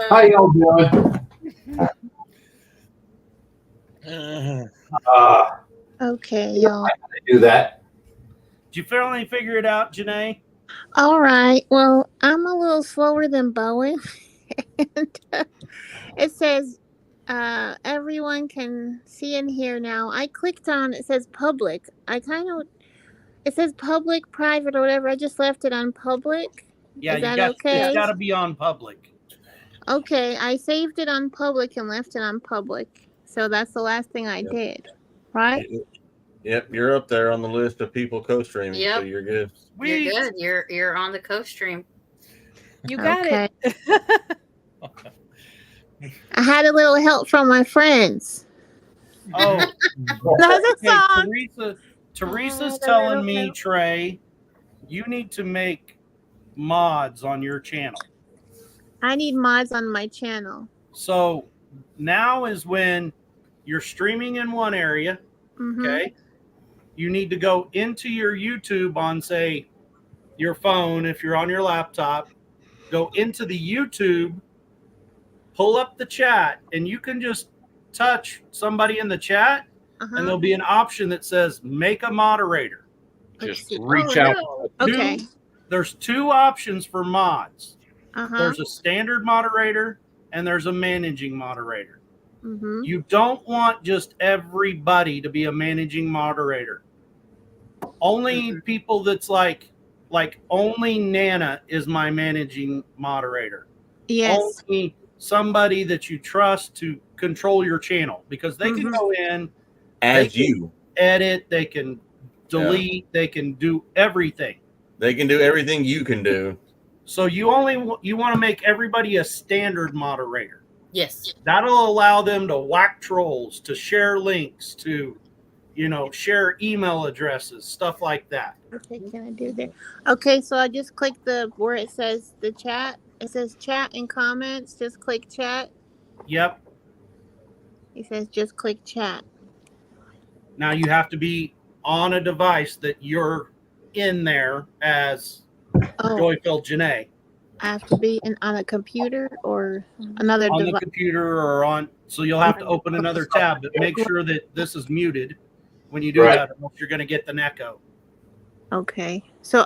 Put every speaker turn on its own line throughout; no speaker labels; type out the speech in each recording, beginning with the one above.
How y'all doing? Uh,
Okay,
you know,
y'all.
I gotta do that.
Did you finally figure it out, Janae?
All right. Well, I'm a little slower than Bowen. and it says everyone can see and hear now. I clicked on it says public. It says public, private, or whatever. I just left it on public.
Yeah,
Is that
it's
okay?
got to be on public.
Okay, I saved it on public and left it on public. So that's the last thing I
Yep.
did. Right?
Yep, you're up there on the list of people co-streaming, so
Yep.
you're good.
Sweet.
You're good. You're on the co-stream.
You got
Okay.
it.
I had a little help from my friends.
Oh,
That's a
okay.
song.
Teresa's
Oh, the
telling
little
me,
help.
Trey, you need to make mods on your channel.
I need mods on my channel.
So now is when you're streaming in one area.
Mm-hmm.
Okay. You need to go into your YouTube on, say, your phone. If you're on your laptop, go into the YouTube, pull up the chat, and you can just touch somebody in the chat, and there'll be an option that says make a moderator.
Just reach out.
Okay.
There's two options for mods.
Uh-huh.
There's a standard moderator and there's a managing moderator.
Mm-hmm.
You don't want just everybody to be a managing moderator. Only people that's like only Nana is my managing moderator.
Yes.
Only somebody that you trust to control your channel, because they can go in
As
they can
you.
edit, they can delete, they can do everything.
They can do everything you can do.
So you want to make everybody a standard moderator.
Yes.
That'll allow them to whack trolls, to share links, to share email addresses, stuff like that.
Okay, can I do that? Okay, so I just click where it says the chat. It says chat and comments. Just click chat.
Yep.
It says just click chat.
Now you have to be on a device that you're in there as Joyful Janae.
I have to be on a computer or another
on
device.
the computer or on, so you'll have to open another tab, but make sure that this is muted when you do that, or else you're going to get an echo.
Okay. So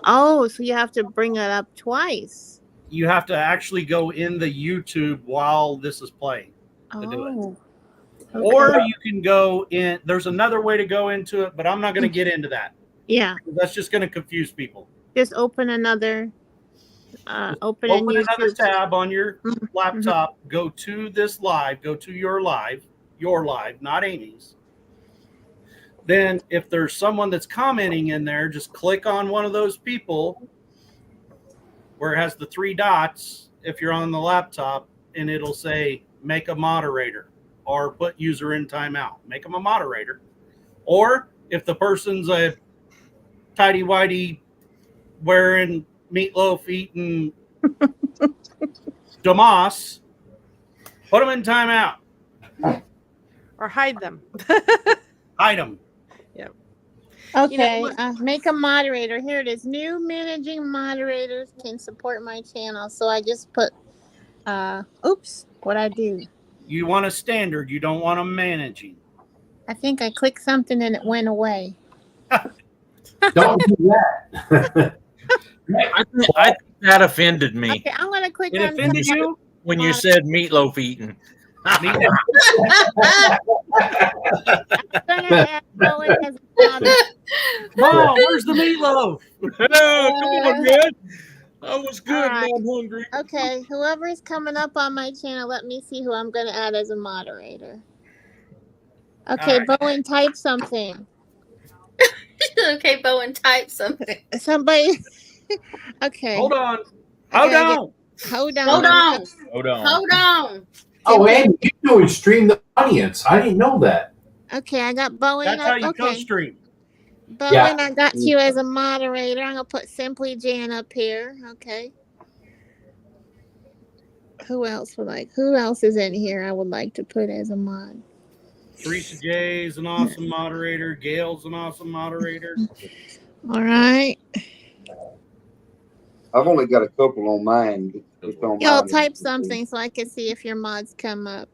you have to bring it up twice.
You have to actually go in the YouTube while this is playing to do it.
Okay.
Or you can go in, there's another way to go into it, but I'm not going to get into that.
Yeah.
That's just going to confuse people.
Just open another
Open another tab on your laptop, go to this live, go to your live, not Amy's. Then if there's someone that's commenting in there, just click on one of those people where it has the three dots if you're on the laptop, and it'll say make a moderator or put user in timeout. Make them a moderator. Or if the person's a tidy-whitey wearing meatloaf eating Damas, put them in timeout.
Or hide them.
Hide them.
Yep.
Okay, make a moderator. Here it is. New managing moderators can support my channel. So I just put, what'd I do?
You want a standard. You don't want a managing.
I think I clicked something and it went away.
Don't do that.
I think that offended me.
Okay, I'm gonna click
It
on
offended you?
When you said meatloaf eating.
Mom, where's the meatloaf?
Oh, come on, good. I was good.
All right.
Now I'm hungry.
Okay, whoever is coming up on my channel, let me see who I'm gonna add as a moderator. Okay,
All right.
Bowen, type something.
Okay, Bowen, type something.
Somebody. Okay.
Hold on.
I
Hold
gotta
on.
Hold on.
Hold on.
Hold on.
Hold on.
Oh, and you do stream the audience. I didn't know that.
Okay, I got Bowen.
That's how you
Okay.
co-stream.
Bowen,
Yeah.
I got you as a moderator. I'm gonna put Simply Jan up here. Okay. Who else is in here I would like to put as a mod?
Teresa J is an awesome moderator. Gail's an awesome moderator.
All right.
I've only got a couple on mine. Just on
Y'all
mine.
type something so I can see if your mods come up.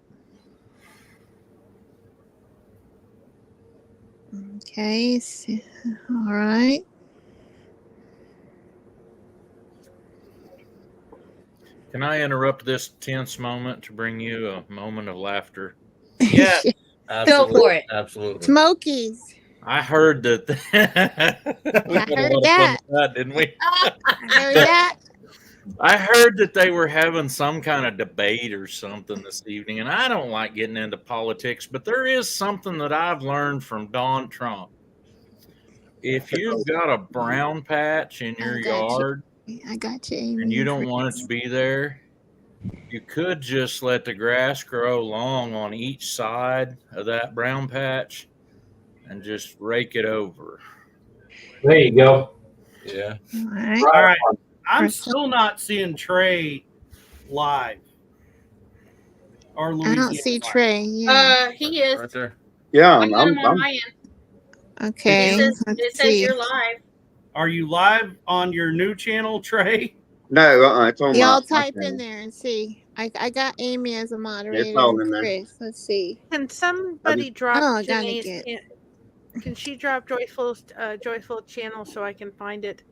Okay. All right.
Can I interrupt this tense moment to bring you a moment of laughter?
Yeah.
Absolutely.
for it.
Absolutely.
Smokies.
I heard that. We
I
put a
heard
lot of fun
that.
with that, didn't we?
I heard that.
I heard that they were having some kind of debate or something this evening, and I don't like getting into politics, but there is something that I've learned from Donald Trump. If you've got a brown patch in your
I got you.
yard
I got you, Amy.
and you don't
Chris.
want it to be there, you could just let the grass grow long on each side of that brown patch and just rake it over.
There you go.
Yeah.
All right.
All right. I'm
First-
still not seeing Trey live. Or
I
Louisiana
don't see
live.
Trey. Yeah.
He is.
Right there.
Yeah,
I got him on
I'm
my end.
Okay.
It says
Let's
says
see.
you're live.
Are you live on your new channel, Trey?
no, it's on
Y'all
my
type in
channel.
there and see. I got Amy as a moderator.
all
and
in there.
Chris. Let's see.
Can somebody drop
Oh, I gotta
Janae's?
get-
Can she drop Joyful channel so I can find it?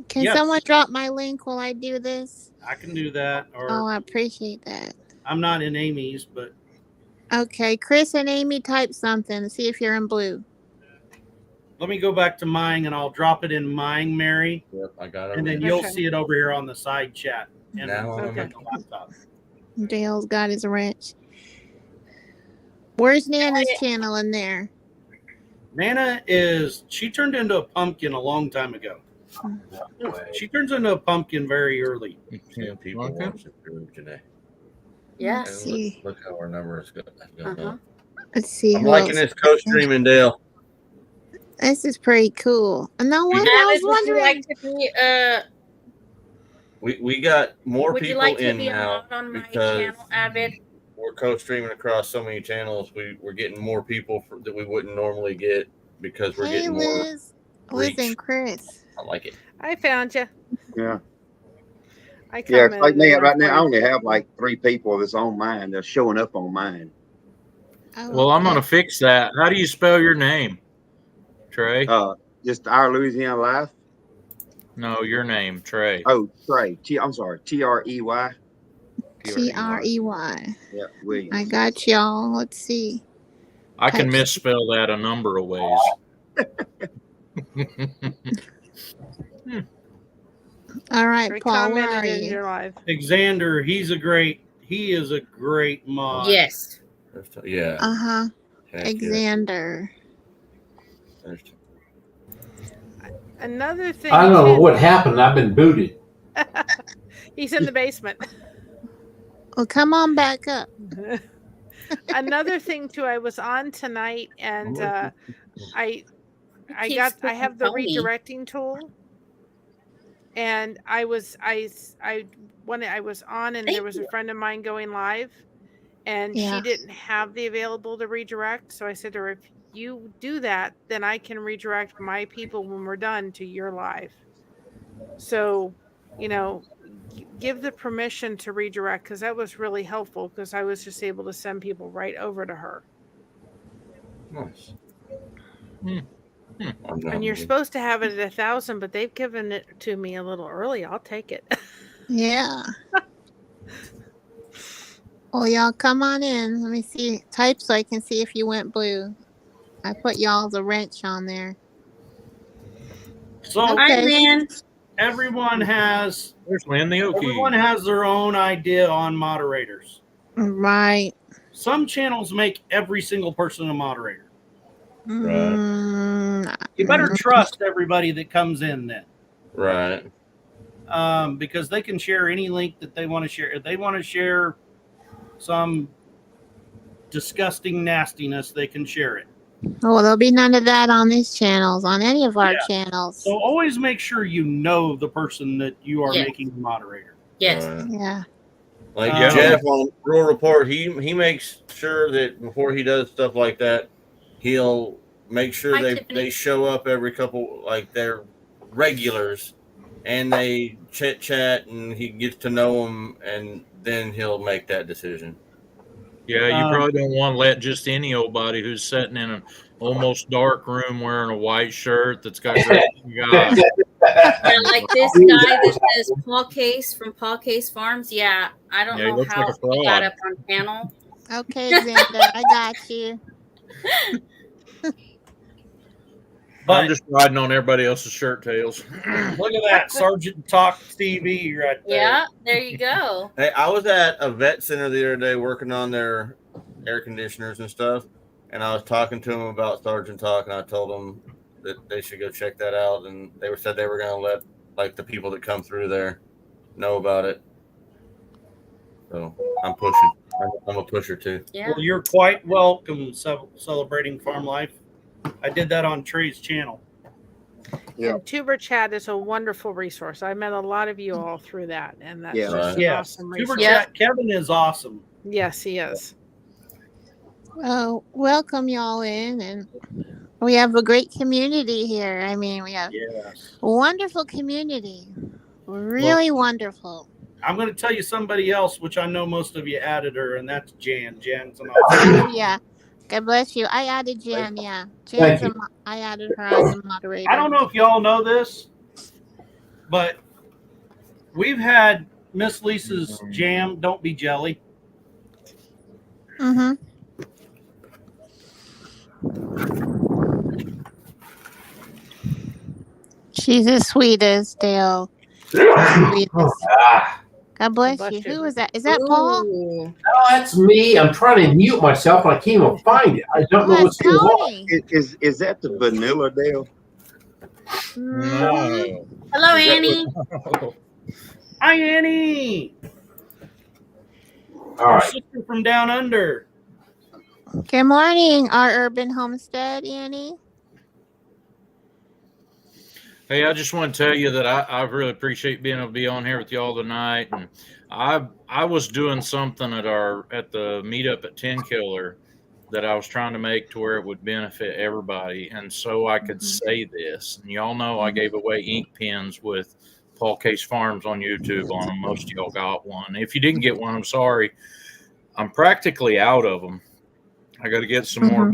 Can
Yes.
someone drop my link while I do this?
I can do that. Or
Oh, I appreciate that.
I'm not in Amy's, but
Okay, Chris and Amy type something. See if you're in blue.
let me go back to mine and I'll drop it in mine, Mary.
Yep, I got it.
And then you'll
Okay.
see it over here on the side chat. And
Now
on
Okay.
the laptop.
Dale's got his wrench. Where's Nana's channel in there?
Nana she turned into a pumpkin a long time ago. She turns into a pumpkin very early.
10 people
Okay.
watching through today.
Yeah.
And
Let's see.
look how our numbers go.
Uh-huh.
Let's see.
I'm
who
liking
else.
this co-streaming, Dale.
This is pretty cool. No wonder I
Avid,
was
would you
wondering.
like to be
We got more
would you
people
like to
in
be a
now
mod on my
because
channel, Avid?
we're co-streaming across so many channels. We're getting more people that we wouldn't normally get because we're
Hey,
getting more.
Liz. Liz and
reach.
Chris.
I like it.
I found you.
Yeah.
I
Yeah, it's
commented
like me
in
right now. I
my-
only have like 3 people that's on mine. They're showing up on mine.
Oh,
Well, I'm
okay.
going to fix that. How do you spell your name, Trey?
Just Our Louisiana Life.
No, your name, Trey.
Oh, Trey. I'm sorry. Trey.
Trey.
Yeah, Williams.
I got y'all. Let's see.
I can
Type-
misspell that a number of ways.
All right,
I
Paul. Where are
commented in
you?
your live.
Xander, he is a great mod.
Yes.
Yeah.
Uh huh.
Heck yeah.
Xander.
There's-
Another thing.
I don't know
too-
what happened. I've been booted.
He's in the basement.
Well, come on back up.
Another thing too, I was on tonight and I
Keeps
have the
pushing Tony.
redirecting tool, and I was on and there was a friend of mine going live, and
Yeah.
she didn't have the available to redirect. So I said to her, if you do that, then I can redirect my people when we're done to your live. So, give the permission to redirect, because that was really helpful, because I was just able to send people right over to her.
Nice.
Hmm.
And you're supposed to have it at 1,000, but they've given it to me a little early. I'll take it.
Yeah. Well, y'all come on in. Let me see. Type so I can see if you went blue. I put y'all's a wrench on there.
So
Okay.
Hi, Lynn.
everyone has
There's Lynn the
everyone
Okie.
has their own idea on moderators.
Right.
Some channels make every single person a moderator. You better trust everybody that comes in then.
Right.
Because they can share any link that they want to share. If they want to share some disgusting nastiness, they can share it.
Oh, there'll be none of that on these channels, on any of our
Yeah.
channels.
So always make sure you know the person that you are
Yeah.
making a moderator.
Yes.
Right.
Yeah.
Like
Yeah.
Jeff on Rural Report, he makes sure that before he does stuff like that, he'll make sure
Hi,
they
Tiffany.
show up every couple, like they're regulars, and they chit chat, and he gets to know them, and then he'll make that decision.
Yeah, you probably don't want to let just any old body who's sitting in an almost dark room wearing a white shirt that's got great eyes.
Yeah, like this guy that says Paul Case from Paul Case Farms. Yeah, I don't
Yeah, he
know
looks
how
like a
he got
fraud.
up on panel.
Okay, Xander, I got you.
But
I'm just riding on everybody else's shirt tails.
look at that, Sergeant Talk TV right there.
Yeah, there you go.
Hey, I was at a vet center the other day working on their air conditioners and stuff, and I was talking to them about Sergeant Talk, and I told them that they should go check that out, and they said they were going to let like the people that come through there know about it. So I'm pushing. I'm a pusher too.
Yeah.
Well, you're quite welcome, Celebrating Farm Life. I did that on Trey's channel.
Yeah.
And Tuber Chat is a wonderful resource. I met a lot of you all through that, and that's
Yeah.
just an
Yeah,
awesome
Tuber
resource.
Yeah.
Chat, Kevin is awesome.
Yes, he is.
Well, welcome y'all in, and we have a great community here. I mean, we have
Yes.
a wonderful community. Really wonderful.
I'm going to tell you somebody else, which I know most of you added her, and that's Jan. Jan's an awesome.
Yeah. God bless you. I added Jan, yeah.
Thank
Jan's I added her as a moderator.
I don't know if y'all know this, but we've had Miss Lisa's jam, Don't Be Jelly.
Mm-hmm. She's as sweet as Dale. Sweetest.
Ah,
God bless
Bless
you.
you.
Who is that? Is that Paul?
Ooh.
oh, that's me. I'm trying to mute myself, and I can't even find it. I don't know
Oh,
what's
that's
going on.
Tony.
Is that the vanilla Dale?
Mhm.
Hello,
Is that
Annie.
Hi, Annie.
All
Our
right.
sister from down under.
Good morning, our urban homestead, Annie.
Hey, I just want to tell you that I really appreciate being able to be on here with y'all tonight. And I was doing something at the meetup at 10 Killer that I was trying to make to where it would benefit everybody, and so I could say this. And y'all know I gave away ink pens with Paul Case Farms on YouTube on them. Most of y'all got one. If you didn't get one, I'm sorry. I'm practically out of them. I got to get some more.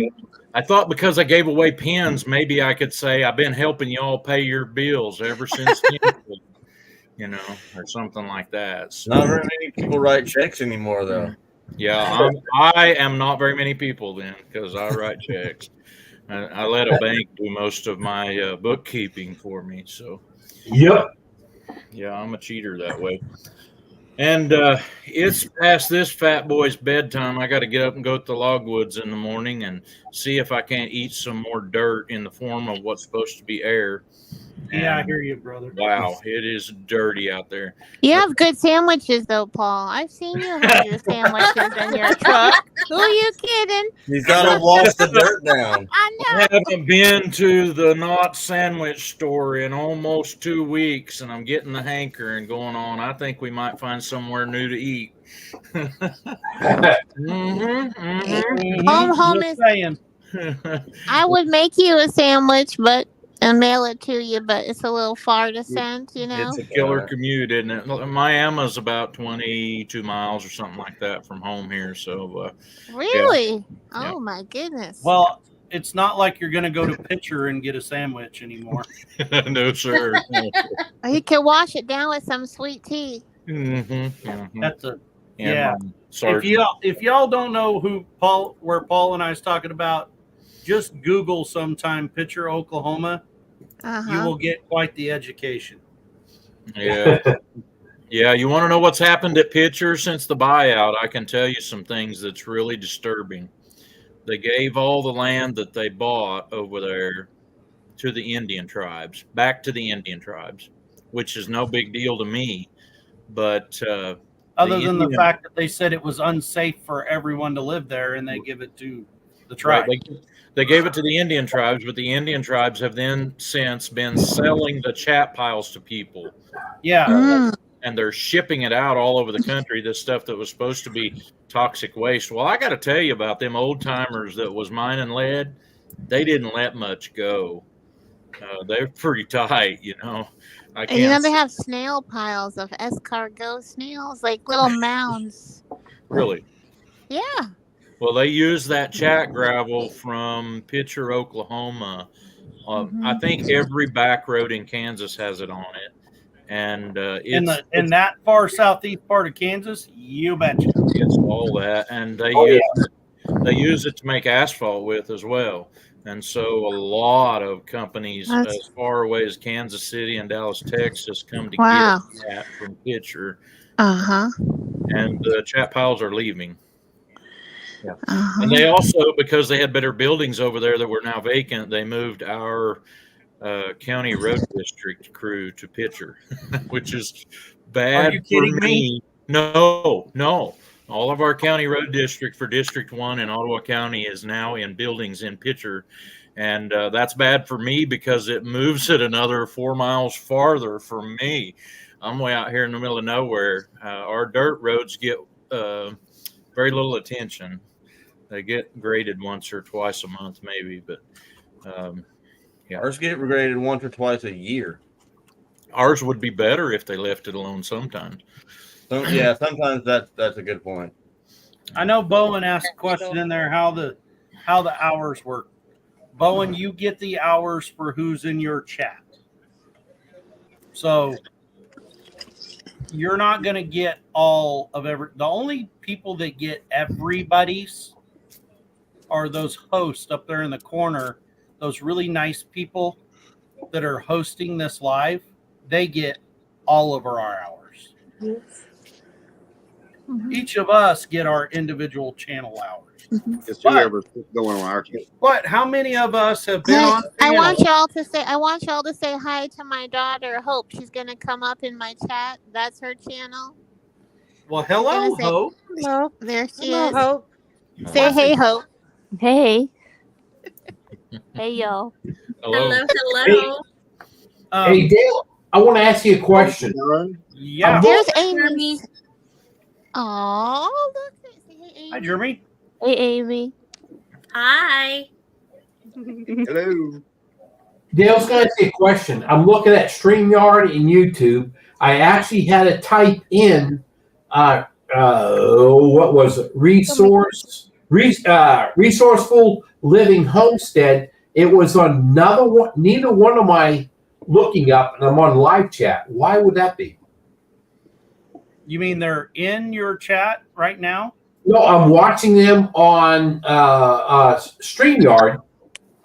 I thought because I gave away pens, maybe I could say I've been helping y'all pay your bills ever since, you know, or something like that. So,
Not very many people write checks anymore, though.
yeah, I am not very many people then because I write checks. I let a bank do most of my bookkeeping for me. So,
Yep.
yeah, I'm a cheater that way. And it's past this fat boy's bedtime. I got to get up and go to the logwoods in the morning and see if I can't eat some more dirt in the form of what's supposed to be air.
Yeah, I
And
hear you, brother.
wow, it is dirty out there.
You have good sandwiches, though, Paul. I've seen you have your sandwiches in your truck. Who are you kidding?
He's got to wash the dirt down.
I
I
know.
haven't been to the Not Sandwich store in almost 2 weeks, and I'm getting the hankering going on. I think we might find somewhere new to eat.
Home
Just
is.
saying.
I would make you a sandwich, and mail it to you, but it's a little far to send, you know.
It's a killer commute, isn't it? Miami's about 22 miles or something like that from home here. So,
Really?
Yeah.
Oh my goodness.
Well, it's not like you're going to go to Pitcher and get a sandwich anymore.
no, sir. No, sir.
You can wash it down with some sweet tea.
That's a
And
yeah.
Sergeant.
If y'all don't know where Paul and I was talking about, just Google sometime Pitcher, Oklahoma. You
Uh-huh.
will get quite the education.
Yeah. Yeah, you want to know what's happened at Pitcher since the buyout? I can tell you some things that's really disturbing. They gave all the land that they bought over there to the Indian tribes, back to the Indian tribes, which is no big deal to me. But
Other than the
Indian-
fact that they said it was unsafe for everyone to live there, and they give it to the
right,
tribe.
they gave it to the Indian tribes, but the Indian tribes have then since been selling the chat piles to people.
Yeah.
Mm.
And they're shipping it out all over the country, this stuff that was supposed to be toxic waste. Well, I got to tell you about them old timers that was mining lead. They didn't let much go. They're pretty tight, you know. I
And you know
can't
they have snail piles of escargot snails, like little mounds.
really.
Yeah.
Well, they use that chat gravel from Pitcher, Oklahoma. I think every back road in Kansas has it on it, and
In that far southeast part of Kansas, you betcha.
it's all that, and they
Oh,
use it to make asphalt with as well. And so a lot of companies
That's-
as far away as Kansas City and Dallas, Texas, come to
Wow.
get that from Pitcher,
Uh-huh.
and the chat piles are leaving.
Uh-huh.
And they also, because they had better buildings over there that were now vacant, they moved our county road district crew to Pitcher, which is bad
Are you kidding
for me. No. All of our county road district for District 1 in Ottawa County is now in buildings in Pitcher. And that's bad for me because it moves it another 4 miles farther from me. I'm way out here in the middle of nowhere. Our dirt roads get very little attention. They get graded once or twice a month, maybe, but yeah.
Ours get graded once or twice a year.
Ours would be better if they left it alone sometimes.
So, yeah, sometimes that's a good point.
I know Bowen asked a question in there how the hours work. Bowen, you get the hours for who's in your chat. So you're not going to get all of the only people that get everybody's are those hosts up there in the corner, those really nice people that are hosting this live. They get all of our hours.
Mhm.
Each of us get our individual channel hours.
It's whoever's going on our channel.
But how many of us have been
Hey,
on
I want
channel?
y'all to say hi to my daughter, Hope. She's gonna come up in my chat. That's her channel.
Well, hello,
Gonna say-
Hope.
Hello.
There she
Hello,
is.
Hope.
Say hey, Hope. Hey. Hey, y'all.
Hello.
Hey, Dale, I want to ask you a question.
Yeah.
There's
Jeremy.
Amy. Oh, look. Say hey, Amy.
Hi, Jeremy.
Hey, Amy.
Hi.
Hello.
Dale's going to ask you a question. I'm looking at StreamYard and YouTube. I actually had to type in, what was it? Resourceful Living Homestead. It was on neither one of my looking up, and I'm on live chat. Why would that be?
You mean they're in your chat right now?
No, I'm watching them on StreamYard.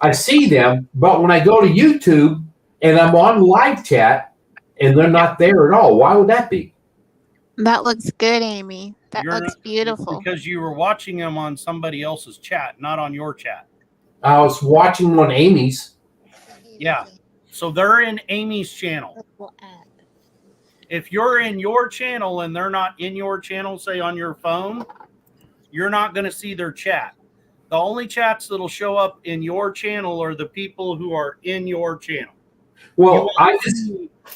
I see them, but when I go to YouTube and I'm on live chat and they're not there at all, why would that be?
That looks good, Amy. That
You're
looks beautiful.
Because you were watching them on somebody else's chat, not on your chat.
I was watching on Amy's.
Yeah. So they're in Amy's channel. If you're in your channel and they're not in your channel, say on your phone, you're not going to see their chat. The only chats that'll show up in your channel are the people who are in your channel.
Well,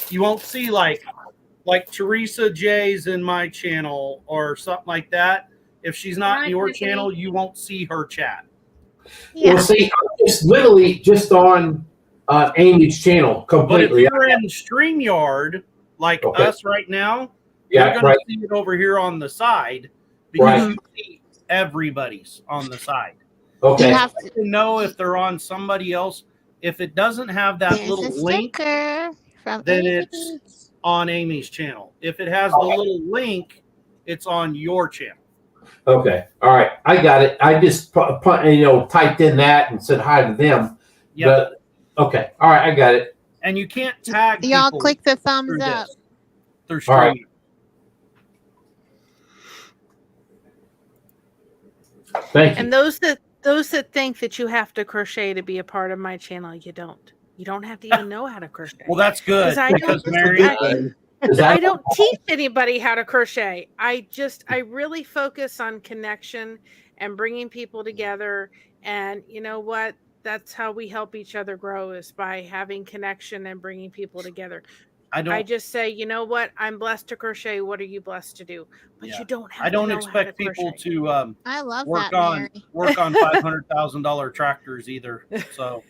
You won't see like Teresa J's in my channel or something like that. If she's not
Hi,
in your
Chrissy.
channel, you won't see her chat.
Well, see, I'm just literally just on Amy's channel
But if
completely.
you're in StreamYard, like
Okay.
us right now, you're
Yeah,
going to
right.
see it over here on the side because
Right.
you see everybody's on the side.
Okay.
You have to,
To know if they're on somebody else, if it doesn't have that
there's
little
a
link,
sticker from
then
Amy.
it's on Amy's channel. If it has the
Okay.
little link, it's on your channel.
Okay. All right. I got it. I just typed in that and said hi to them.
Yeah.
But, okay. All right. I got it.
And you can't tag
Y'all
people
click the
through
thumbs up.
this. Through
All right.
StreamYard.
Thank you.
And those that think that you have to crochet to be a part of my channel, you don't. You don't have to even know how to crochet.
Well, that's good
'Cause I
because
don't-
Mary,
Is that-
I don't teach anybody how to crochet. I really focus on connection and bringing people together. And you know what? That's how we help each other grow, is by having connection and bringing people together. I just say, you know what? I'm blessed to crochet. What are you blessed to do? But
Yeah.
you don't have
I don't
to know
expect
how to
people
crochet.
to
I love
work
that,
on
Mary.
$500,000 tractors either. So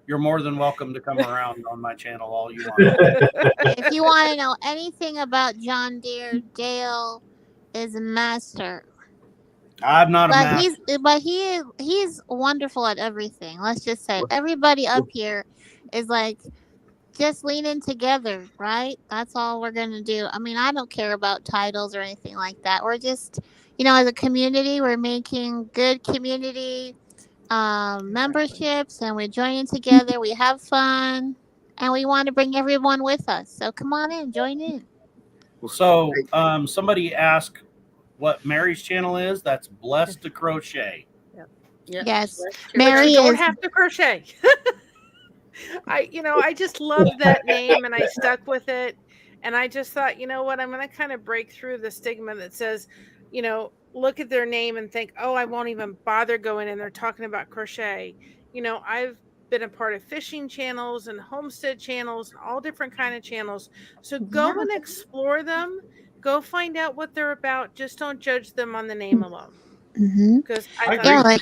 you're more than welcome to come around on my channel all you want.
If you want to know anything about John Deere, Dale is a master.
I'm not a master.
He's wonderful at everything. Let's just say everybody up here is like just leaning together, right? That's all we're gonna do. I mean, I don't care about titles or anything like that. We're just, as a community, we're making good community memberships, and we're joining together. We have fun, and we want to bring everyone with us. So come on in, join in.
So somebody asked what Mary's channel is. That's Blessed to Crochet.
Yes,
But
Mary
you don't
is.
have to crochet. I just love that name, and I stuck with it. And I just thought, you know what, I'm going to kind of break through the stigma that says, look at their name and think, oh, I won't even bother going in there talking about crochet. I've been a part of fishing channels and homestead channels and all different kind of channels. So go and explore them. Go find out what they're about. Just don't judge them on the name alone. Because
like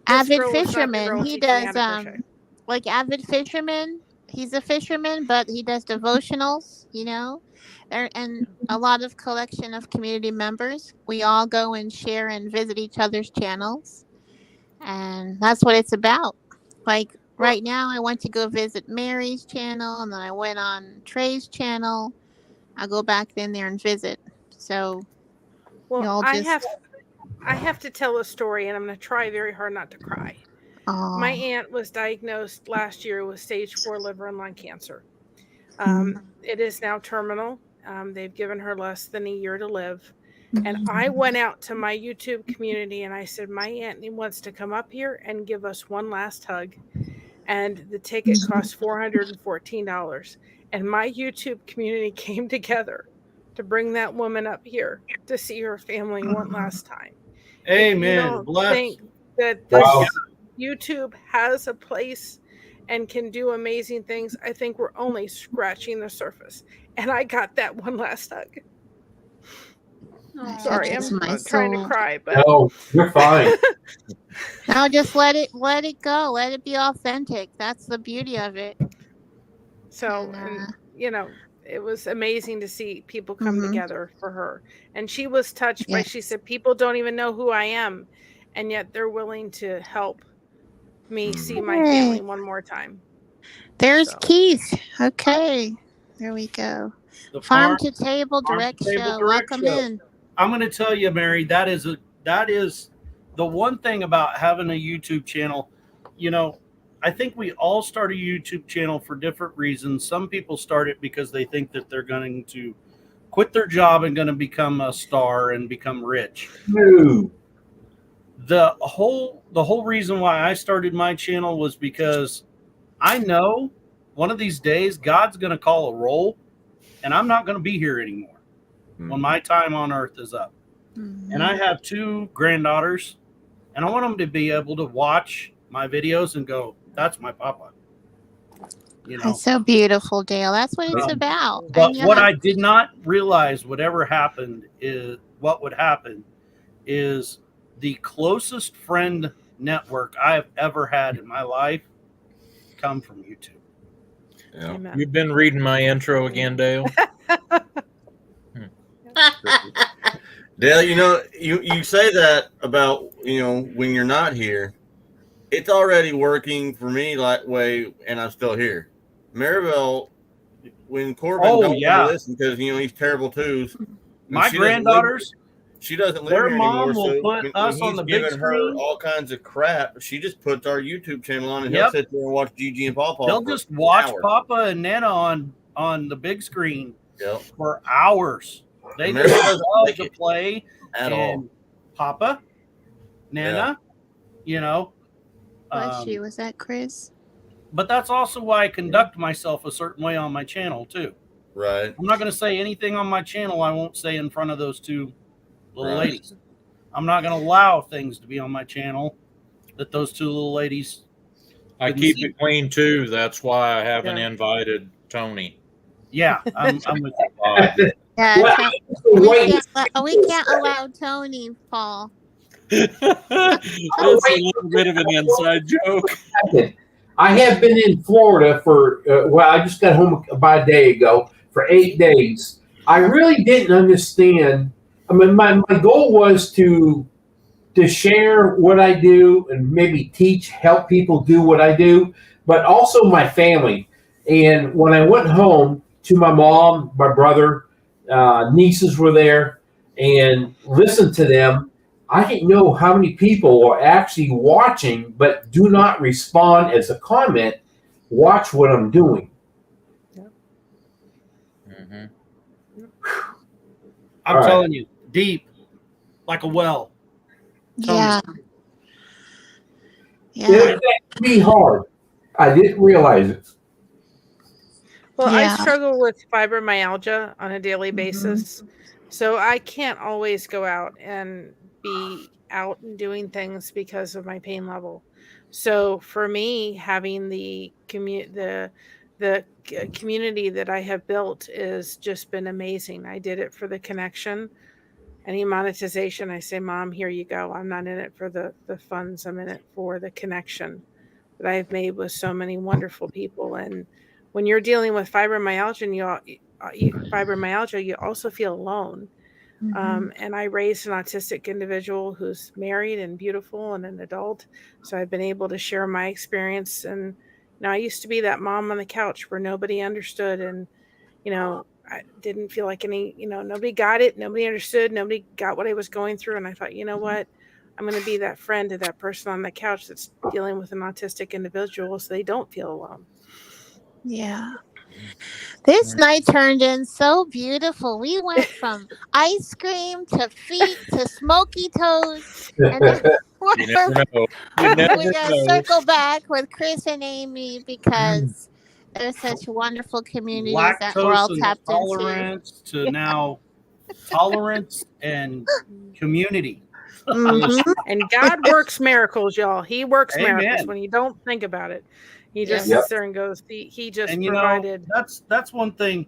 Avid Fisherman, he does like Avid Fisherman. He's a fisherman, but he does devotionals, and a lot of collection of community members. We all go and share and visit each other's channels, and that's what it's about. Like right now, I went to go visit Mary's channel, and then I went on Trey's channel. I go back in there and visit. So,
I have to tell a story, and I'm going to try very hard not to cry. My aunt was diagnosed last year with stage 4 liver and lung cancer. It is now terminal. They've given her less than a year to live. And I went out to my YouTube community and I said, my aunt wants to come up here and give us one last hug. And the ticket cost $414. And my YouTube community came together to bring that woman up here to see her family one last time.
Amen. Bless.
Think that this YouTube has a place and can do amazing things. I think we're only scratching the surface. And I got that one last hug. Sorry, I'm trying to cry, but
no, you're fine.
No, just let it go. Let it be authentic. That's the beauty of it.
So, it was amazing to see people come together for her. And she was touched by, she said, people don't even know who I am. And yet they're willing to help me see my family one more time.
There's Keith. Okay. There we go.
The
Farm to Table Direct Show. Welcome in.
I'm going to tell you, Mary, that is the one thing about having a YouTube channel. I think we all start a YouTube channel for different reasons. Some people start it because they think that they're going to quit their job and going to become a star and become rich.
No.
The whole reason why I started my channel was because I know one of these days God's going to call a roll and I'm not going to be here anymore when my time on earth is up. And I have 2 granddaughters and I want them to be able to watch my videos and go, that's my papa.
That's so beautiful, Dale. That's what it's about.
But what I did not realize what would happen is the closest friend network I have ever had in my life come from YouTube.
Yeah. You've been reading my intro again, Dale.
Dale, you say that about, when you're not here, it's already working for me that way, and I'm still here. Maribel, when Corbin don't listen because, he's terrible too.
My granddaughters,
she doesn't live
their
here
mom
anymore.
will put us on the big
giving her
screen.
all kinds of crap. She just puts our YouTube channel on and he'll sit there and watch Gigi and Pawpaw.
They'll just watch Papa and Nana on the big screen for hours. They just love to play
at all.
Papa, Nana,
Bless you. Was that Chris?
But that's also why I conduct myself a certain way on my channel too.
Right.
I'm not going to say anything on my channel I won't say in front of those 2 little ladies. I'm not going to allow things to be on my channel that those 2 little ladies.
I keep it clean too. That's why I haven't invited Tony.
Yeah, I'm with you.
Yeah, we can't allow Tony, Paul.
That's a little bit of an inside joke.
I have been in Florida for, I just got home about a day ago for 8 days. I really didn't understand. I mean, my goal was to share what I do and maybe help people do what I do, but also my family. And when I went home to my mom, my brother, nieces were there, and listened to them, I didn't know how many people are actually watching but do not respond as a comment. Watch what I'm doing.
Mm-hmm.
I'm telling you, deep, like a well.
Yeah. Yeah.
It can be hard. I didn't realize it.
Well,
Yeah.
I struggle with fibromyalgia on a daily basis. So I can't always go out and be out and doing things because of my pain level. So for me, having the community that I have built has just been amazing. I did it for the connection. Any monetization, I say, Mom, here you go. I'm not in it for the funds. I'm in it for the connection that I've made with so many wonderful people. And when you're dealing with fibromyalgia, you also feel alone. And I raised an autistic individual who's married and beautiful and an adult. So I've been able to share my experience. And I used to be that mom on the couch where nobody understood. And, I didn't feel like nobody got it. Nobody understood. Nobody got what I was going through. And I thought, you know what? I'm going to be that friend to that person on the couch that's dealing with an autistic individual so they don't feel alone.
Yeah. This night turned in so beautiful. We went from ice cream to feet to smoky toes. And then
You never know.
we're going to circle back with Chris and Amy because they're such wonderful communities that we're all
Lactose
tapped into.
intolerance to now tolerance and community.
Mhm.
And God works miracles, y'all. He works miracles
Amen.
when you don't think about it. He just
Yep.
sits there and goes, he just
And
provided.
that's one thing.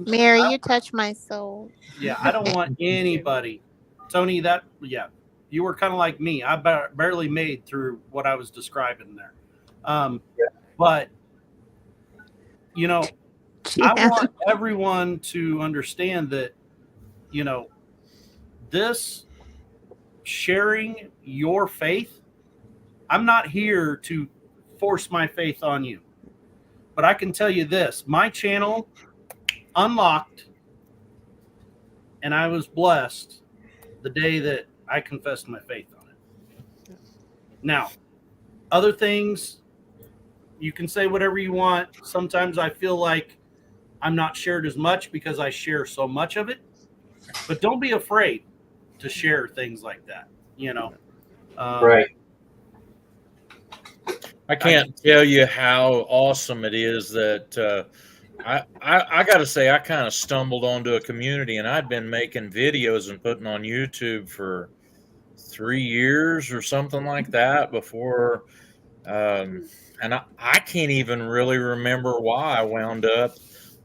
Mary, you touch my soul.
Yeah, I don't want anybody. Tony, you were kind of like me. I barely made through what I was describing there. But, I want everyone to understand that, this sharing your faith, I'm not here to force my faith on you. But I can tell you this, my channel unlocked and I was blessed the day that I confessed my faith on it. Now, other things, you can say whatever you want. Sometimes I feel like I'm not shared as much because I share so much of it. But don't be afraid to share things like that,
Right.
I can't tell you how awesome it is that I got to say, I kind of stumbled onto a community, and I'd been making videos and putting on YouTube for 3 years or something like that before. And I can't even really remember why I wound up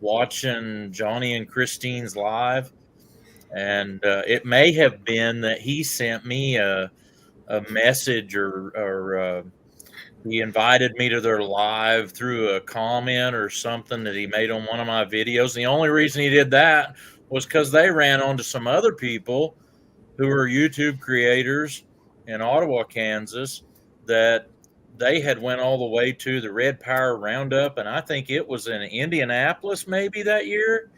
watching Johnny and Christine's live. And it may have been that he sent me a message or he invited me to their live through a comment or something that he made on one of my videos. The only reason he did that was because they ran onto some other people who are YouTube creators in Ottawa, Kansas, that they had went all the way to the Red Power Roundup, and I think it was in Indianapolis maybe that year.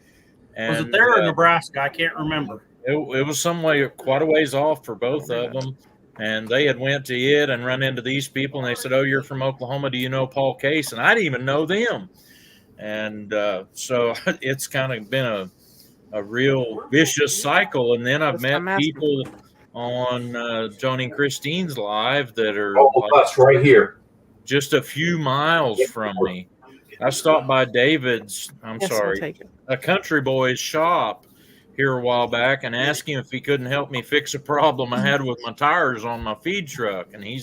And,
was it there or Nebraska? I can't remember.
It was some way, quite a ways off for both of them. And they had went to it and run into these people, and they said, "Oh, you're from Oklahoma. Do you know Paul Case?" And I didn't even know them. And so it's kind of been a real vicious cycle. And then I've met people on Johnny and Christine's live that are
that's right here,
just a few miles from me. I stopped by David's, a country boy's shop here a while back and asked him if he couldn't help me fix a problem I had with my tires on my feed truck. And he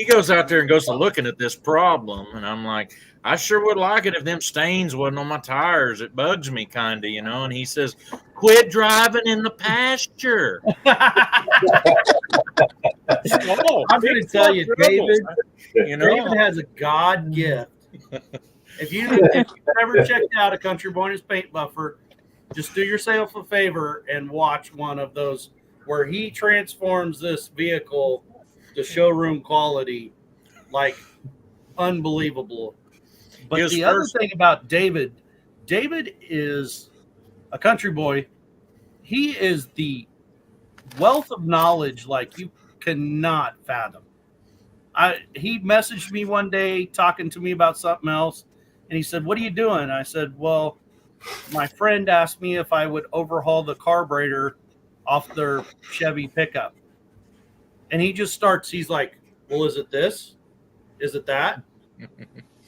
goes out there and goes to looking at this problem. And I'm like, I sure would like it if them stains wasn't on my tires. It bugs me kind of, And he says, quit driving in the pasture.
I'm going to tell you, David,
You know,
David has a God gift. If you've never checked out a Country Boy and his Paint Buffer, just do yourself a favor and watch one of those where he transforms this vehicle to showroom quality, like unbelievable. But
His
the other
first-
thing about David is a country boy. He is the wealth of knowledge like you cannot fathom. He messaged me one day talking to me about something else, and he said, "What are you doing?" I said, "Well, my friend asked me if I would overhaul the carburetor off their Chevy pickup." And he just starts, he's like, "Well, is it this? Is it that?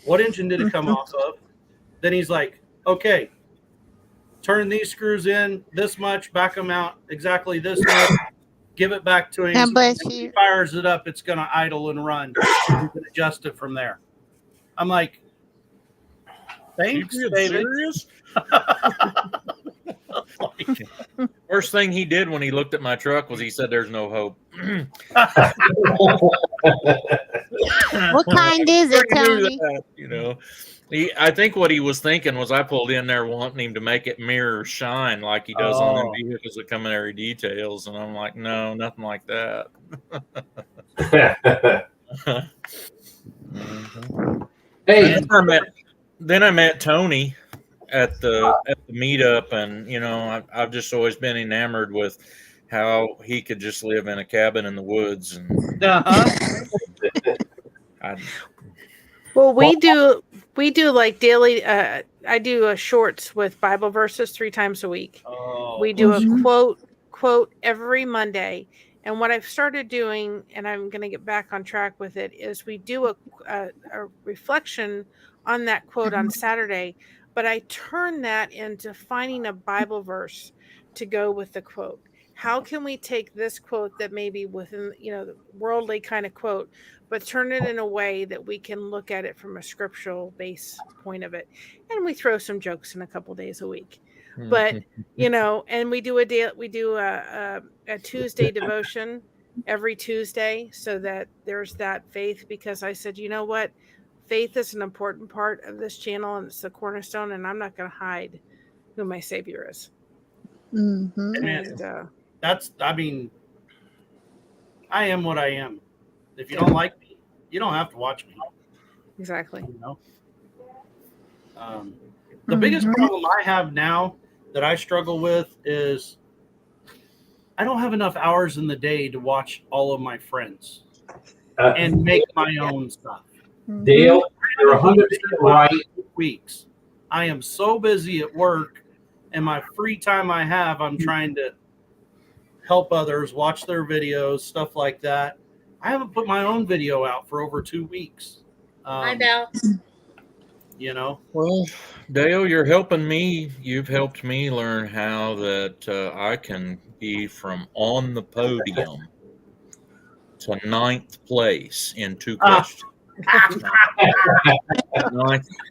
What engine did it come off of?" Then he's like, "Okay, turn these screws in this much, back them out exactly this much, give it back to him."
God bless
When he
you.
fires it up, it's going to idle and run. You can adjust it from there. I'm like, thanks,
You
David.
serious? First thing he did when he looked at my truck was he said, "There's no hope."
What kind is it,
I knew
Tony?
that, you know, I think what he was thinking was I pulled in there wanting him to make it mirror shine like he does on them vehicles that come in every details, and I'm like, no, nothing like that.
Hey,
Then I met Tony at the meetup, and you know, I've just always been enamored with how he could just live in a cabin in the woods, and
Well, we do like daily. I do shorts with Bible verses 3 times a week. We do a quote every Monday. And what I've started doing, and I'm going to get back on track with it, is we do a reflection on that quote on Saturday. But I turn that into finding a Bible verse to go with the quote. How can we take this quote that may be within, the worldly kind of quote, but turn it in a way that we can look at it from a scriptural base point of it? And we throw some jokes in a couple days a week. But, and we do a Tuesday devotion every Tuesday so that there's that faith, because I said, you know what? Faith is an important part of this channel, and it's the cornerstone, and I'm not going to hide who my Savior is.
Mm-hmm.
And,
I am what I am. If you don't like me, you don't have to watch me.
Exactly.
The biggest problem I have now that I struggle with is I don't have enough hours in the day to watch all of my friends and make my own stuff.
Dale, you're 100% right.
Weeks. I am so busy at work, and my free time I have, I'm trying to help others, watch their videos, stuff like that. I haven't put my own video out for over 2 weeks.
Hi, Belle.
Well, Dale, you're helping me. You've helped me learn how that I can be from on the podium to 9th place in 2 questions.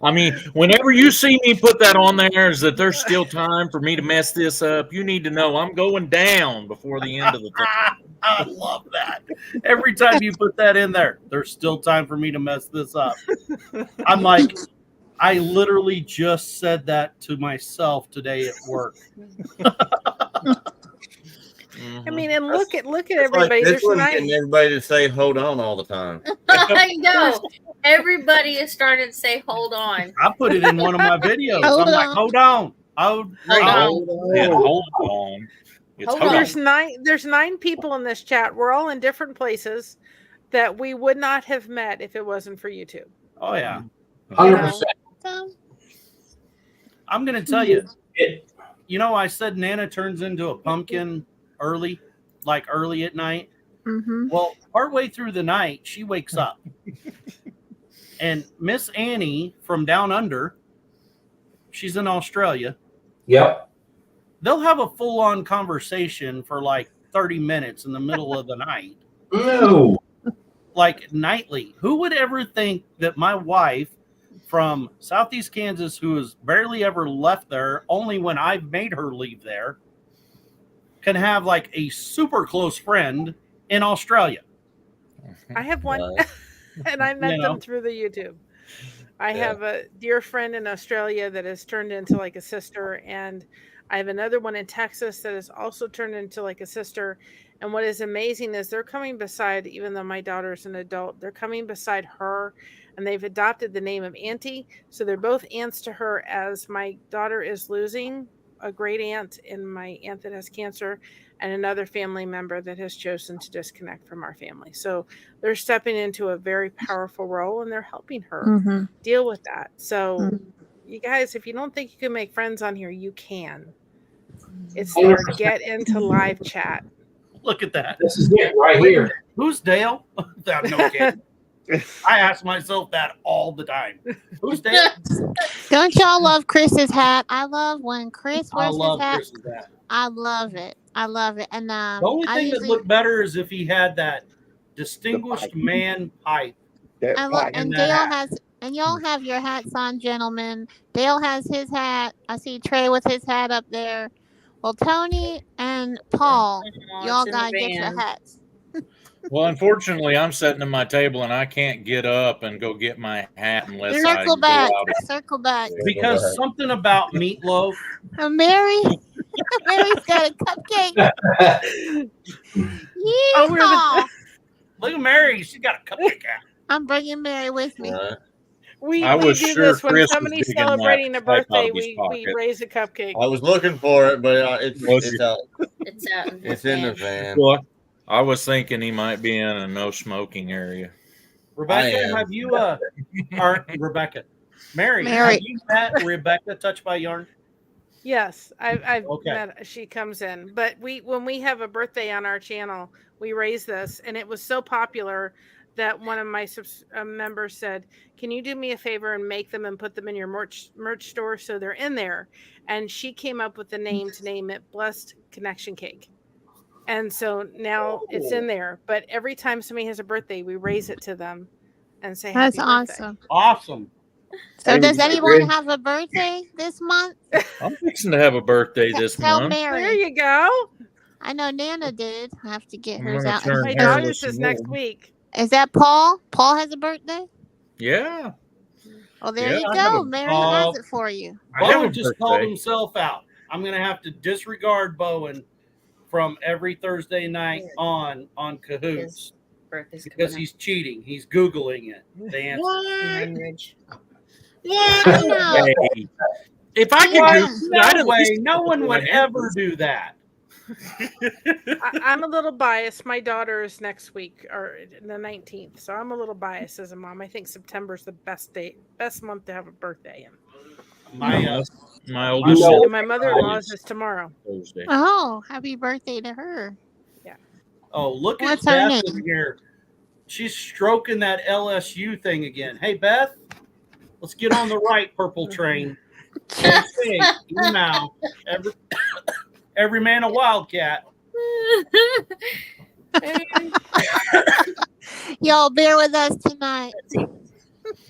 I mean, whenever you see me put that on there, is that there's still time for me to mess this up. You need to know I'm going down before the end of the time.
I love that. Every time you put that in there, there's still time for me to mess this up. I'm like, I literally just said that to myself today at work.
I mean, and look at everybody.
This
There's
one's getting everybody to say "hold on" all the time.
I know. Everybody has started to say, "Hold on."
I put it in one of my videos.
Hold
I'm like,
on.
hold on.
Hold
Yeah, hold on. It's
Hold
hold
on.
There's 9 people in this chat. We're all in different places that we would not have met if it wasn't for YouTube.
Oh yeah.
100%.
I'm gonna tell you. I said Nana turns into a pumpkin early at night.
Mm-hmm.
Well, partway through the night, she wakes up. And Miss Annie from down under, she's in Australia.
Yep.
They'll have a full-on conversation for like 30 minutes in the middle of the night.
No.
Like nightly. Who would ever think that my wife from Southeast Kansas, who has barely ever left there, only when I've made her leave there, can have like a super close friend in Australia?
I have one. And I met
You know.
them through the YouTube. I have a dear friend in Australia that has turned into like a sister, and I have another one in Texas that has also turned into like a sister. And what is amazing is they're coming beside, even though my daughter's an adult, they're coming beside her, and they've adopted the name of Auntie. So they're both aunts to her, as my daughter is losing a great aunt and my aunt that has cancer, and another family member that has chosen to disconnect from our family. So they're stepping into a very powerful role, and they're helping her
Mm-hmm.
deal with that. So you guys, if you don't think you can make friends on here, you can. It's their get into live chat.
Look at that.
This is it right here.
Who's Dale? No kidding. I ask myself that all the time. Who's Dale?
Don't y'all love Chris's hat? I love when Chris
I
wears
love
his hat.
Chris's hat.
I love it. I love it. And
The only
I
thing that
usually,
looked better is if he had that distinguished man pipe.
That
I love,
pipe.
and
that
Dale
hat.
has, and y'all have your hats on, gentlemen. Dale has his hat. I see Trey with his hat up there. Well, Tony and Paul,
Well,
y'all
it's in the
gotta get your
van.
hats.
Well, unfortunately, I'm sitting at my table and I can't get up and go get my hat unless I
Circle
go
back.
out.
Circle back.
Because something about meatloaf.
Mary, Mary's got a cupcake.
Oh, we're the-
Yeehaw.
Look at Mary. She got a cupcake out.
I'm bringing Mary with me.
We
I was
do
sure
this when
Chris was
somebody's
digging that
celebrating a
pipe out of
birthday.
his
We
pocket.
raise a cupcake.
I was looking for it, but it's out.
It's out in the
It's in the
van.
van.
Well, I was thinking he might be in a no smoking area.
Rebecca,
I am.
have you or Rebecca? Mary,
Mary.
have you met Rebecca Touched by Yarn?
Yes, I've
Okay.
met. She comes in, but when we have a birthday on our channel, we raise this, and it was so popular that one of my members said, "Can you do me a favor and make them and put them in your merch store so they're in there?" And she came up with the name to name it Blessed Connection Cake, and so now it's in there. But every time somebody has a birthday, we raise it to them and say,
That's
"Happy birthday."
awesome.
Awesome.
So, does
Hey,
anyone
Chris.
have a birthday this month?
I'm fixing to have a birthday this
Tell
month.
There
Mary.
you go.
I know Nana did. I have to get
I'm
hers
gonna
out.
turn
My
hairless
daughter's is
and
next
old.
week.
Is that Paul? Paul has a birthday?
Yeah.
Well, there
Yeah,
you
I have
go.
a-
Mary has it for you.
I have a
Bowen just called
birthday.
himself out. I'm going to have to disregard Bowen from every Thursday night on Cahoots
His birthday's
because
coming
he's cheating. He's Googling it. The answer.
up. Ridge.
I know.
Hey, if I could
Yeah.
do I'd
No
at
way.
least
No one
my
would
hand.
ever do that.
I'm a little biased. My daughter is next week or the 19th, so I'm a little biased as a mom. I think September's the best month to have a birthday in.
My oldest
No.
And my mother-in-law's is tomorrow.
Thursday.
Oh, happy birthday to her.
Oh, look at
What's her
Beth
name?
in here. She's stroking that LSU thing again. Hey, Beth, let's get on the right purple train. Okay, you now. Every man a wildcat.
Y'all bear with us tonight.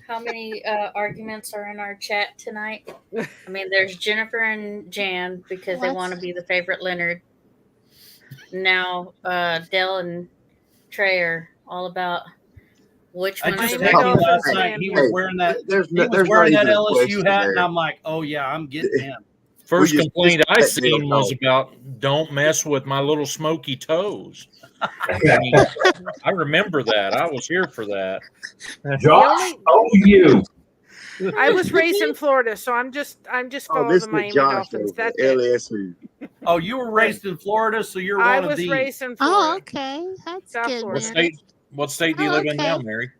How many arguments are in our chat tonight? I mean, there's Jennifer and Jan because they
What?
want to be the favorite Leonard. Now, Dell and Trey are all about which
I
one.
just
Miami
texted him
Dolphins
last night.
fan.
He was wearing that.
There's
He
no,
was
there's
wearing
not
that
even a
LSU
question
hat,
there.
and I'm like, oh yeah, I'm getting him.
First
We just-
complaint I
just let Bill
seen was
know.
about don't mess with my little smoky toes. I remember that. I was here for that.
Josh, you.
I was raised in Florida, so I'm just
Oh,
following
this
the
is
Miami
Josh
Dolphins.
over
That's
at
it.
LSU.
Oh, you were raised in Florida, so you're
I
one of
was
these.
raised in
Oh,
Florida,
okay. That's
South
good,
Florida.
What
Mary.
state do you
Oh,
live in now,
okay.
Mary?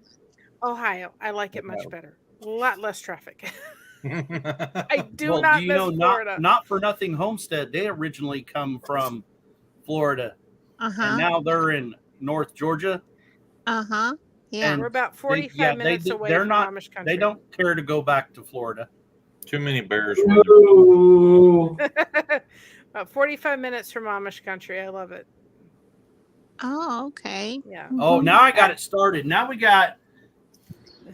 Ohio. I like it much
Ohio.
better. A lot less traffic. I do
Well,
not
do you
miss
know,
Florida.
not for nothing, Homestead. They originally come from Florida, and
Uh-huh.
now they're in North Georgia.
Uh-huh. Yeah.
And
We're about 45
yeah,
minutes away
they're
from
not-
Amish country.
They don't care to go back to Florida.
Too many bears.
Ooh.
About 45 minutes from Amish country. I love it.
Oh, okay.
Yeah.
Oh, now I got it started. Now we got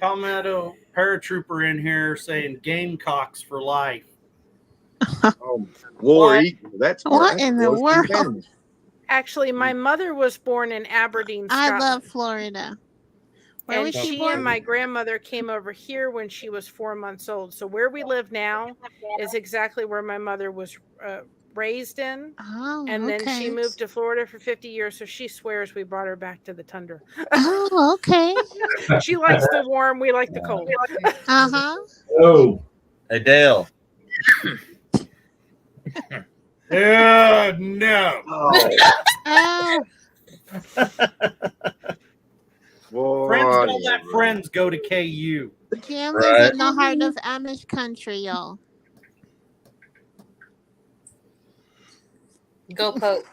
Palmetto paratrooper in here saying Gamecocks for life.
War
What?
Eagle. That's
What
that's
in the
close to
world?
Alabama.
Actually, my mother was born in Aberdeen,
I
Scotland.
love Florida. Where
And
was she
she
born?
and my grandmother came over here when she was 4 months old. So where we live now is exactly where my mother was raised in.
Oh,
And then she
okay.
moved to Florida for 50 years. So she swears we brought her back to the tundra.
Oh, okay.
She likes the warm. We like the cold.
Uh-huh.
Oh,
Hey, Dale.
No.
Oh,
Boy,
Friends don't let friends go to KU.
Jim
Right.
lives in the heart of Amish country, y'all.
Go Pokes.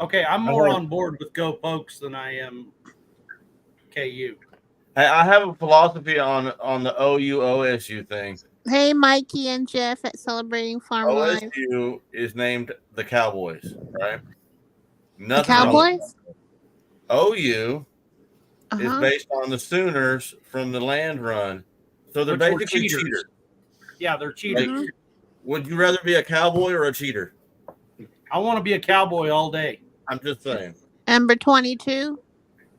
Okay, I'm more on board with Go Pokes than I am KU.
Hey, I have a philosophy on the OU OSU thing.
Hey, Mikey and Jeff at Celebrating Farm Life.
OSU is named the Cowboys, right?
The
Nothing wrong with
Cowboys?
that. OU is
Uh-huh.
based on the Sooners from the Land Run, so they're
Which were
basically
cheaters.
cheaters.
Yeah, they're cheaters.
Mhm.
Would you rather be a cowboy or a cheater?
I want to be a cowboy all day.
I'm just saying.
Number 22.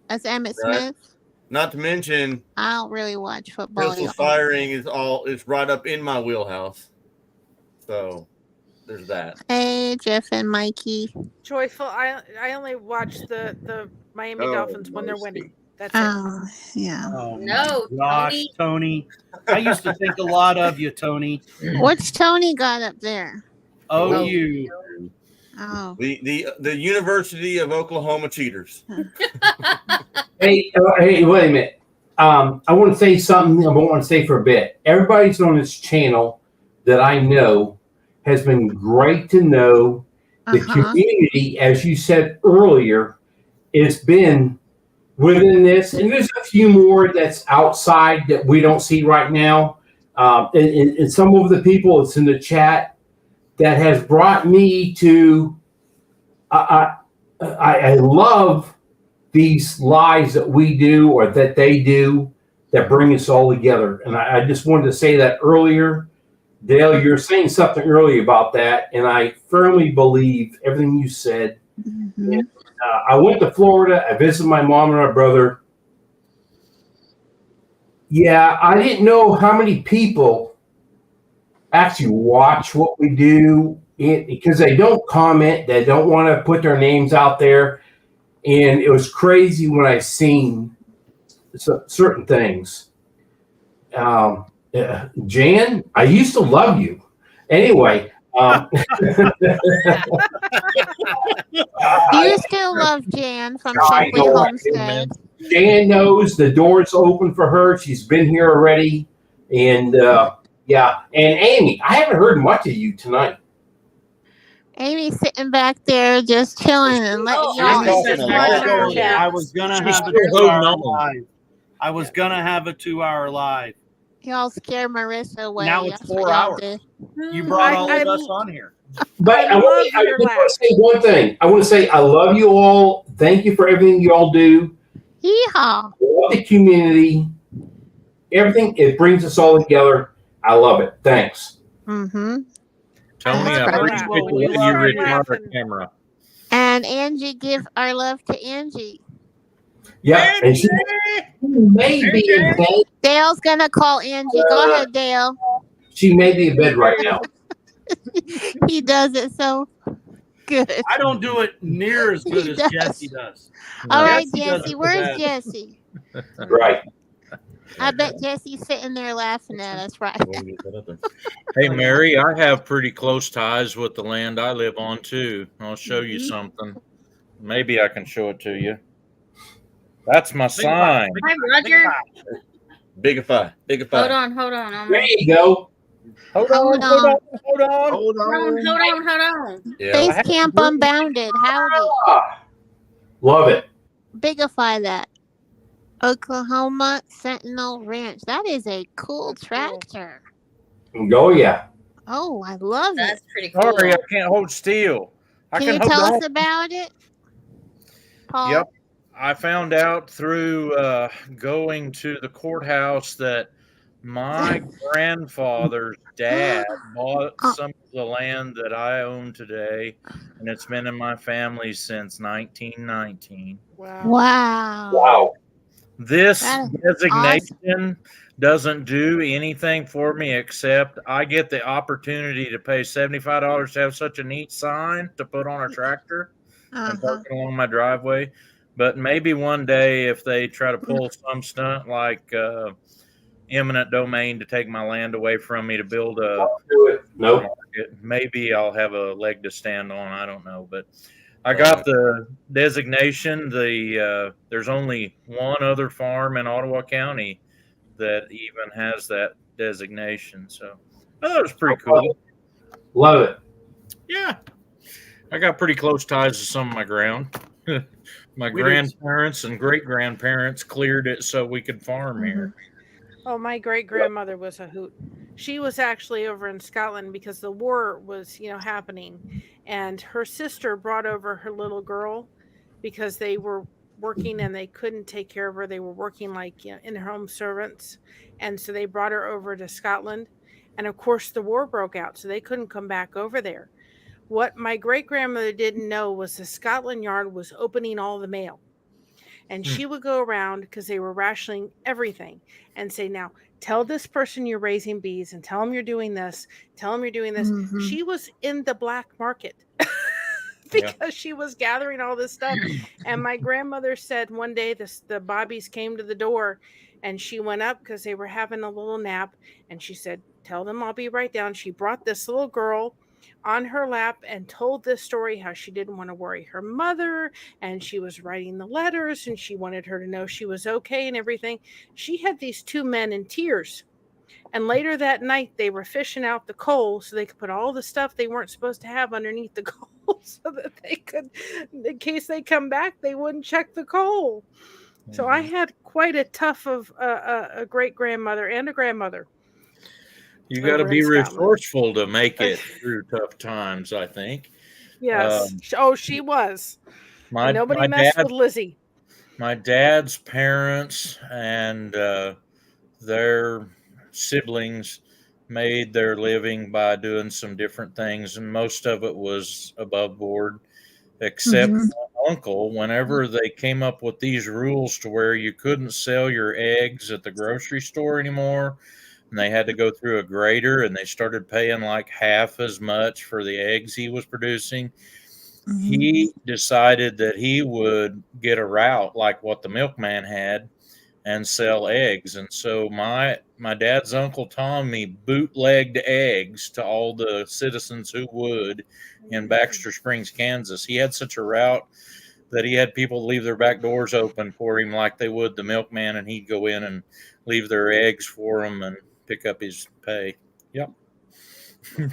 That's Emmett
Right.
Smith.
Not to mention,
I don't really watch football.
pistol
y'all.
firing is right up in my wheelhouse. So there's that.
Hey, Jeff and Mikey.
Joyful. I only watch the Miami
Oh,
Dolphins when they're
mercy.
winning. That's it.
Oh, yeah.
Oh,
No,
my gosh, Tony. I used to think a lot of you, Tony.
What's Tony got up there?
OU.
Oh.
The University of Oklahoma cheaters.
hey, hey, wait a minute. I want to say something. I want to say for a bit. Everybody's on this channel that I know has been great to know. The
Uh-huh.
community, as you said earlier, it's been within this, and there's a few more that's outside that we don't see right now. And some of the people that's in the chat that has brought me to. I love these lives that we do or that they do that bring us all together. And I just wanted to say that earlier. Dale, you're saying something earlier about that, and I firmly believe everything you said.
Mhm.
I went to Florida. I visited my mom and my brother. Yeah, I didn't know how many people actually watch what we do because they don't comment. They don't want to put their names out there. And it was crazy when I seen certain things. Jan, I used to love you. Anyway.
Do you still love Jan from
I
Simply
know I do,
Homestead?
Jan knows the door's open for her. She's been here already. And yeah. And Amy, I haven't heard much of you tonight.
Amy's sitting back there just chilling and letting
Oh,
y'all
Amy's
just
sitting
watch
back
her
there.
chat.
I was gonna
She's
have a
still
2 hour
holding on.
live. I was gonna have a 2 hour live.
Y'all scare Marissa away.
Now it's
That's
4
what y'all
hours.
did.
You brought
I-
all
I-
of us on here.
But
I
I
love
want
your
to
laugh.
say one thing. I want to say I love you all. Thank you for everything you all do.
Yeehaw.
I love the community. Everything, it brings us all together. I love it. Thanks.
Mm-hmm.
Tony, I
That's
appreciate
right.
the
We
way you
start
return the
laughing.
camera.
And Angie, give our love to Angie.
Yeah, and she may be in bed.
Dale's gonna call Angie. Go ahead, Dale.
She may be in bed right now.
He does it so good.
I don't do it near as good
He
as
does.
Jesse does.
All right,
Jesse does
Jesse.
it
Where's
best.
Jesse?
Right.
I bet Jesse's sitting there laughing at us right now.
Hey, Mary, I have pretty close ties with the land I live on, too. I'll show you
Mhm.
something. Maybe I can show it to you. That's my sign.
Hi, Roger.
Bigify.
Hold on, hold on.
There you go.
Hold
Hold on.
hold on.
Hold
Hold
on.
on.
Yeah.
Base Camp Unbounded. Howdy.
Ah, love it.
Bigify that. Oklahoma Sentinel Ranch. That is a cool tractor.
Go, yeah.
Oh, I love it.
That's pretty cool.
Sorry, I can't hold still. I
Can you
hold
tell
on.
us about it, Paul?
Yep. I found out through going to the courthouse that My grandfather's dad bought some of the land that I own today, and it's been in my family since 1919.
Wow.
Wow.
Wow.
This
That is
designation doesn't do anything for me except I get the opportunity to pay $75 to have such a neat sign to put on a tractor and
Uh-huh.
park it along my driveway. But maybe one day, if they try to pull some stunt like eminent domain to take my land away from me to build a
Do it. Nope.
market, maybe I'll have a leg to stand on. I don't know, but I got the designation. There's only one other farm in Ottawa County that even has that designation. So that was pretty cool.
Love it.
Yeah. I got pretty close ties to some of my ground. My
We did-
grandparents and great grandparents cleared it so we could farm here.
Oh, my great grandmother was a hoot. She was actually over in Scotland because the war was, happening, and her sister brought over her little girl because they were working and they couldn't take care of her. They were working like in-home servants, and so they brought her over to Scotland. And of course, the war broke out, so they couldn't come back over there. What my great grandmother didn't know was the Scotland Yard was opening all the mail. And she would go around because they were rationing everything and say, now tell this person you're raising bees and tell them you're doing this. Tell them you're doing this.
Mhm.
She was in the black market because she was gathering all this stuff. And my grandmother said one day the bobbies came to the door and she went up because they were having a little nap. And she said, tell them I'll be right down. She brought this little girl on her lap and told this story how she didn't want to worry her mother and she was writing the letters and she wanted her to know she was okay and everything. She had these two men in tears. And later that night, they were fishing out the coal so they could put all the stuff they weren't supposed to have underneath the coal so that they could, in case they come back, they wouldn't check the coal. So I had quite a tough of a great grandmother and a grandmother.
You got to
Over
be
in Scotland.
resourceful to make it through tough times, I think.
Yes. She was.
My,
Nobody
my
messed
dad,
with Lizzie.
my dad's parents and their siblings made their living by doing some different things, and most of it was above board, except
Mhm.
my uncle. Whenever they came up with these rules to where you couldn't sell your eggs at the grocery store anymore, and they had to go through a grader, and they started paying like half as much for the eggs he was producing, he decided that he would get a route like what the milkman had and sell eggs. And so my dad's Uncle Tommy bootlegged eggs to all the citizens who would in Baxter Springs, Kansas. He had such a route that he had people leave their back doors open for him like they would the milkman, and he'd go in and leave their eggs for them and pick up his pay. Yep.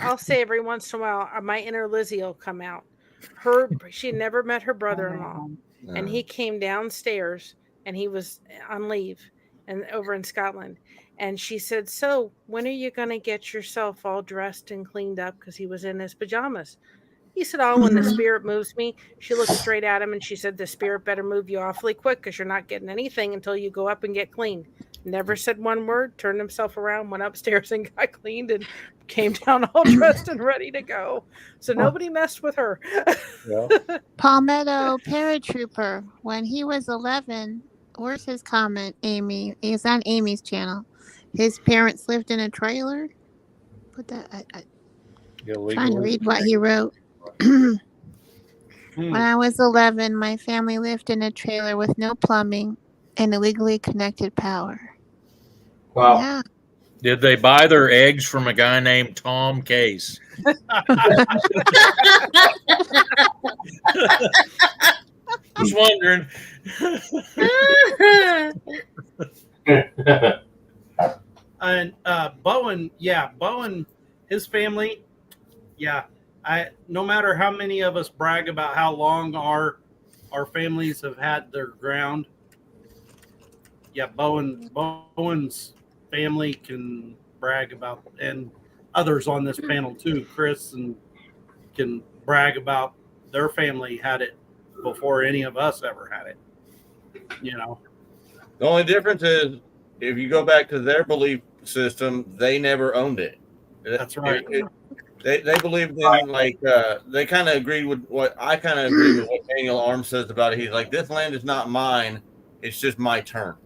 I'll say every once in a while, my inner Lizzie will come out. She never met her brother-in-law, and he came downstairs, and he was on leave, and over in Scotland. And she said, "So, when are you going to get yourself all dressed and cleaned up?" Because he was in his pajamas. He said, "Oh, when the spirit moves me." She looked straight at him, and she said, "The spirit better move you awfully quick, because you're not getting anything until you go up and get cleaned." Never said one word, turned himself around, went upstairs and got cleaned, and came down all dressed and ready to go. So nobody messed with her.
Palmetto Paratrooper, when he was 11, where's his comment, Amy? It's on Amy's channel. His parents lived in a trailer. Put that. Trying to read what he wrote. When I was 11, my family lived in a trailer with no plumbing and illegally connected power.
Wow.
Yeah.
Did they buy their eggs from a guy named Tom Case? Just wondering.
And Bowen, his family, no matter how many of us brag about how long our families have had their ground, Bowen's family can brag about, and others on this panel too, Chris, and can brag about their family had it before any of us ever had it.
The only difference is if you go back to their belief system, they never owned it.
That's right.
They believed in they kind of agreed with what I kind of agree with what Daniel Arms says about it. He's like, this land is not mine; it's just my turn.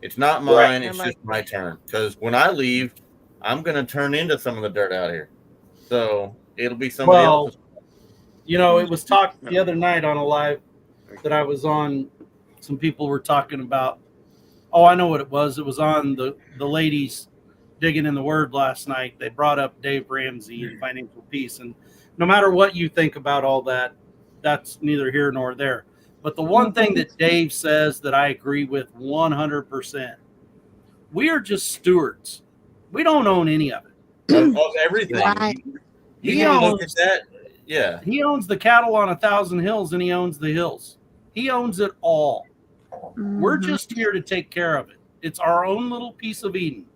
It's not mine; it's just my turn. Because when I leave, I'm going to turn into some of the dirt out here, so it'll be somebody else's.
You know, it was talked the other night on a live that I was on. Some people were talking about. Oh, I know what it was. It was on the ladies digging in the Word last night. They brought up Dave Ramsey and financial peace, and no matter what you think about all that, that's neither here nor there. But the one thing that Dave says that I agree with 100%, we are just stewards. We don't own any of it.
Of everything.
Right.
You can look at that. Yeah.
He owns the cattle on 1,000 hills, and he owns the hills. He owns it all. We're just here to take care of it. It's our own little piece of Eden.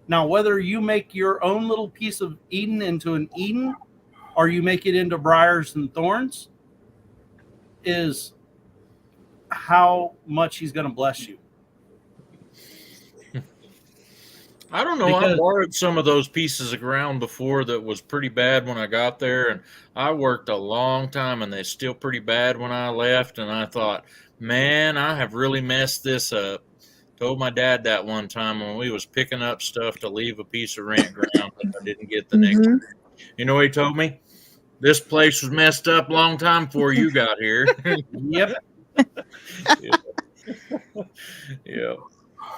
Now, whether you make your own little piece of Eden into an Eden or you make it into briars and thorns is how much he's going to bless you.
I don't know. I borrowed some of those pieces of ground before that was pretty bad when I got there, and I worked a long time, and they're still pretty bad when I left. And I thought, man, I have really messed this up. Told my dad that one time when we was picking up stuff to leave a piece of rent ground that I didn't get the next day. You know what he told me? This place was messed up a long time before you got here.
Yep.
Yeah.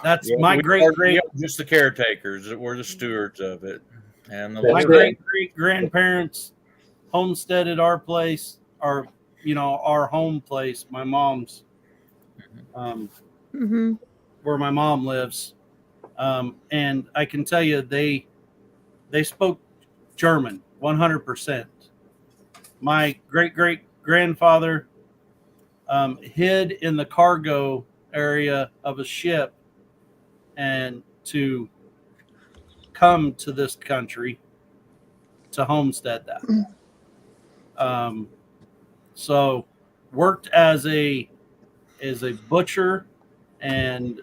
That's my great
just the caretakers. We're the stewards of it. And
my great grandparents homesteaded our place, our home place, my mom's, where my mom lives. And I can tell you, they spoke German 100%. My great grandfather hid in the cargo area of a ship and to come to this country to homestead that. So worked as a butcher and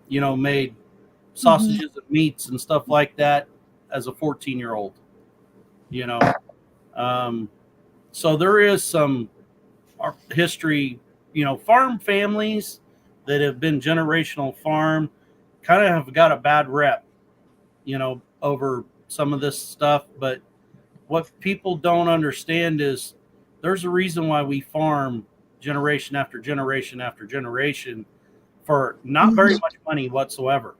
made sausages and meats and stuff like that as a 14-year-old. So there is some history, farm families that have been generational farm kind of have got a bad rep, over some of this stuff. But what people don't understand is there's a reason why we farm generation after generation after generation for not very much money whatsoever.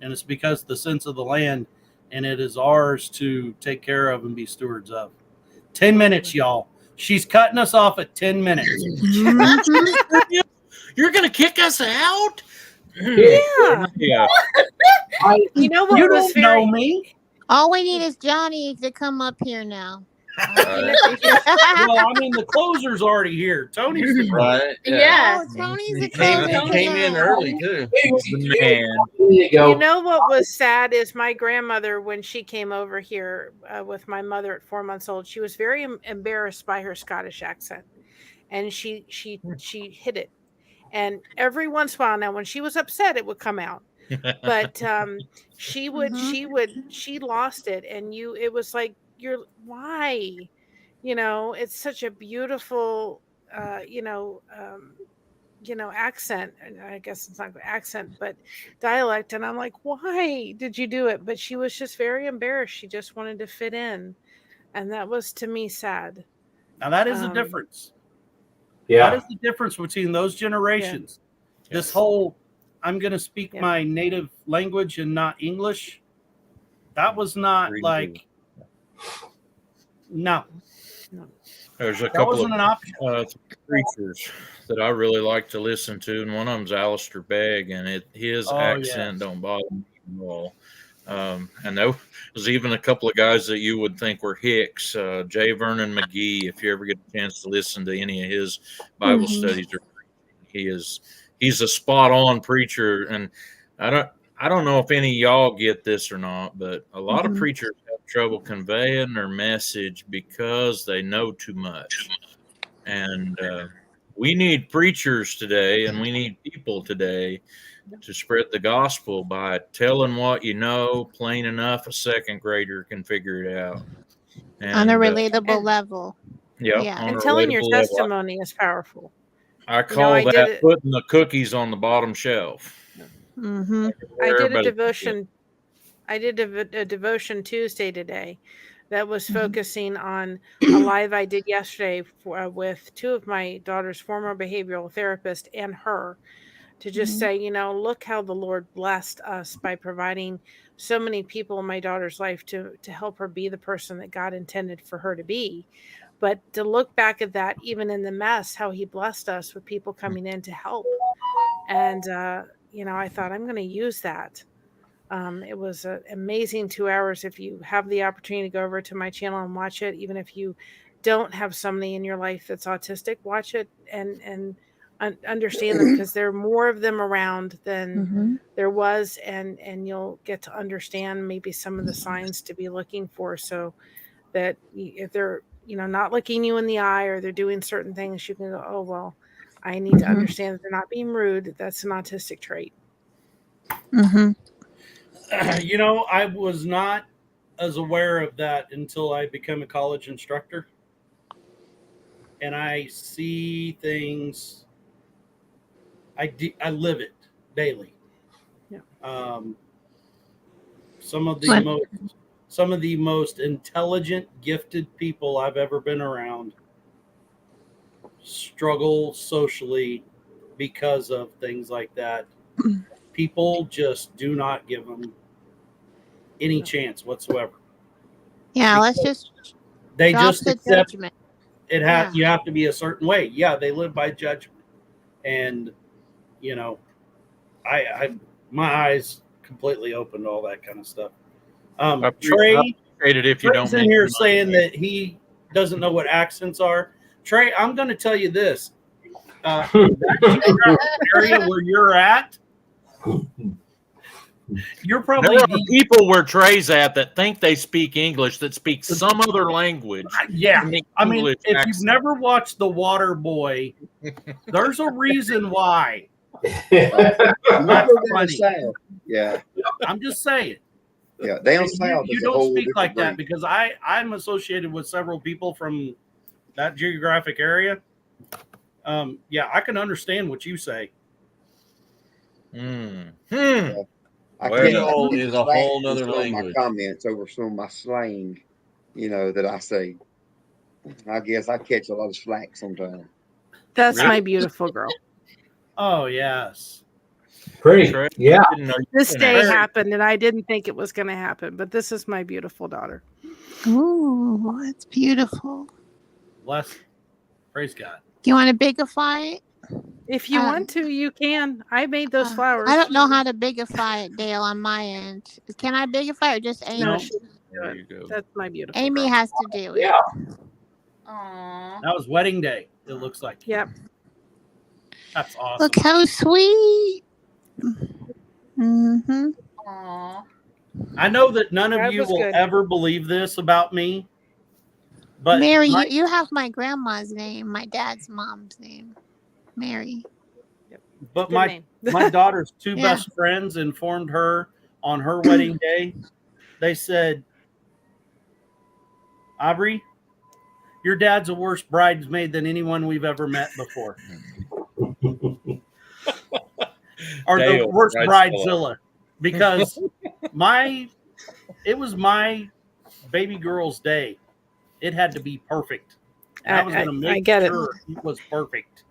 And it's because the sense of the land, and it is ours to take care of and be stewards of. 10 minutes, y'all. She's cutting us off at 10 minutes.
You're going to kick us out?
Yeah. You know what
You
was
don't know me.
All we need is Johnny to come up here now.
Well, I mean, the closer's already here. Tony's the
Right.
Yeah.
Oh, Tony's
He
a
came in early too.
Man.
There you go.
You know what was sad is my grandmother, when she came over here with my mother at 4 months old, she was very embarrassed by her Scottish accent, and she hid it. And every once in a while, now when she was upset, it would come out. But she lost it, and it was like, why? It's such a beautiful accent. I guess it's not accent, but dialect. And I'm like, why did you do it? But she was just very embarrassed. She just wanted to fit in. And that was, to me, sad.
Now that is the difference.
Yeah.
That is the difference between those generations. Yeah. This whole, I'm going to speak my native language and not English. That was not like, no.
There's a couple of preachers that I really like to listen to, and one of them's Alistair Begg, and his accent don't bother me at all. And there was even a couple of guys that you would think were Hicks, J. Vernon McGee. If you ever get a chance to listen to any of his Bible studies, he's a spot on preacher. And I don't know if any of y'all get this or not, but a lot of preachers have trouble conveying their message because they know too much. And We need preachers today, and we need people today to spread the gospel by telling what you know plain enough a second grader can figure it out.
On a
And,
relatable
and-
level.
yeah,
Yeah.
on
And
a
telling your
relatable level.
testimony is powerful.
I call
I did
that
it-
putting the cookies on the bottom shelf.
Mm-hmm.
I did a
Everybody can do it.
devotion. I did a devotion Tuesday today that was
Mhm.
focusing on a live I did yesterday with two of my daughter's former behavioral therapist and her, to just
Mhm.
say, look how the Lord blessed us by providing so many people in my daughter's life to help her be the person that God intended for her to be. But to look back at that, even in the mess, how he blessed us with people coming in to help. And, I thought I'm going to use that. It was an amazing 2 hours. If you have the opportunity to go over to my channel and watch it, even if you don't have somebody in your life that's autistic, watch it and understand them, because there are more of them around than
Mhm.
there was, and you'll get to understand maybe some of the signs to be looking for, so that if they're not looking you in the eye, or they're doing certain things, you can go, oh well, I need to
Mhm.
understand that they're not being rude. That's an autistic trait.
Mhm.
I was not as aware of that until I became a college instructor. And I see things, I live it daily.
Yeah.
Some of
What?
the most intelligent, gifted people I've ever been around struggle socially because of things like that. People just do not give them any chance whatsoever.
Yeah, let's just
They
drop
just
the
accept
judgment.
it.
Yeah.
You have to be a certain way. Yeah, they live by judgment, and I my eyes completely opened to all that kind of stuff. Trey,
appreciate it if you
Trey's
don't
in here
mention
saying that he doesn't know what accents are. Trey, I'm going to tell you this: that geographic area where you're at, you're probably
there are people where Trey's at that think they speak English that speak some other language.
yeah.
and make
I mean,
English
if you've
accent.
never watched The Water Boy, there's a reason why.
You
That's
go down
funny.
south. Yeah,
I'm just saying.
yeah. Down
And
south
you
is a
don't
whole
speak
different
like that,
breed.
because I'm associated with several people from that geographic area. Yeah, I can understand what you say.
Hmm.
I
Well,
can't
Creole is a whole
in
nother
some of
language.
my comments over some of my slang, that I say. I guess I catch a lot of slack sometimes.
That's
Really?
my beautiful girl.
Oh yes.
Pretty.
Trey,
Yeah.
I didn't know you
This
could
day
accent.
happened, and I didn't think it was going to happen, but this is my beautiful daughter.
Ooh, that's beautiful.
Bless. Praise God.
Do you want to bigify it?
If you
Um,
want to, you can. I made those flowers.
I don't know how to bigify it, Dale, on my end. Can I bigify or just Amy?
No,
There you go.
that's my beautiful
Amy
girl.
has to do it.
Yeah.
Aw.
That was wedding day. It looks like.
Yep.
That's awesome.
Look how sweet. Mm-hmm.
Aw.
I know that none of
That
you
was
will
good.
ever believe this about me, but
Mary,
my-
you have my grandma's name, my dad's mom's name. Mary.
but
Good
my
name.
my daughter's two
Yeah.
best friends informed her on her wedding day. They said, Aubrey, your dad's a worse bridesmaid than anyone we've ever met before. Or
Dale,
the worst
Bridezilla.
bridezilla. Because it was my baby girl's day. It had to be perfect. And I was going to
I
make
get it.
sure it was perfect.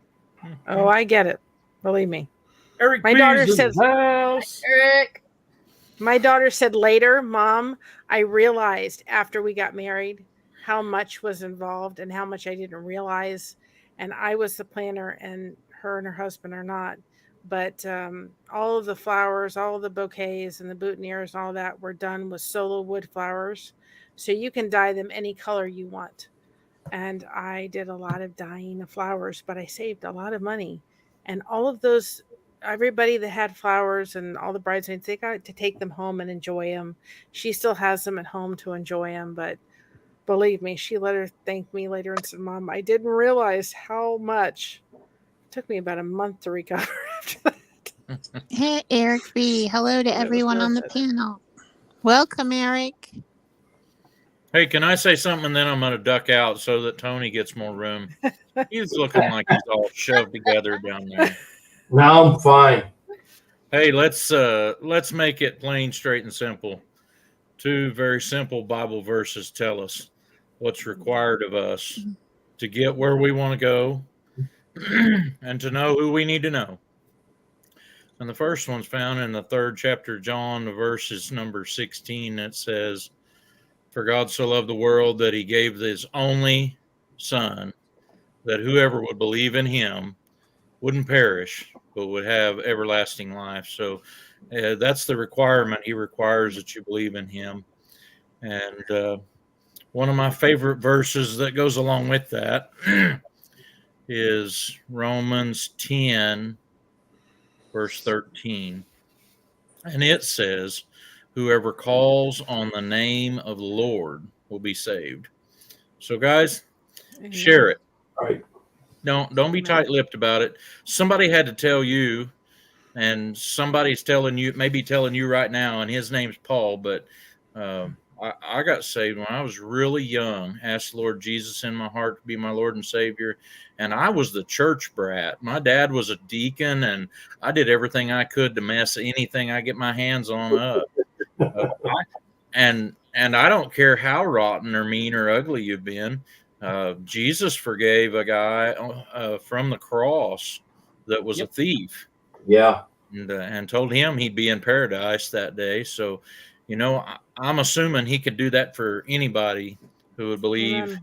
Oh, I get it. Believe me.
Eric
My
Peters
daughter
in
says-
the house.
Eric.
My daughter said later, Mom, I realized after we got married how much was involved and how much I didn't realize. And I was the planner, and her and her husband are not. But all of the flowers, all of the bouquets and the boutonnieres and all that were done with solo wood flowers. So you can dye them any color you want. And I did a lot of dyeing of flowers, but I saved a lot of money. And all of those, everybody that had flowers and all the bridesmaids, they got to take them home and enjoy them. She still has them at home to enjoy them, but believe me, she let her thank me later and said, Mom, I didn't realize how much Took me about a month to recover after that.
Hey, Eric B. Hello to
It was
everyone on the
worth it.
panel. Welcome, Eric.
Hey, can I say something and then I'm going to duck out so that Tony gets more room? He's looking like he's all shoved together down there.
Now I'm fine.
Hey, let's make it plain, straight, and simple. 2 very simple Bible verses tell us what's required of us to get where we want to go and to know who we need to know. And the first one's found in the 3rd chapter of John, verses number 16. It says, "For God so loved the world that he gave his only Son, that whoever would believe in him wouldn't perish, but would have everlasting life." So that's the requirement. He requires that you believe in him. And one of my favorite verses that goes along with that is Romans 10, verse 13. And it says, "Whoever calls on the name of the Lord will be saved." So, guys, share it.
Right.
Don't be tight-lipped about it. Somebody had to tell you, and somebody's telling you, maybe telling you right now, and his name's Paul, but I got saved when I was really young. Asked the Lord Jesus in my heart to be my Lord and Savior, and I was the church brat. My dad was a deacon, and I did everything I could to mess anything I get my hands on up. And I don't care how rotten or mean or ugly you've been. Jesus forgave a guy from the cross that was a thief.
Yeah.
And told him he'd be in paradise that day. So, you know, I'm assuming he could do that for anybody who would believe.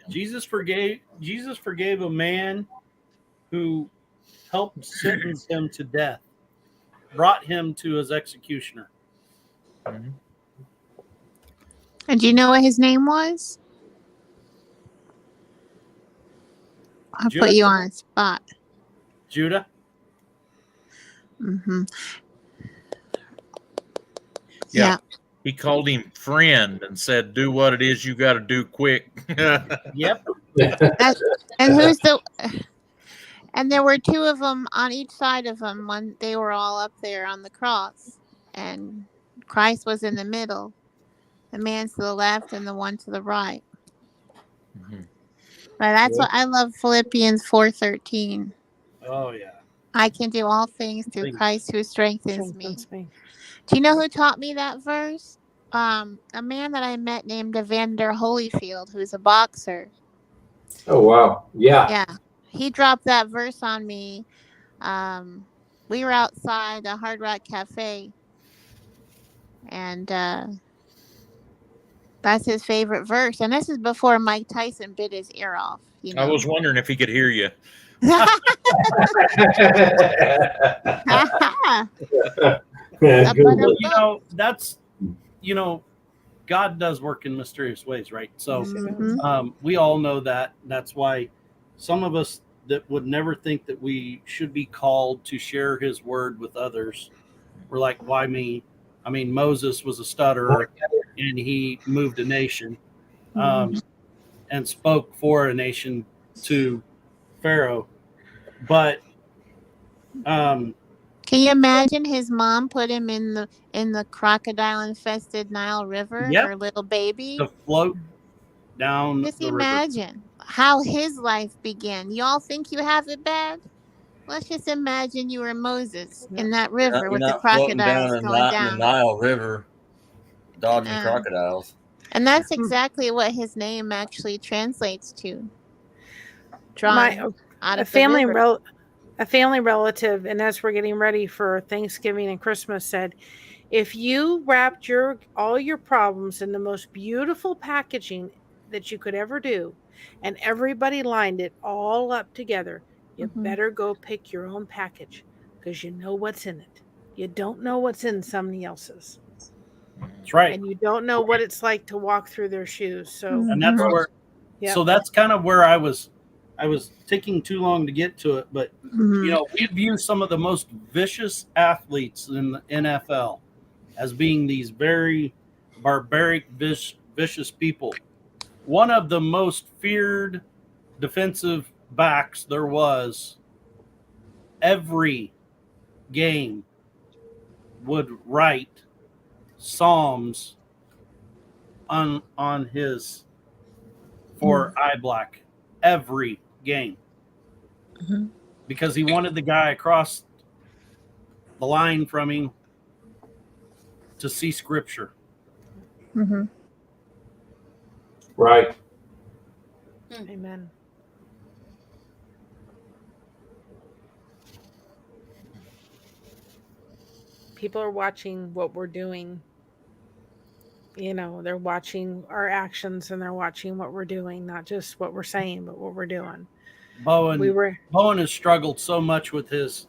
Jesus forgave a man who helped sentence him to death, brought him to his executioner.
Mhm.
And do you know what his name was? I'll
Judah?
put you on a spot.
Judah.
Mm-hmm.
Yeah. He called him friend and said, "Do what it is you got to do quick."
Yep.
And who's the? And there were 2 of them on each side of him when they were all up there on the cross, and Christ was in the middle. The man to the left and the one to the right.
Mhm.
But that's what I love. Philippians 4:13.
Oh yeah.
I can do all things through Christ who strengthens me.
Strengthens me.
Do you know who taught me that verse? A man that I met named Evander Holyfield, who's a boxer.
Oh wow. Yeah.
Yeah, he dropped that verse on me. We were outside the Hard Rock Cafe, and that's his favorite verse. And this is before Mike Tyson bit his ear off. You know?
I was wondering if he could hear you.
Yeah, good one.
You know, that's, you know, God does work in mysterious ways, right? So
Mhm.
we all know that. That's why some of us that would never think that we should be called to share his word with others, we're like, why me? I mean, Moses was a stutterer and he moved a nation and spoke for a nation to Pharaoh. But
can you imagine his mom put him in the crocodile infested Nile River,
Yep.
her little baby?
to float down
Just
the river.
imagine how his life began. Y'all think you have it bad? Let's just imagine you were Moses in that river
You're
with the
not floating
crocodiles
down
going
the
down.
Nile River, dodging
Yeah.
crocodiles.
And that's exactly what his name actually translates to. Drawn out
A
of the
family
river.
a family relative, and as we're getting ready for Thanksgiving and Christmas, said, if you wrapped all your problems in the most beautiful packaging that you could ever do, and everybody lined it all up together, you better go pick your own package, because you know what's in it. You don't know what's in somebody else's.
That's right.
And you don't know what it's like to walk through their shoes. So
And that's where
Yep.
so that's kind of where I was taking too long to get to it, but you know, we view some of the most vicious athletes in the NFL as being these very barbaric, vicious people. One of the most feared defensive backs there was every game would write psalms on his for eye black every game
Mhm.
because he wanted the guy across the line from him to see scripture.
Mhm.
Right.
Amen. People are watching what we're doing. You know, they're watching our actions and they're watching what we're doing, not just what we're saying, but what we're doing.
Bowen
We
has struggled so much with his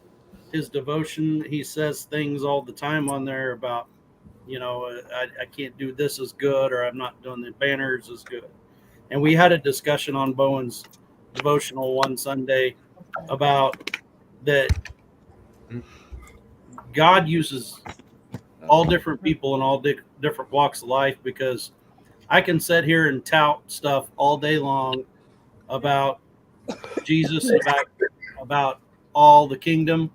devotion. He says things all the time on there about, you know, I can't do this as good, or I'm not doing the banners as good. And we had a discussion on Bowen's devotional one Sunday about that God uses all different people in all different walks of life, because I can sit here and tout stuff all day long about Jesus, about all the kingdom,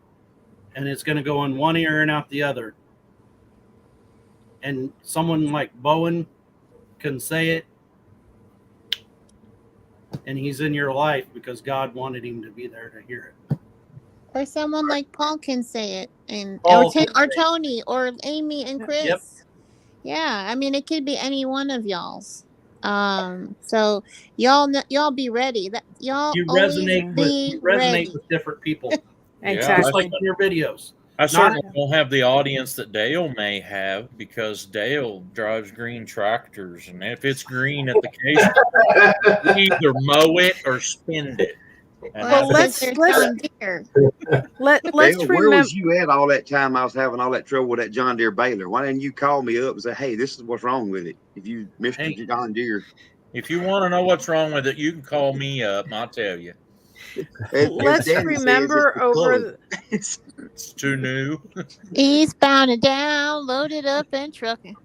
and it's going to go in one ear and out the other. And someone like Bowen can say it, and he's in your life because God wanted him to be there to hear it.
Or someone like Paul can say it, and
Paul
or Tony or Amy and Chris.
Yep.
Yeah, I mean it could be any one of y'all's. So y'all be ready. That y'all
You
always
resonate
be ready.
with different people,
exactly.
just like on your videos.
I certainly don't have the audience that Dale may have, because Dale drives green tractors, and if it's green at the case, we either mow it or spend it. And
Well,
that's-
let's
John Deere.
let's
Dale, where
remember.
was you at all that time I was having all that trouble with that John Deere baler? Why didn't you call me up and say, hey, this is what's wrong with it? If you, Mr.
Hey.
John Deere.
if you want to know what's wrong with it, you can call me up and I'll tell you.
Let's
Daddy
remember
says
over.
it's
It's too new.
Eastbound and down, loaded up and trucking.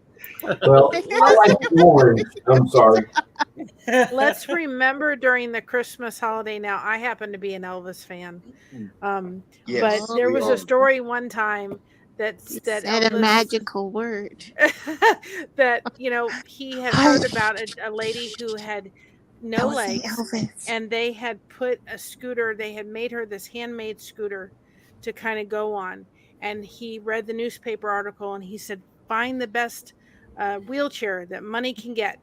Well, I like the orange. I'm sorry.
Let's remember during the Christmas holiday. Now, I happen to be an Elvis fan,
yes,
but there
we
was
are.
a story one time that
Said
Elvis,
a magical word.
that he had heard about a lady who had no
That was
legs,
Elvis.
and they had put a scooter. They had made her this handmade scooter to kind of go on, and he read the newspaper article, and he said, "Find the best wheelchair that money can get."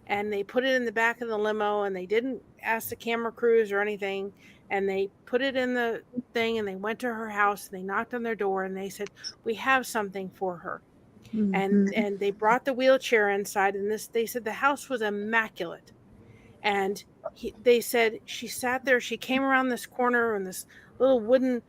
And they put it in the back of the limo, and they didn't ask the camera crews or anything, and they put it in the thing, and they went to her house, and they knocked on their door, and they said, "We have something for her."
Mhm.
And they brought the wheelchair inside, and they said the house was immaculate. And they said she sat there, she came around this corner in this little wooden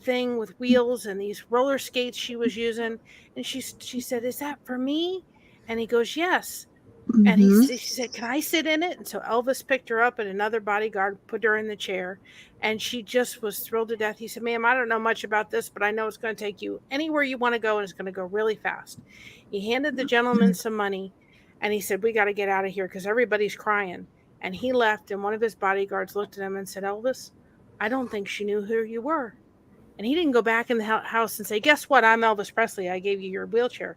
thing with wheels and these roller skates she was using, and she said, "Is that for me?" And he goes, "Yes." And
Mhm.
she said, "Can I sit in it?" And so Elvis picked her up, and another bodyguard put her in the chair, and she just was thrilled to death. He said, "Ma'am, I don't know much about this, but I know it's going to take you anywhere you want to go, and it's going to go really fast." He handed the gentleman some money, and he said, "We got to get out of here because everybody's crying." And he left, and one of his bodyguards looked at him and said, "Elvis, I don't think she knew who you were." And he didn't go back in the house and say, "Guess what? I'm Elvis Presley. I gave you your wheelchair."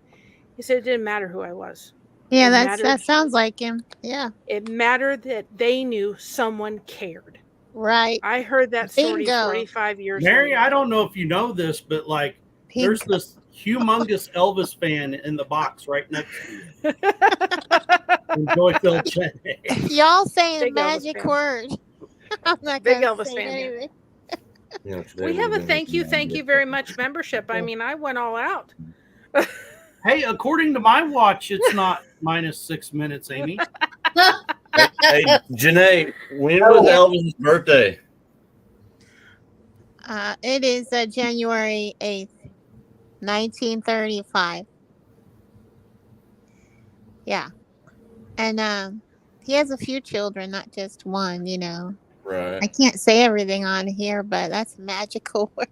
He said it didn't matter who I was.
Yeah,
It
that
mattered.
sounds like him. Yeah,
It mattered that they knew someone cared.
right.
I heard that story
Bingo.
45 years
Mary,
later.
I don't know if you know this, but like, there's
Bingo.
this humongous Elvis fan in the box right next to you. In Joyfield, Chennai.
Y'all saying a
Big Elvis
magic
fan.
word. I'm not
Big
gonna
Elvis
say
fan, yeah.
anything.
We have a thank you very much membership. I mean, I went all out.
Hey, according to my watch, it's not minus 6 minutes, Amy.
Hey, Janae, when was Elvis' birthday?
It is January 8th, 1935. Yeah. And he has a few children, not just one, you know.
Right.
I can't say everything on here, but that's a magical word.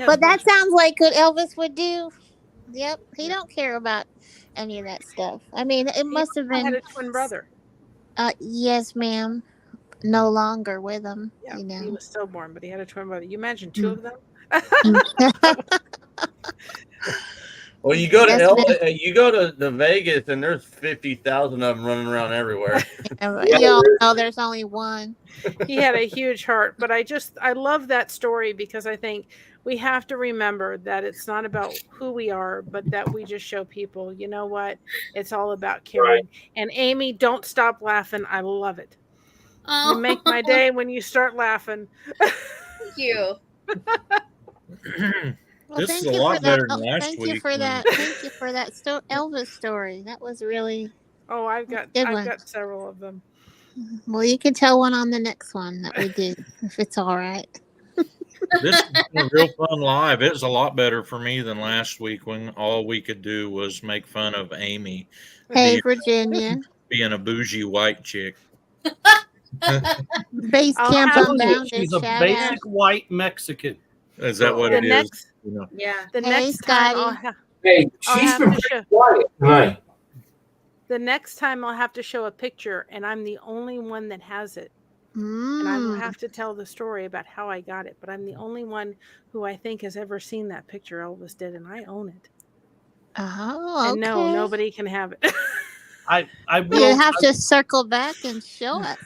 But that sounds like what Elvis would do. Yep. He don't care about any of that stuff. I mean, it must have
I had
been
a twin brother.
yes, ma'am. no longer with him.
Yeah,
You
he
know.
was stillborn, but he had a twin brother. You imagine two of them?
Well, you go to
That's
you go to Vegas, and there's 50,000 of them running around everywhere.
you all know there's only one.
He had a huge heart, but I love that story because I think we have to remember that it's not about who we are, but that we just show people, you know what? It's all about caring. And Amy, don't stop laughing. I love it.
Oh,
You make my day when you start laughing.
Thank you.
Well,
This
thank
is a
you
lot
for that.
better than last
Thank you
week
for
when-
that. Thank you for that Elvis story. That was really
Oh, I've got
Good one.
several of them.
well. You can tell one on the next one that we do, if it's all right.
This has been a real fun live. It was a lot better for me than last week when all we could do was make fun of Amy
Hey,
being,
Virginia,
being a bougie white chick.
base
I'll
camp
have-
unbounded.
She's a
Shout
basic
out.
white Mexican.
Is that what
The
it is?
next,
You know,
Yeah.
the
Hey,
next time
Scotty.
Hey,
I'll
she's
have
been
to
pretty
show.
quiet tonight.
The next time I'll have to show a picture, and I'm the only one that has it. And I will
Mm.
have to tell the story about how I got it. But I'm the only one who I think has ever seen that picture Elvis did, and I own it.
Oh, okay.
And no, nobody can have it.
I
You
will
have to circle back and show us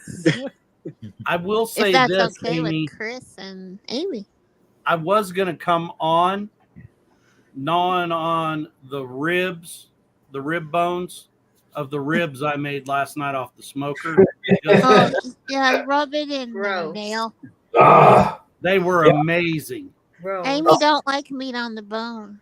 I will
if
say
that's
this,
okay
Amy.
with Chris and Amy.
I was gonna come on, gnawing on the ribs, the rib bones of the ribs I made last night off the smoker.
Oh, yeah, rub it in there,
Gross.
Dale.
Ah,
They were amazing.
Bro.
Amy don't like meat on the bone.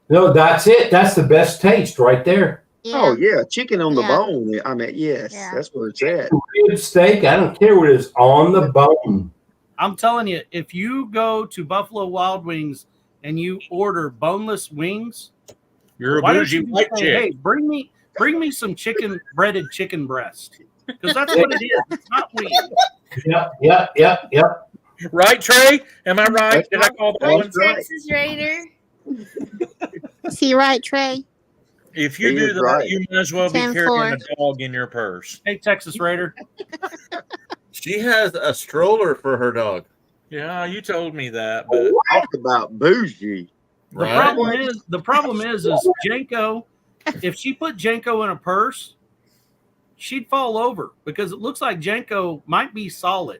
no, that's it. That's the best taste right there.
Yeah.
Oh yeah, chicken on the
Yeah.
bone. I mean, yes,
Yeah.
that's where it's at.
Rib steak, I don't care what it is, on the bone.
I'm telling you, if you go to Buffalo Wild Wings and you order boneless wings,
you're a
why don't
bougie
you
white
say,
chick.
hey, bring me some breaded chicken breast, because that's what it is. It's not wings.
Yep.
Right, Trey? Am I right?
That's
Did I call that
Hey,
one?
right.
Texas Raider.
See, right, Trey?
If you
He
do
is
that,
right.
you might as well be
10-4.
carrying a dog in your purse.
Hey, Texas Raider.
She has a stroller for her dog.
Yeah, you told me that, but
Talk about bougie.
The
Right.
problem is Janko. If she put Janko in a purse, she'd fall over because it looks like Janko might be solid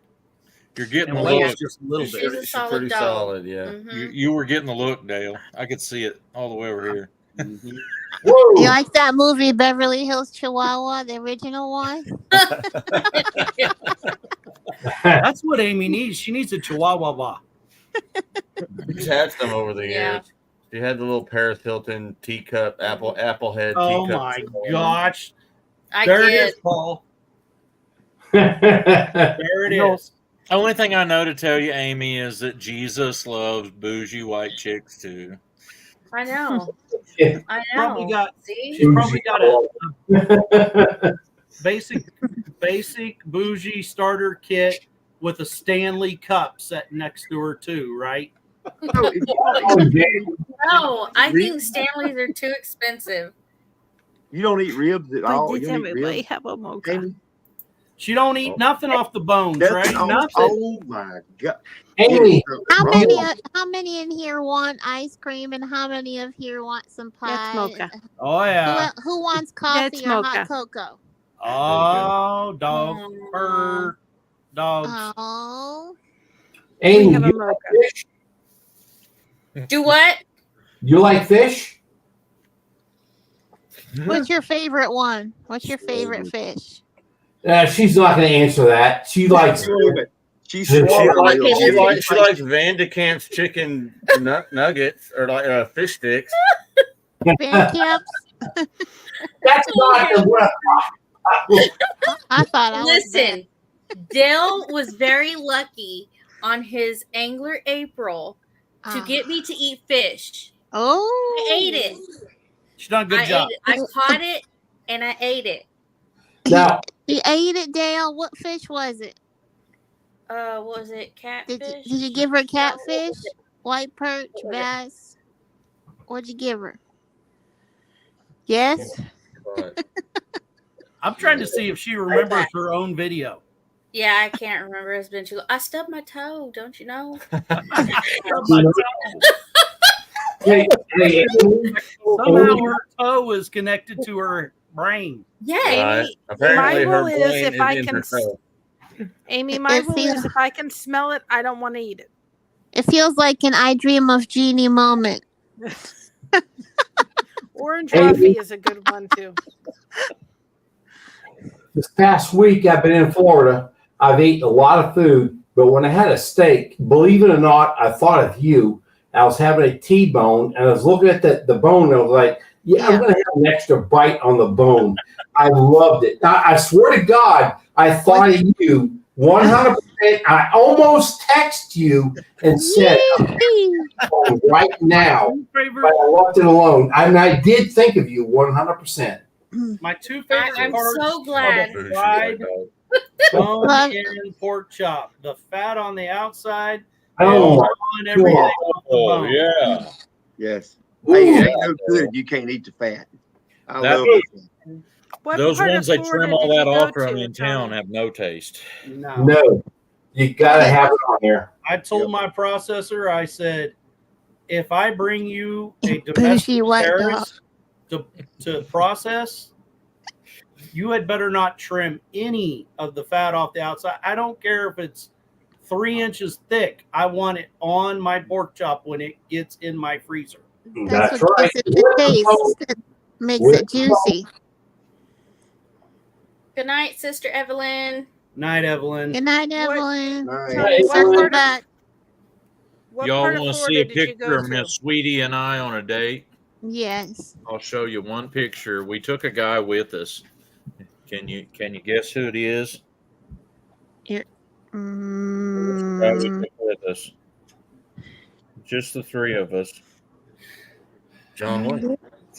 you're getting
and
the
weighs
look.
just a little
She's
bit.
a
She's
solid
pretty
dog.
solid, yeah.
Mhm.
You were getting the look, Dale. I could see it all the way over here.
Mhm.
Whoa.
You like that movie Beverly Hills Chihuahua, the original one?
That's what Amy needs. She needs a Chihuahua.
She's had some over the
Yeah.
years. She had the little Paris Hilton teacup, apple head
Oh
teacup.
my gosh!
I
There it
did.
is, Paul. There it is.
Only thing I know to tell you, Amy, is that Jesus loves bougie white chicks too.
I know.
Yeah.
I know.
Probably got.
See?
She's probably got a basic bougie starter kit with a Stanley cup set next to her too, right?
So, if you
No, I think Stanleys are too expensive.
you don't eat ribs at all. You don't eat ribs,
have a mocha.
Amy?
She don't eat nothing off the bones,
That's
right?
all-
Nothing.
Oh my god!
Amy,
How many in here want ice cream, and how many of here want some pie?
That's mocha.
Oh yeah.
Who wants
That's
coffee or hot
mocha.
cocoa?
Oh, dog fur, dogs.
Oh,
Amy,
We have a
you like
mocha.
fish?
Do what?
You like fish?
what's your favorite one? What's your favorite fish?
She's not going to answer that. She likes.
She's
She
swallowing
likes-
real.
She likes Van de Kamp's chicken nuggets or like fish sticks.
Van Camps?
That's not the one.
I thought I was
Listen, Dale was very lucky on his Angler April to
Ah.
get me to eat fish.
Oh,
I ate it.
She's done a good
I
job.
ate it. I caught it and I ate it.
Now,
You ate it, Dale. What fish was it?
What was it?
Did
Catfish?
you give her catfish, white perch, bass? What'd you give her? Yes.
But
I'm trying to see if she remembers her own video.
Yeah, I can't remember. It's been too long. I stubbed my toe, don't you know?
Hey,
Somehow her toe is connected to her brain.
Yeah,
Right. Apparently,
My
her
rule is
brain
if
is
I
in
can
her toe.
Amy, my
It
rule
feels-
is if I can smell it, I don't want to eat it.
It feels like an I Dream of Jeannie moment.
Orange
Amy?
Ruffy is a good one too.
This past week, I've been in Florida. I've eaten a lot of food, but when I had a steak, believe it or not, I thought of you. I was having a T-bone, and I was looking at the bone, and I was like, yeah, I'm going to have an extra bite on the bone. I loved it. I swear to God, I thought of you 100%. I almost texted you and said, I'm right now, but I left it alone. And I did think of you 100%.
My two favorite
I'm
parts
so glad.
are the fried bone
Love-
and pork chop. The fat on the outside,
I don't know.
and everything off the
Oh,
bone.
yeah.
Yes.
Ooh.
Hey, it ain't no good. You can't eat the fat. I
That-
love it.
What
Those
part
ones
of
they
Florida
trim all
did you
that
go
okra
to,
in town
Tony?
have no taste.
No.
No, you got to have it on there.
I told my processor, I said, if I bring you a
Bougie
domestic
white
terrace to process, you had better not trim any of the fat off the outside. I don't care if it's 3 inches thick. I want it on my pork chop when it gets in my freezer.
That's
That's
what
right.
gives it the taste. It makes it juicy.
Good night, Sister Evelyn.
Night, Evelyn.
Good night,
What-
Evelyn.
Nice.
Tony, what
Circle
part of,
back.
what
Y'all
part of
want to see
Florida
a
did you
picture
go
of
to?
Miss Sweetie and I on a date?
Yes.
I'll show you one picture. We took a guy with us. Can you guess who it is? Guy we
Mm,
took with us. Just the three of us.
John Wayne.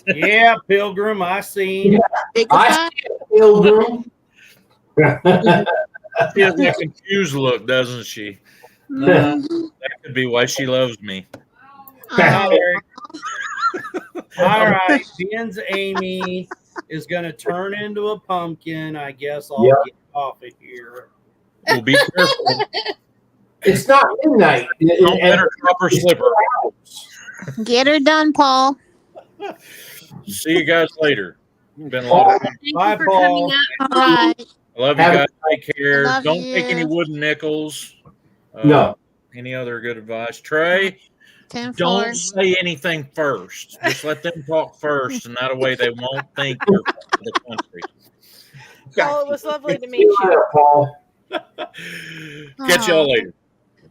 Yeah, Pilgrim, I seen.
big
I
five.
Pilgrim.
She has that confused look, doesn't she? That could be why she loves me.
Oh,
All right, Ben's Amy is going to turn into a pumpkin. I guess I'll
Yep.
get off of here.
Well, be careful.
It's not midnight.
Don't let her drop her slipper.
get her done, Paul.
See you guys later. It's been a lot of fun.
Thank
Bye,
you for
Paul.
coming up.
All right.
I love you
Have a-
guys. Take care.
Love
Don't take any
you.
wooden nickels.
No.
Any other good advice? Trey,
10-4.
don't say anything first. Just let them talk first, and that way they won't think you're from the country.
Paul, it was lovely to
See
meet
you
you.
later, Paul.
Catch y'all later.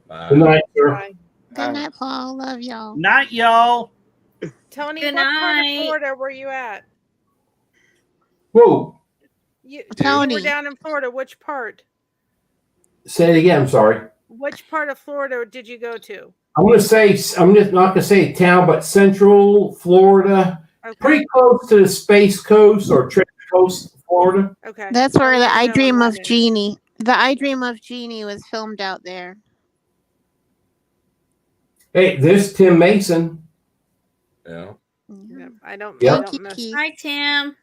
Bye.
Good night, sir.
Bye.
Good night, Paul. Love y'all.
Night, y'all.
Tony,
Good
what part of
night.
Florida were you at?
Whoa.
You
Tony.
were down in Florida. Which part?
Say it again. I'm sorry.
Which part of Florida did you go to?
I'm just not going to say town, but Central Florida,
Okay.
pretty close to the Space Coast or Treasure Coast, Florida.
Okay.
That's where the
I'll let
I
you know
Dream
when
of
that is.
Jeannie. The I Dream of Jeannie was filmed out there.
Hey, this Tim Mason.
Yeah.
Yep, I don't.
Yep.
I
Thank
don't
you,
miss.
Keith.
Hi, Tim.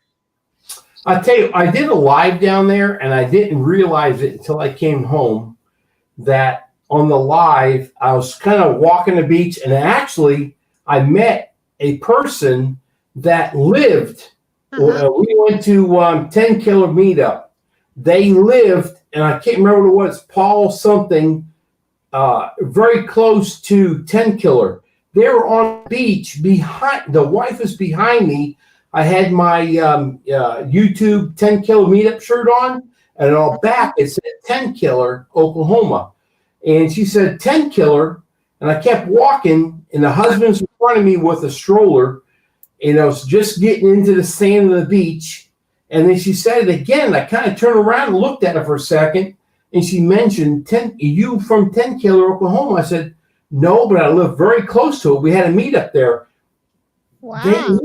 I tell you, I did a live down there, and I didn't realize it until I came home that on the live I was kind of walking the beach, and actually I met a person that lived.
Uh-huh.
We went to 10 Killer Meetup. They lived, and I can't remember what it was, Paul something, very close to 10 Killer. They were on the beach behind. The wife is behind me. I had my YouTube 10 Killer Meetup shirt on, and on back it said 10 Killer, Oklahoma. And she said 10 Killer, and I kept walking, and the husband's in front of me with a stroller, and I was just getting into the sand of the beach. And then she said it again. I kind of turned around and looked at her for a second, and she mentioned, you from 10 Killer, Oklahoma? I said, no, but I live very close to it. We had a meetup there.
Wow.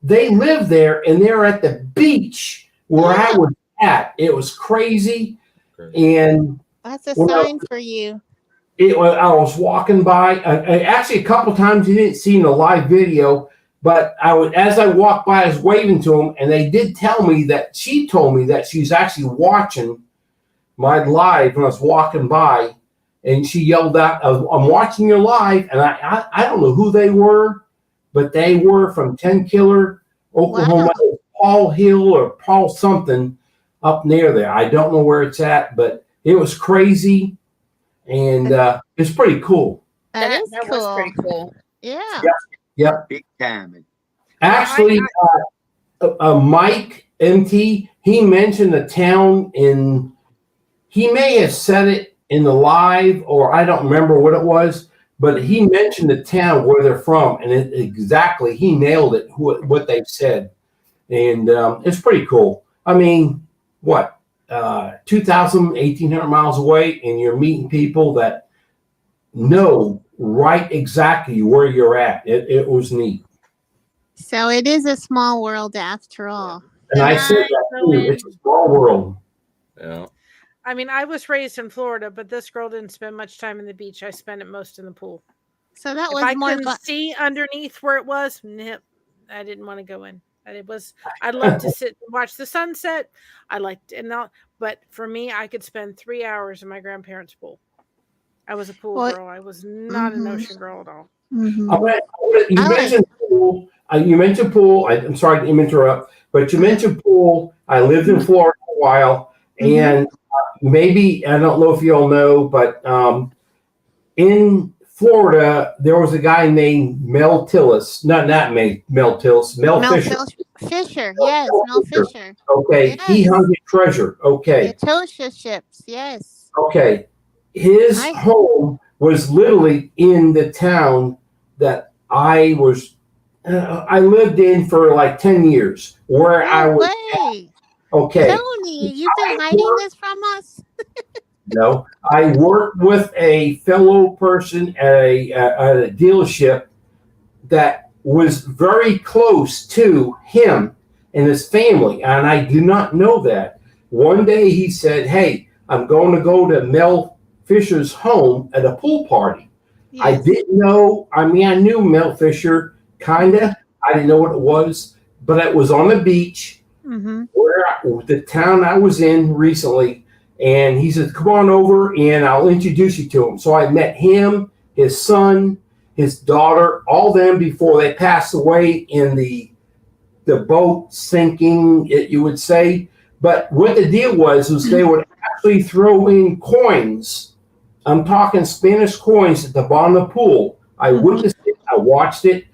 They live there, and they're at the beach where I was at. It was crazy. And
That's a
Well,
sign for you.
I was walking by. Actually, a couple times you didn't see in the live video, but as I walked by, I was waving to them, and they did tell me that she told me that she's actually watching my live when I was walking by, and she yelled out, "I'm watching your live," and I don't know who they were, but they were from 10 Killer, Oklahoma, Paul Hill or Paul something up near there. I don't know where it's at, but it was crazy, and it's pretty cool.
That is
that
cool.
was pretty cool.
Yeah.
Yep.
Big timing.
Actually, Mike MT, he mentioned the town he may have said it in the live, or I don't remember what it was, but he mentioned the town where they're from, and exactly, he nailed it, what they said. And it's pretty cool. I mean, what, 2,000, 1,800 miles away, and you're meeting people that know right exactly where you're at. It was neat.
So it is a small world after all.
And I said that too. It's a small world.
Yeah.
I mean, I was raised in Florida, but this girl didn't spend much time in the beach. I spent it most in the pool.
So that
If
was
I
more
couldn't
fun.
see underneath where it was, nope, I didn't want to go in. I'd love to sit and watch the sunset. But for me, I could spend 3 hours in my grandparents' pool. I was a pool girl. I was not an ocean girl at all.
Mm-hmm.
You mentioned pool. You mentioned pool. I'm sorry to interrupt, but you mentioned pool. I lived in Florida for a while, and maybe, I don't know if you all know, but in Florida, there was a guy named Mel Tillis. Not Mel Tillis. Mel Fisher.
Fisher, yes, Mel Fisher.
Okay,
yes.
He hung his treasure. Okay.
The Atosha ships, yes.
Okay. His home was literally in the town that I lived in for like 10 years, where I was.
Way.
Okay.
Tony, you've been hiding this from us?
No, I worked with a fellow person at a dealership that was very close to him and his family, and I do not know that. One day he said, "Hey, I'm going to go to Mel Fisher's home at a pool party." Yes. I didn't know. I mean, I knew Mel Fisher, kinda. I didn't know what it was, but it was on the beach, where the town I was in recently. And he said, "Come on over and I'll introduce you to him." So I met him, his son, his daughter, all them before they passed away in the boat sinking, you would say. But what the deal was they would actually throw in coins. I'm talking Spanish coins at the bottom of the pool. I witnessed it. I watched it.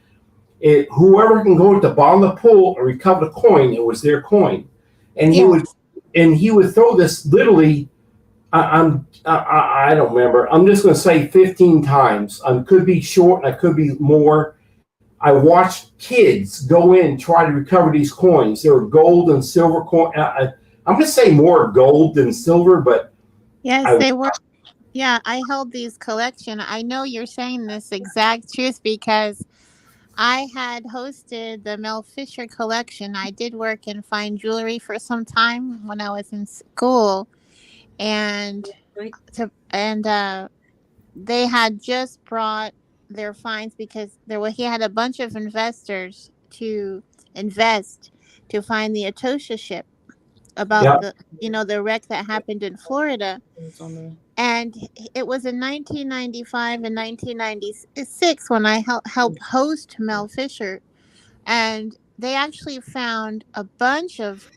Whoever can go at the bottom of the pool and recover the coin, it was their coin. And he would throw this literally, I don't remember. I'm just going to say 15 times. I could be short, I could be more. I watched kids go in and try to recover these coins. They were gold and silver coin. I'm going to say more gold than silver, but
yes, they were. Yeah, I held these collection. I know you're saying this exact truth because I had hosted the Mel Fisher collection. I did work in fine jewelry for some time when I was in school, and they had just brought their finds because he had a bunch of investors to invest to find the Atosha ship about the wreck that happened in Florida. And it was in 1995 and 1996 when I helped host Mel Fisher. And they actually found a bunch of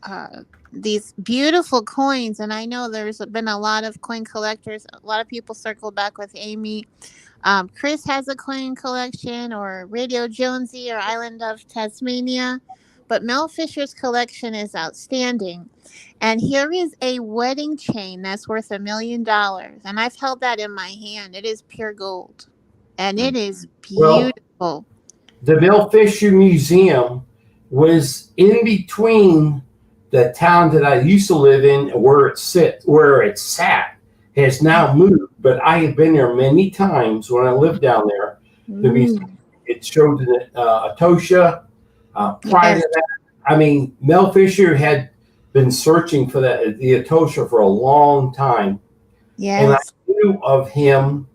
these beautiful coins. And I know there's been a lot of coin collectors. A lot of people circle back with Amy. Chris has a coin collection, or Radio Jonesy, or Island of Tasmania. But Mel Fisher's collection is outstanding. And here is a wedding chain that's worth $1 million. And I've held that in my hand. It is pure gold. And it is beautiful. Well,
the Mel Fisher Museum was in between the town that I used to live in, where it sat. It has now moved, but I have been there many times when I lived down there. The museum, it showed the Atosha. Prior to that, I mean, Mel Fisher had been searching for the Atosha for a long time.
Yes.
And I knew of him.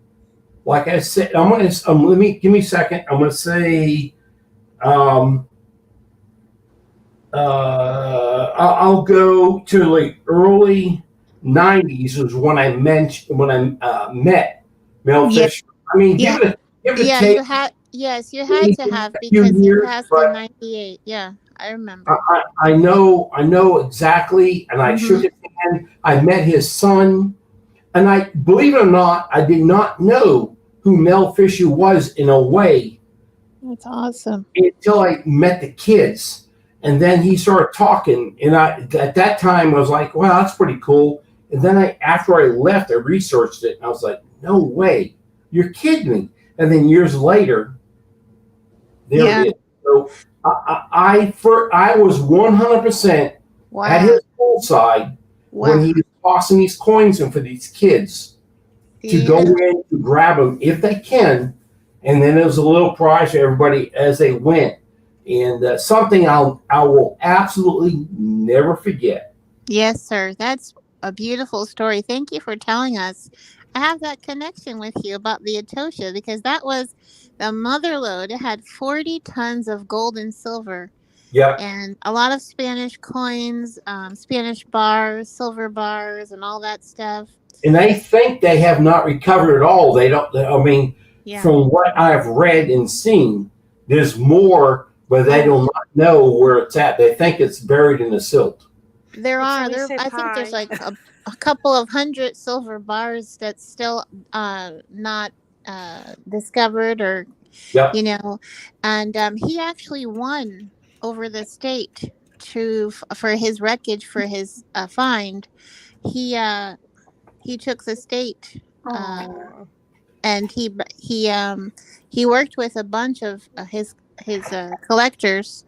Like I said, give me a second. I'm gonna say, I'll go to like early '90s was when I met Mel
Yeah.
Fisher. I mean,
Yeah.
give it a
Yeah,
take.
you had. Yes, you had to have
Few
because he
years,
passed
but
in '98. Yeah, I remember.
I know exactly, and I shook his hand. I met his son, and I believe it or not, I did not know who Mel Fisher was in a way
That's awesome.
until I met the kids. And then he started talking, and at that time I was like, "Wow, that's pretty cool." And then after I left, I researched it, and I was like, "No way, you're kidding me!" And then years later, there
Yeah.
it is. So I was 100% at
Wow.
his poolside when
Wow.
he was tossing these coins in for these kids to go in to grab them if they can, and then there was a little prize for everybody as they went. And something I will absolutely never forget.
Yes, sir. That's a beautiful story. Thank you for telling us. I have that connection with you about the Etosha because that was the mother lode. It had 40 tons of gold and silver
Yep.
and a lot of Spanish coins, Spanish bars, silver bars, and all that stuff.
And they think they have not recovered at all. They don't. I mean,
Yeah.
from what I've read and seen, there's more, but they do not know where it's at. They think it's buried in the silt.
There
Well,
are.
Tony said
I think there's
hi.
like a couple of hundred silver bars that's still not discovered or
Yep.
you know, and he actually won over the state for his wreckage for his find. He took the state
Aw.
and he worked with a bunch of his collectors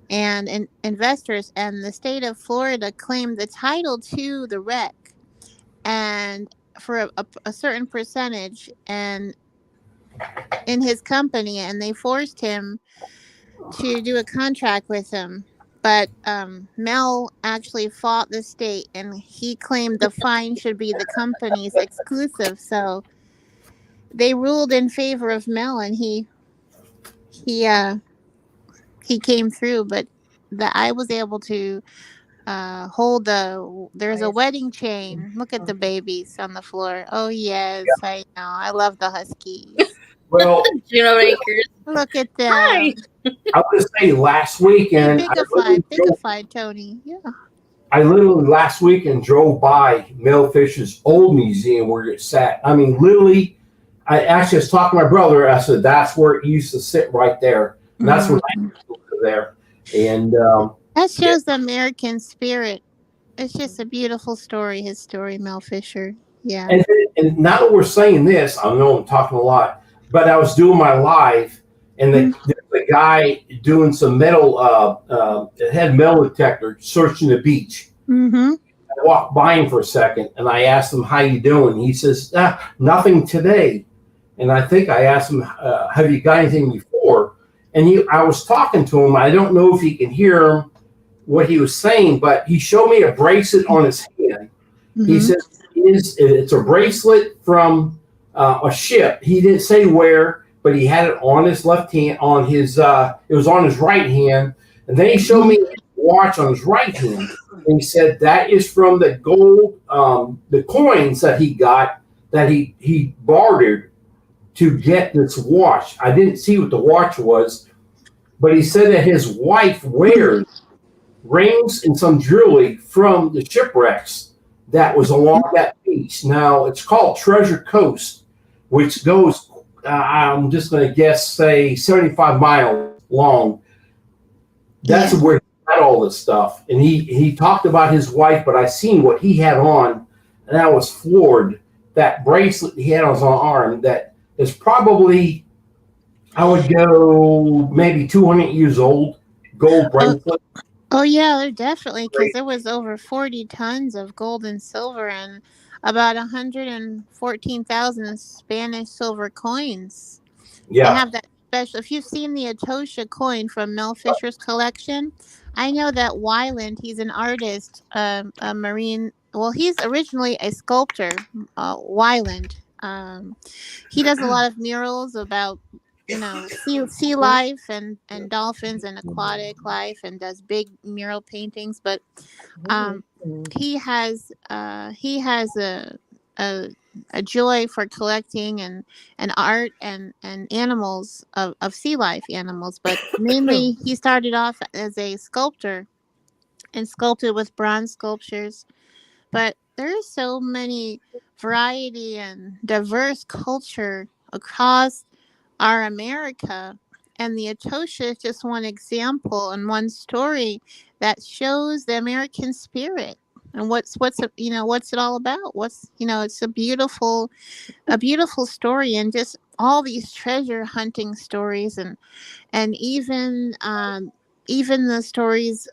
and investors, and the state of Florida claimed the title to the wreck and for a certain percentage and in his company, and they forced him to do a contract with him. But Mel actually fought the state, and he claimed the fine should be the company's exclusive. So they ruled in favor of Mel, and he came through. But I was able to hold there's a wedding chain. Look at the babies on the floor. Oh yes, I know. I love the Huskies.
Well,
Juno Acres.
Look at them.
Hi.
I was going to say last weekend,
Bigified, Tony. Yeah.
I literally last weekend drove by Mel Fisher's old museum where it sat. I mean, literally, I actually was talking to my brother. I said, that's where it used to sit right there. And that's when I used to live there. And
that shows the American spirit. It's just a beautiful story, his story, Mel Fisher. Yeah.
And now that we're saying this, I know I'm talking a lot, but I was doing my live, and the guy doing some metal, had metal detector searching the beach.
Mm-hmm.
I walked by him for a second, and I asked him, how you doing? He says, nothing today. And I think I asked him, have you got anything before? And I was talking to him. I don't know if he can hear what he was saying, but he showed me a bracelet on his hand.
Mm-hmm.
He says it's a bracelet from a ship. He didn't say where, but he had it on his left hand, on his it was on his right hand. And then he showed me his watch on his right hand. And he said that is from the gold, the coins that he got, that he bartered to get this watch. I didn't see what the watch was, but he said that his wife wears rings and some jewelry from the shipwrecks that was along that beach. Now, it's called Treasure Coast, which goes, I'm just going to guess, say 75 miles long. That's where he got all this stuff. And he talked about his wife, but I seen what he had on, and I was floored. That bracelet he had on his arm that is probably, I would go maybe 200 years old, gold bracelet.
Oh yeah, they're definitely, because there was over 40 tons of gold and silver and about 114,000 Spanish silver coins.
Yeah.
They have that special. If you've seen the Etosha coin from Mel Fisher's collection, I know that Wyland, he's an artist, a marine. Well, he's originally a sculptor, Wyland. He does a lot of murals about sea life and dolphins and aquatic life, and does big mural paintings. But he has a a joy for collecting and art and animals of sea life animals. But mainly he started off as a sculptor and sculpted with bronze sculptures. But there's so many variety and diverse culture across our America, and the Atosha is just one example and one story that shows the American spirit and what's what's it all about. It's a beautiful story, and just all these treasure hunting stories, and even the stories,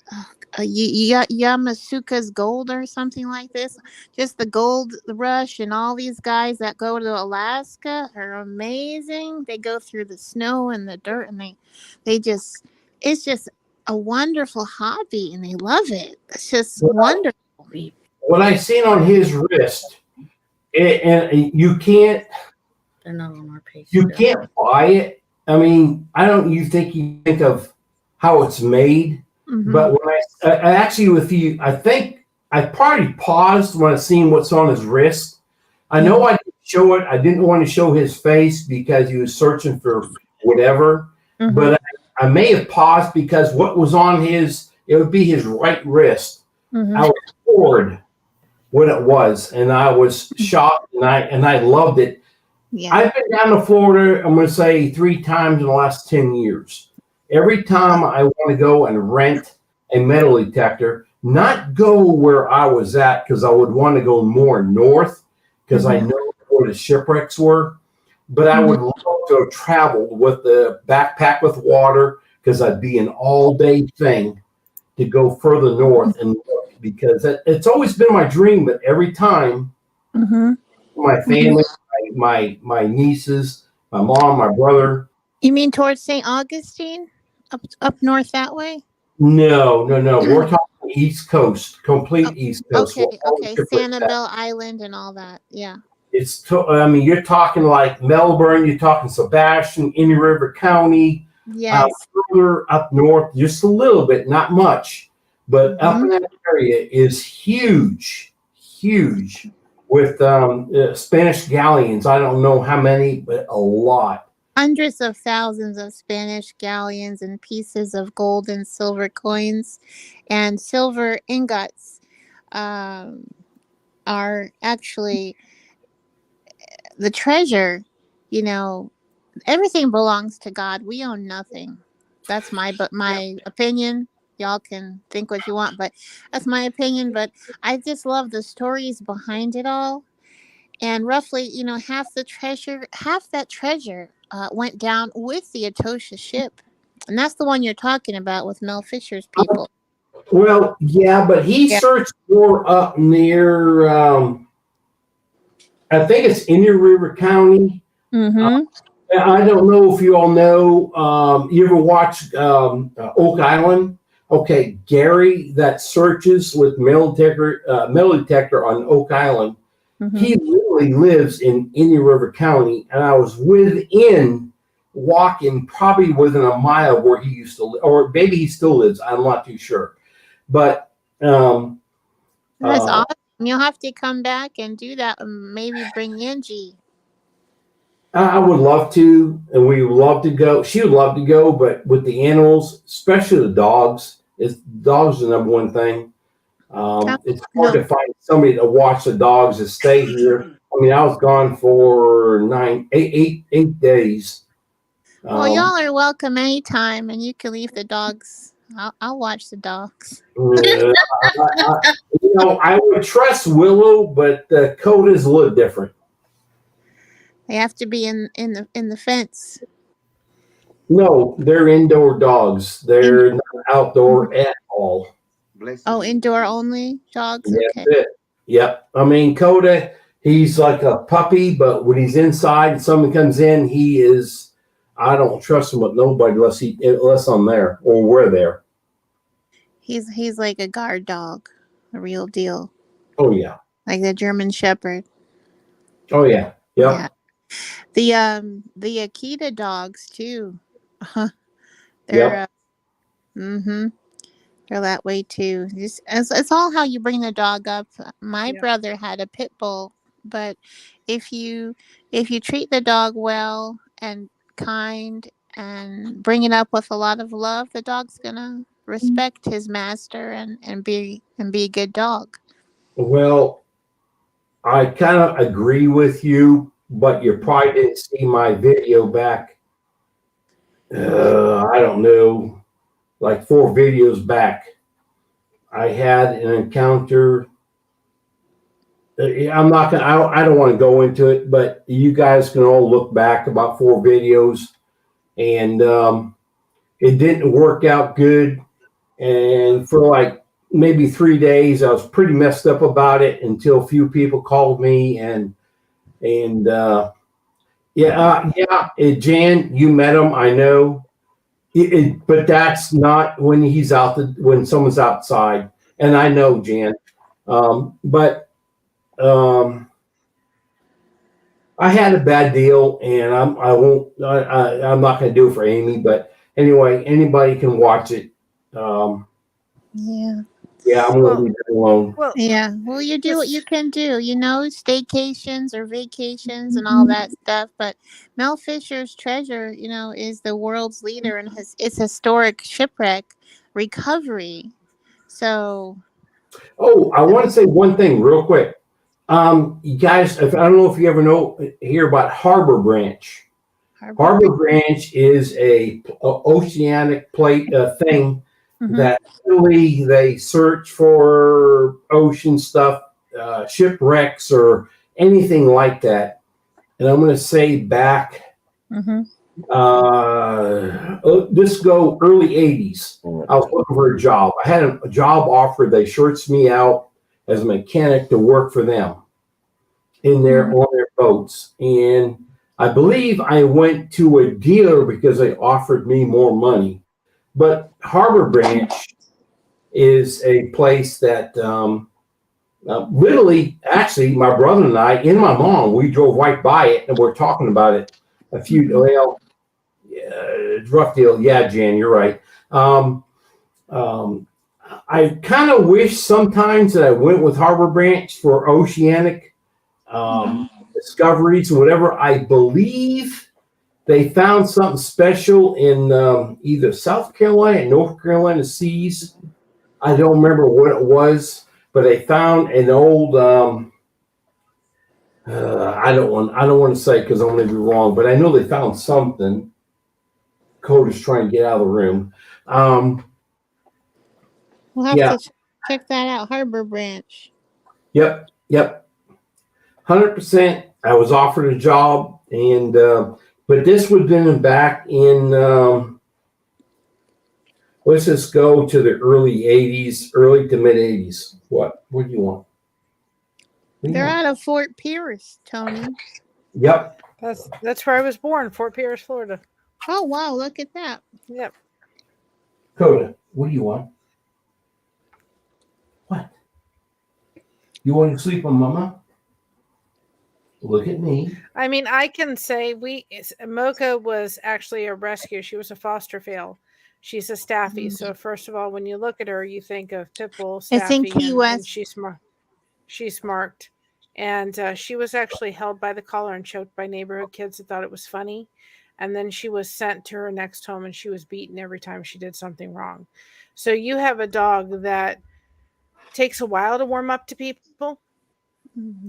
Yamasuka's gold or something like this. Just the gold rush, and all these guys that go to Alaska are amazing. They go through the snow and the dirt, and it's just a wonderful hobby, and they love it. It's just wonderful.
What I seen on his wrist, and you can't
They're not on our page.
you can't buy it. I mean, you think of how it's made,
Mhm.
but when I actually with you, I think I probably paused when I seen what's on his wrist. I know I didn't show it. I didn't want to show his face because he was searching for whatever.
Mhm.
But I may have paused because what was on it would be his right wrist.
Mhm.
I was bored what it was, and I was shocked, and I loved it.
Yeah.
I've been down to Florida, I'm going to say 3 times in the last 10 years. Every time I want to go and rent a metal detector, not go where I was at, because I would want to go more north, because I know where the shipwrecks were. But I would love to have traveled with the backpack with water, because I'd be an all-day thing to go further north and look, because it's always been my dream. But every time,
Mhm.
my family, my nieces, my mom, my brother.
You mean towards St. Augustine, up north that way?
No. We're talking East Coast, complete East Coast.
Okay. Sanibel Island and all that. Yeah.
You're talking like Melbourne. You're talking Sebastian, Indian River County.
Yes.
Further up north, just a little bit, not much, but up in that area is huge, with Spanish galleons. I don't know how many, but a lot.
Hundreds of thousands of Spanish galleons and pieces of gold and silver coins and silver ingots are actually the treasure. Everything belongs to God. We own nothing. That's my opinion. Y'all can think what you want, but that's my opinion. But I just love the stories behind it all. And roughly, half that treasure went down with the Atosha ship. And that's the one you're talking about with Mel Fisher's people.
Well, yeah, but he searched more up near, I think it's Indian River County.
Mm-hmm.
I don't know if you all know, you ever watch Oak Island? Okay, Gary that searches with metal detector on Oak Island.
Mm-hmm.
He literally lives in Indian River County, and I was walking probably within a mile of where he used to live, or maybe he still lives. I'm not too sure. But
that's awesome. You'll have to come back and do that, and maybe bring Angie.
I would love to, and we would love to go. She would love to go, but with the animals, especially the dogs, dogs are the number one thing. It's hard to find somebody to watch the dogs and stay here. I mean, I was gone for 8 days.
Well, y'all are welcome anytime, and you can leave the dogs. I'll watch the dogs.
I would trust Willow, but Coda's a little different.
They have to be in the fence.
No, they're indoor dogs. They're not outdoor at all.
Indoor only dogs?
That's it. Yep. I mean, Coda, he's like a puppy, but when he's inside and someone comes in, I don't trust him with nobody unless I'm there or we're there.
He's like a guard dog, a real deal.
Oh, yeah.
Like the German Shepherd.
Oh, yeah. Yep.
The Akita dogs too. They're
Yep.
mm-hmm. They're that way too. Just it's all how you bring the dog up. My
Yeah.
brother had a pit bull, but if you treat the dog well and kind and bring it up with a lot of love, the dog's gonna respect his master and be a good dog.
Well, I kind of agree with you, but you probably didn't see my video back. I don't know, like 4 videos back. I had an encounter. I'm not gonna. I don't want to go into it, but you guys can all look back about 4 videos, and it didn't work out good. And for like maybe 3 days, I was pretty messed up about it until a few people called me and Jan, you met him, I know. But that's not when he's when someone's outside, and I know Jan. But I had a bad deal, and I'm not going to do it for Amy. But anyway, anybody can watch it.
Yeah.
Yeah, I'm going to leave it alone.
Well,
Yeah. Well, you do what you can do, staycations or vacations and all that stuff. But Mel Fisher's treasure, is the world's leader in its historic shipwreck recovery. So.
Oh, I want to say one thing real quick. You guys, I don't know if you ever hear about Harbor Branch. Harbor Branch is a oceanic plate thing that really they search for ocean stuff, shipwrecks or anything like that. And I'm going to say back, this go early 80s. I was looking for a job. I had a job offer. They shorts me out as a mechanic to work for them on their boats. And I believe I went to a dealer because they offered me more money. But Harbor Branch is a place that literally, actually, my brother and I and my mom, we drove right by it and we're talking about it rough deal. Yeah, Jan, you're right. I kind of wish sometimes that I went with Harbor Branch for oceanic discoveries and whatever. I believe they found something special in either South Carolina and North Carolina seas. I don't remember what it was, but they found an old. I don't want to say because I'm going to be wrong, but I know they found something. Coda's trying to get out of the room.
We'll have to check that out. Harbor Branch.
Yep. 100%. I was offered a job, and but this would have been back in. Let's just go to the early 80s, early to mid 80s. What do you want?
They're out of Fort Pierce, Tony.
Yep.
That's where I was born, Fort Pierce, Florida.
Oh, wow. Look at that.
Yep.
Coda, what do you want? What? You want to sleep on Mama? Look at me.
I mean, I can say Mocha was actually a rescue. She was a foster fail. She's a Staffy. So first of all, when you look at her, you think of Pitbull, Staffy.
It's in Key West.
And she's marked. And she was actually held by the collar and choked by neighborhood kids that thought it was funny. And then she was sent to her next home and she was beaten every time she did something wrong. So you have a dog that takes a while to warm up to people.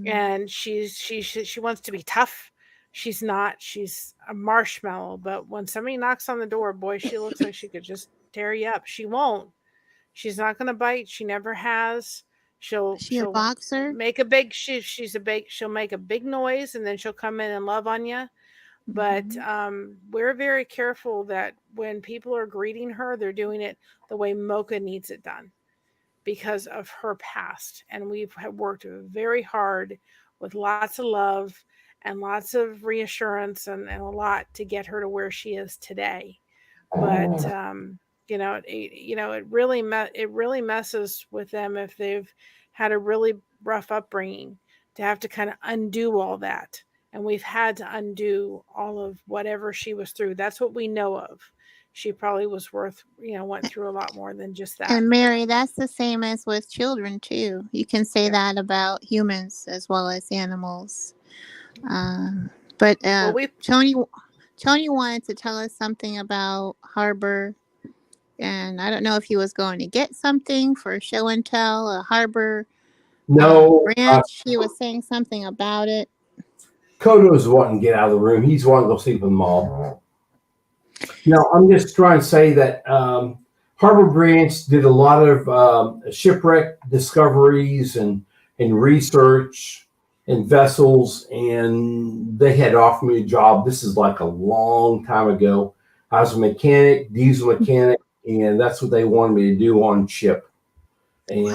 And she wants to be tough. She's not. She's a marshmallow. But when somebody knocks on the door, boy, she looks like she could just tear you up. She won't. She's not going to bite. She never has. She'll
a boxer?
Make a big. She'll make a big noise and then she'll come in and love on you. But we're very careful that when people are greeting her, they're doing it the way Mocha needs it done because of her past. And we've worked very hard with lots of love and lots of reassurance and a lot to get her to where she is today. But, it really messes with them if they've had a really rough upbringing to have to kind of undo all that and we've had to undo all of whatever she was through. That's what we know of. She probably was went through a lot more than just that.
And Mary, that's the same as with children too. You can say that about humans as well as animals. But Tony wanted to tell us something about Harbor, and I don't know if he was going to get something for show and tell, a Harbor ranch. He was saying something about it.
Kodo's wanting to get out of the room. He's wanting to go sleep with them all. Now, I'm just trying to say that Harbor Branch did a lot of shipwreck discoveries and research and vessels, and they had offered me a job. This is like a long time ago. I was a mechanic, diesel mechanic, and that's what they wanted me to do on ship. And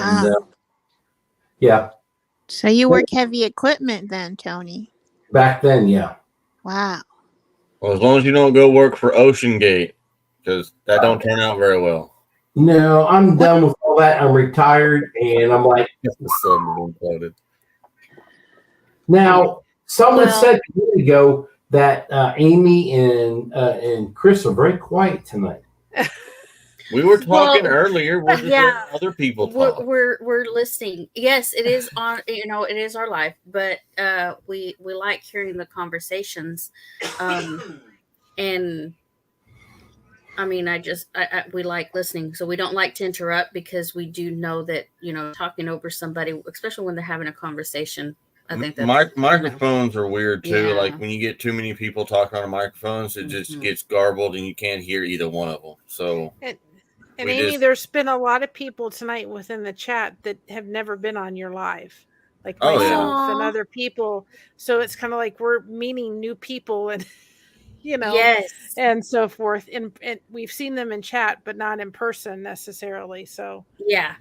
yeah.
So you work heavy equipment then, Tony?
Back then, yeah.
Wow.
Well, as long as you don't go work for Ocean Gate, because that don't turn out very well.
No, I'm done with all that. I'm retired, and I'm like, now, someone said a minute ago that Amy and Chris are very quiet tonight.
We were talking earlier. We're just letting other people talk.
We're listening. Yes, it is on. It is our life, but we like hearing the conversations, and I mean, we like listening. So we don't like to interrupt because we do know that talking over somebody, especially when they're having a conversation. I think that
microphones are weird too. Yeah. Like when you get too many people talking on microphones, it just gets garbled and you can't hear either one of them. So.
And Amy, there's been a lot of people tonight within the chat that have never been on your live, like myself and other people. So it's kind of like we're meeting new people and,
yes,
and so forth. And we've seen them in chat, but not in person necessarily. So
yeah.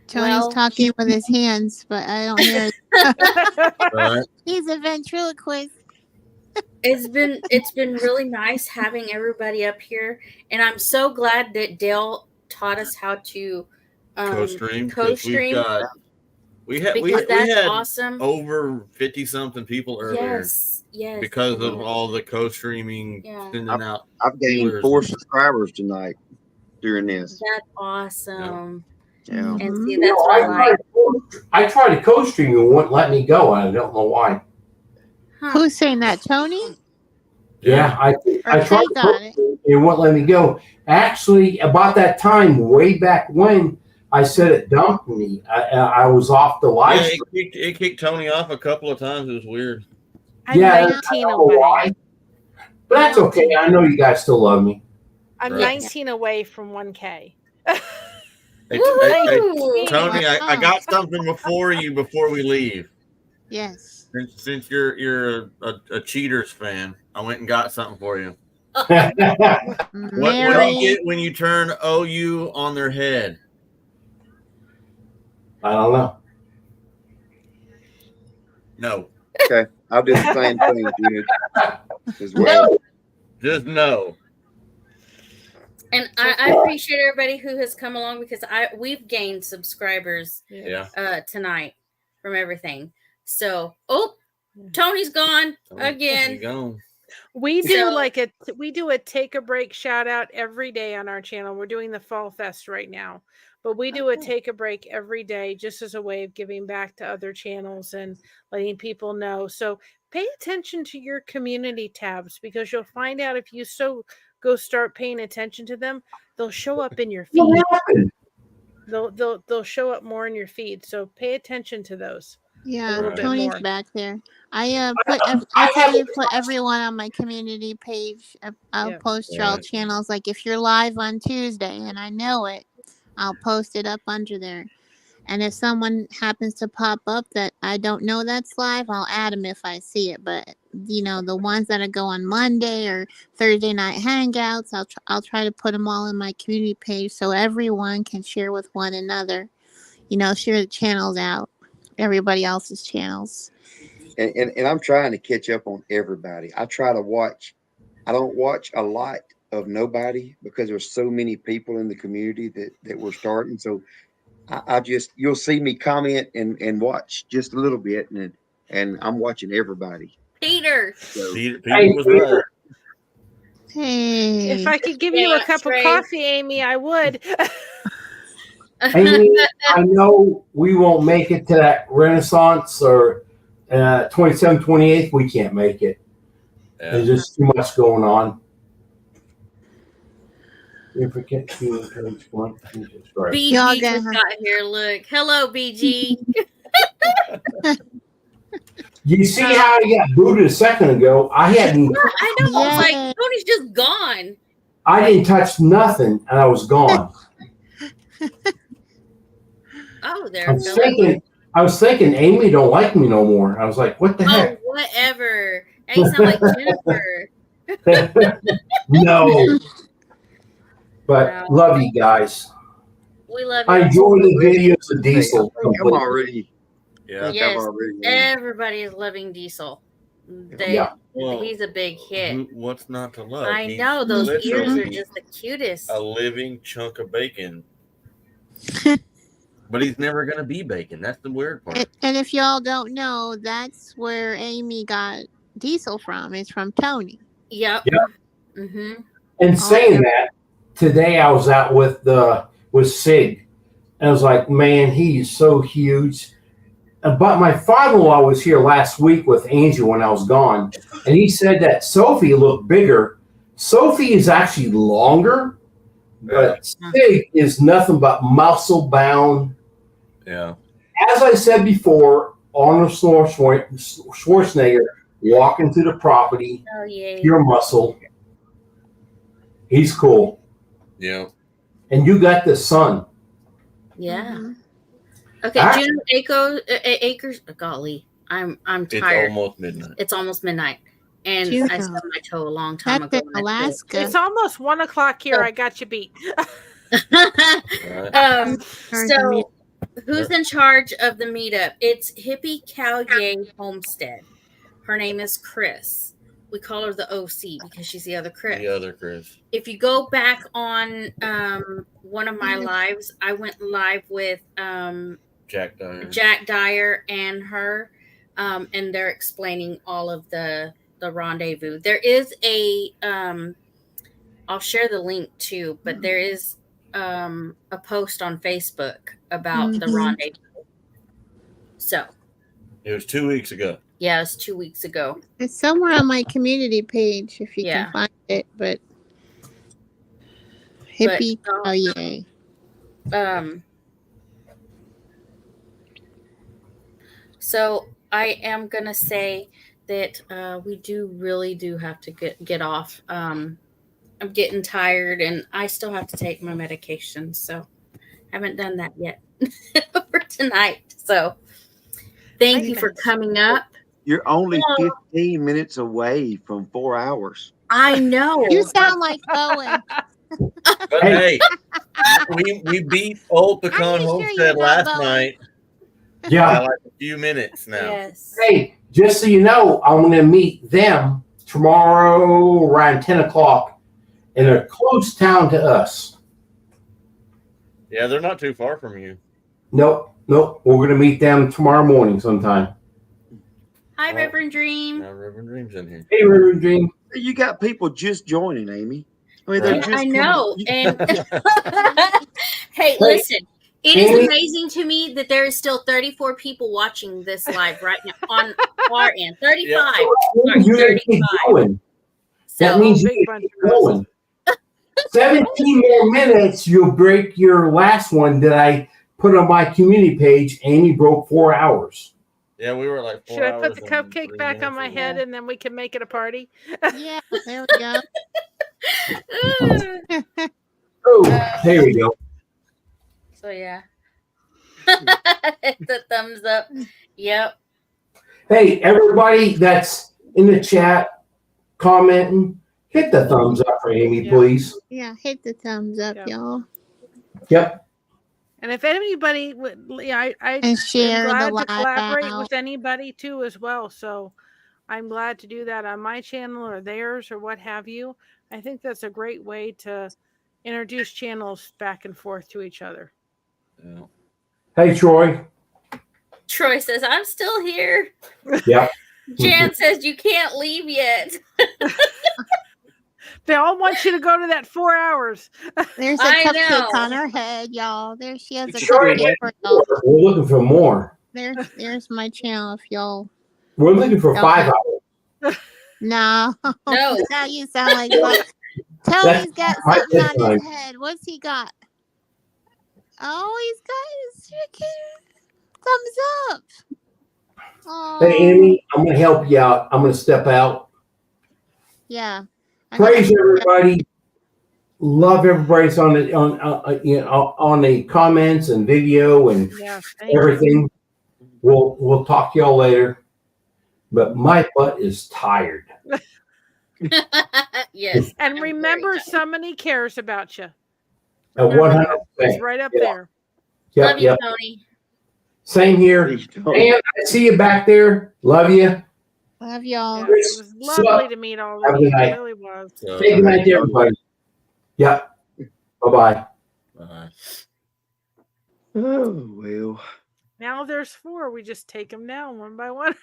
Tony's talking with his hands, but I don't hear it. He's a ventriloquist.
It's been really nice having everybody up here, and I'm so glad that Dale taught us how to
co-stream. We had
awesome.
Over 50-something people earlier.
Yes.
Because of all the co-streaming, sending out.
I've gained 4 subscribers tonight during this.
That's awesome.
Yeah.
And see, that's what
I tried to co-stream and it wouldn't let me go. I don't know why.
Who's saying that, Tony?
Yeah, I tried to, it wouldn't let me go. Actually, about that time, way back when, I said it dumped me. I was off the live stream.
It kicked Tony off a couple of times. It was weird.
I'm 19 away.
But that's okay. I know you guys still love me.
I'm 19 away from 1K.
Hey, Tony, I got something before we leave.
Yes.
Since you're a Cheaters fan, I went and got something for you. What do you get when you turn OU on their head?
I don't know.
No.
Okay, I'll do the same thing, dude. As well.
Just no.
And I appreciate everybody who has come along because we've gained subscribers tonight from everything. So, Tony's gone again.
We do a take a break shout out every day on our channel. We're doing the Fall Fest right now, but we do a take a break every day just as a way of giving back to other channels and letting people know. So pay attention to your community tabs because you'll find out if you go start paying attention to them, they'll show up in your feed. They'll show up more in your feed. So pay attention to those.
Yeah, Tony's back there. I try to put everyone on my community page. I'll post y'all channels. Like if you're live on Tuesday and I know it, I'll post it up under there. And if someone happens to pop up that I don't know that's live, I'll add them if I see it. But the ones that go on Monday or Thursday night hangouts, I'll try to put them all in my community page so everyone can share with one another. Share the channels out, everybody else's channels.
And I'm trying to catch up on everybody. I try to watch. I don't watch a lot of nobody because there's so many people in the community that we're starting. So you'll see me comment and watch just a little bit, and and I'm watching everybody.
Peter.
So,
Peter
Hey,
was right.
Hey.
If I could give you a
Yeah,
cup
Trey.
of coffee, Amy, I would.
Amy, I know we won't make it to that Renaissance or 27th, 28th. We can't make it. There's
Yeah.
just too much going on. If we can't see page one, subscribe.
Y'all
BG
gonna
just got here. Look. Hello, BG.
You see how he got booted a second ago? I hadn't.
I know. I was like,
Yay.
Tony's just gone.
I didn't touch nothing, and I was gone.
Oh, there.
I was thinking, Amy don't like me no more. I was like, what the
Oh,
heck?
whatever. Now you sound like Jennifer.
No. But
Wow.
love you guys.
We love you.
I enjoy the videos of Diesel.
I think I'm already.
Yeah.
Yes,
I've already.
everybody is loving Diesel.
Yeah.
Well,
He's a big hit.
what's not to love?
I
He's
know those ears are
literally
just the cutest.
a living chunk of bacon. But he's never gonna be bacon. That's the weird part.
And if y'all don't know, that's where Amy got Diesel from. It's from Tony.
Yep.
Yep.
Mm-hmm.
And saying that, today I was out with Sig, and I was like, man, he's so huge. But my father-in-law was here last week with Angie when I was gone, and he said that Sophie looked bigger. Sophie is actually longer, but Sig is nothing but muscle bound.
Yeah.
As I said before, Arnold Schwarzenegger walking to the property,
Oh yeah.
pure muscle. He's cool.
Yeah.
And you got the son.
Yeah.
Mhm.
Okay,
Actually-
Juno Acres. Golly, I'm
It's
tired.
almost midnight.
It's almost midnight, and
Juno.
I stubbed my toe a long time
That's
ago.
in Alaska.
It's almost 1 o'clock here.
Oh.
I got you beat.
Right?
Turn to
So, who's in charge of the meetup? It's Hippie Cow Yay Homestead. Her name is Chris. We call her the OC because she's the other Chris.
The other Chris.
If you go back on one of my lives, I went live with
Jack Dyer.
Jack Dyer and her, and they're explaining all of the rendezvous. There is a I'll share the link too, but there is a post on Facebook about the
Mhm.
rendezvous. So
It was 2 weeks ago.
yeah, it's 2 weeks ago.
It's somewhere on my community page if you
Yeah.
can find it, but hippie. Oh yay!
So I am gonna say that we really do have to get off. I'm getting tired, and I still have to take my medication, so haven't done that yet for tonight. So thank you for coming up.
You're only
Hello.
15 minutes away from 4 hours.
I know.
You sound like Bowen.
But hey, we beat Old Pecan
I'm sure
Homestead
you're
last
not going.
night by
Yeah.
like a few minutes now.
Yes.
Hey, just so you know, I'm going to meet them tomorrow around 10 o'clock in a close town to us.
Yeah, they're not too far from you.
Nope. We're going to meet them tomorrow morning sometime.
Hi,
Oh.
Reverend Dream.
Now Reverend Dream's in here.
Hey, Reverend Dream.
You got people just joining, Amy. I mean, they're
Right.
just
I know.
coming-
And hey, listen, it is
Amy?
amazing to me that there is still 34 people watching this live right now on our end. 35. Sorry,
You're going to keep
35.
going. That
So
means
big
you
bunch
keep
of us.
going. 17 more minutes, you'll break your last one that I put on my community page. Amy broke 4 hours.
Yeah, we were like 4
Should I
hours
put the
and
cupcake
3
back on
minutes
my
ago.
head and then we can make it a party?
Yeah, there we go.
Oh, there we go.
so yeah. The thumbs up. Yep.
Hey, everybody that's in the chat commenting, hit the thumbs up for Amy,
Yeah.
please.
Yeah, hit the thumbs up,
Yeah.
y'all,
Yep.
And if anybody would, I
and share
am
the
glad to
live
collaborate
out.
with anybody too as well. So I'm glad to do that on my channel or theirs or what have you. I think that's a great way to introduce channels back and forth to each other.
Yeah.
Hey, Troy.
Troy says, I'm still here.
Yeah.
Jan says, you can't leave yet.
They all want you to go to that 4 hours.
There's a
I
cupcake
know.
on her head, y'all. There she has a
Sure,
cupcake for y'all.
We're looking for more.
There's my channel if y'all.
We're looking for
Okay.
5 hours.
No.
No.
Now you sound like Bob. Tony's got
my
something on
bedtime.
his head. What's he got? Oh, he's got his freaking thumbs up. Oh,
Hey, Amy, I'm going to help you out. I'm going to step out.
yeah.
Praise everybody. Love everybody's on the comments and video and
Yeah. Thank you.
everything. We'll talk to y'all later. But my butt is tired.
Yes.
And
I'm
remember,
very tired.
somebody cares about you.
At
Remember
100%.
It's right up
Yeah.
there.
Yep,
Love you,
yep.
Tony.
Same here.
Please don't.
And I see you back there. Love you.
Love y'all.
Yeah, it was lovely to meet all
Have
of
a
you.
good night.
It really was.
So,
Say good night to everybody. Yep. Bye-bye.
Oh, well.
Now there's 4. We just take them down one by one.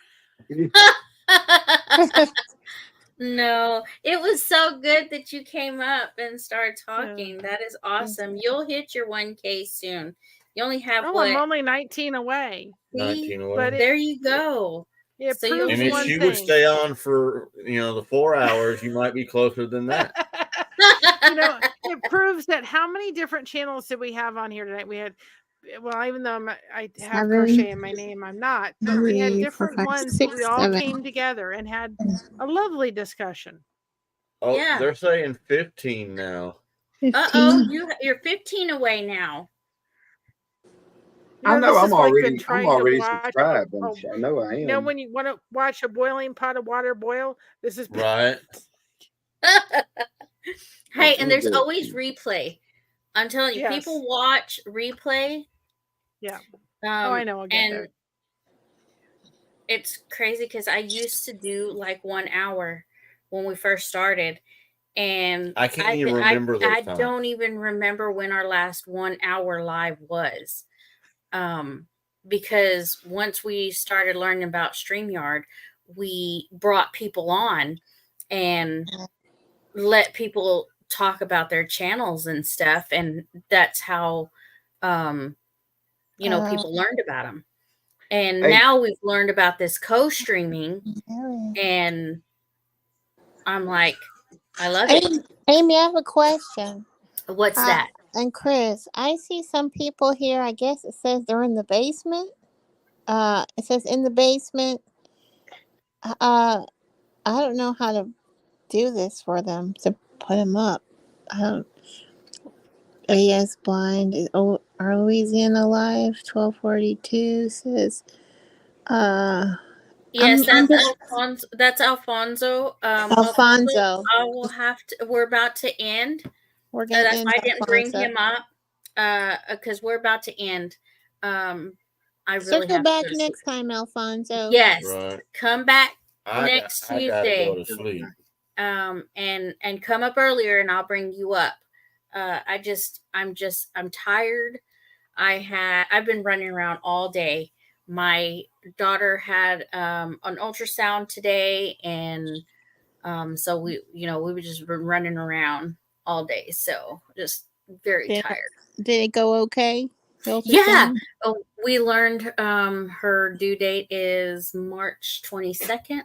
No, it was so good that you came up and started talking. That is awesome. You'll hit your 1K soon. You only have
Oh,
what?
I'm only 19 away.
19 away.
But
There you go.
It
So you'll
proves
and if
one
she
thing.
would stay on for the 4 hours, you might be closer than that.
It proves that how many different channels did we have on here tonight? We had, well, even though I have
7,
crochet in my name, I'm not. But we had
3, 4,
different
5,
ones, but
6,
we all
7.
came together and had a lovely discussion.
Oh,
Yeah.
they're saying 15 now.
15. You're 15 away now.
I know
this
I'm
is like
already,
been trying
I'm already
to watch
subscribed.
a-
I know I am.
when you want to watch a boiling pot of water boil, this is
Right.
Hey, and there's
good.
always replay. I'm telling you,
Yes.
people watch replay.
Yeah.
Oh,
I know. I'll get there.
It's crazy because I used to do like 1 hour when we first started, and
I can't even remember those
I
times.
don't even remember when our last 1 hour live was, because once we started learning about StreamYard, we brought people on and let people talk about their channels and stuff, and that's how people learned about them. And
Hey.
now we've learned about this co-streaming, and I'm like, I love it.
Amy, I have a question.
What's that?
And Chris, I see some people here. I guess it says they're in the basement. It says in the basement. I don't know how to do this for them to put them up. AS Blind. Our Louisiana Live 1242 says.
Yes, Alfonso. That's Alfonso.
Alfonso.
I will have to. We're about to end.
We're gonna
That's
end
why I didn't bring
Alfonso.
him up. Because we're about to end. I really
Circle
have
back
to
next time, Alfonso.
Yes,
Right.
come back
I
next
gotta
Tuesday.
go to sleep.
And come up earlier, and I'll bring you up. I'm tired. I've been running around all day. My daughter had an ultrasound today, and so we were just running around all day. So just very tired.
Did it go okay?
Yeah. Oh, we learned her due date is March 22nd.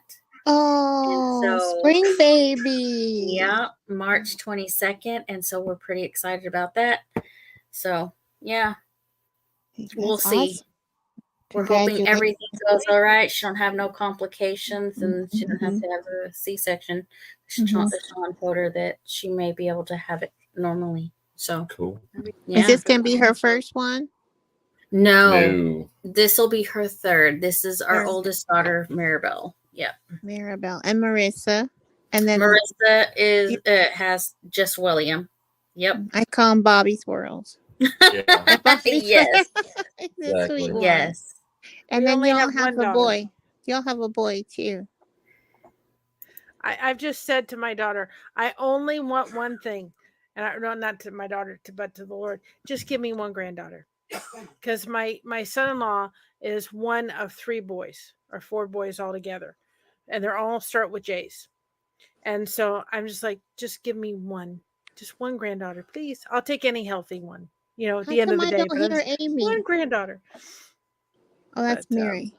Oh, spring baby.
Yeah, March 22nd. And so we're pretty excited about that. So, yeah, we'll see.
Awesome.
We're hoping everything goes all right. She don't have no complications, and she don't have to have a C-section. Sean told her that she may be able to have it normally. So
cool.
Yeah.
Is this going to be her first one?
No. This will be her third. This is our oldest daughter, Maribel. Yep.
Maribel and Marissa. And then
Marissa has just William. Yep.
I call him Bobby Swirls.
Yeah.
Yes.
Exactly.
Yes.
And
We
then
only
y'all
have
have
one
a
daughter.
boy. Y'all have a boy too.
I've just said to my daughter, I only want one thing. And not to my daughter, but to the Lord. Just give me one granddaughter. Because my son-in-law is one of 3 boys or 4 boys altogether, and they're all start with J's. And so I'm just like, just give me just one granddaughter, please. I'll take any healthy one, at the end of the day.
But hear Amy?
One granddaughter.
Oh, that's Mary.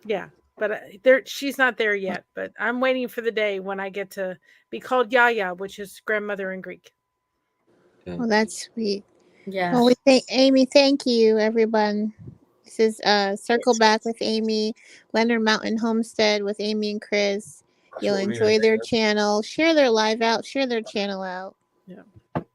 Yeah, but she's not there yet. But I'm waiting for the day when I get to be called Yaya, which is grandmother in Greek.
Oh, that's sweet.
Yeah.
Well, Amy, thank you, everyone. This is Circle Back with Amy, Leonard Mountain Homestead with Amy and Chris. You'll enjoy their channel. Share their live out. Share their channel out.
Yeah.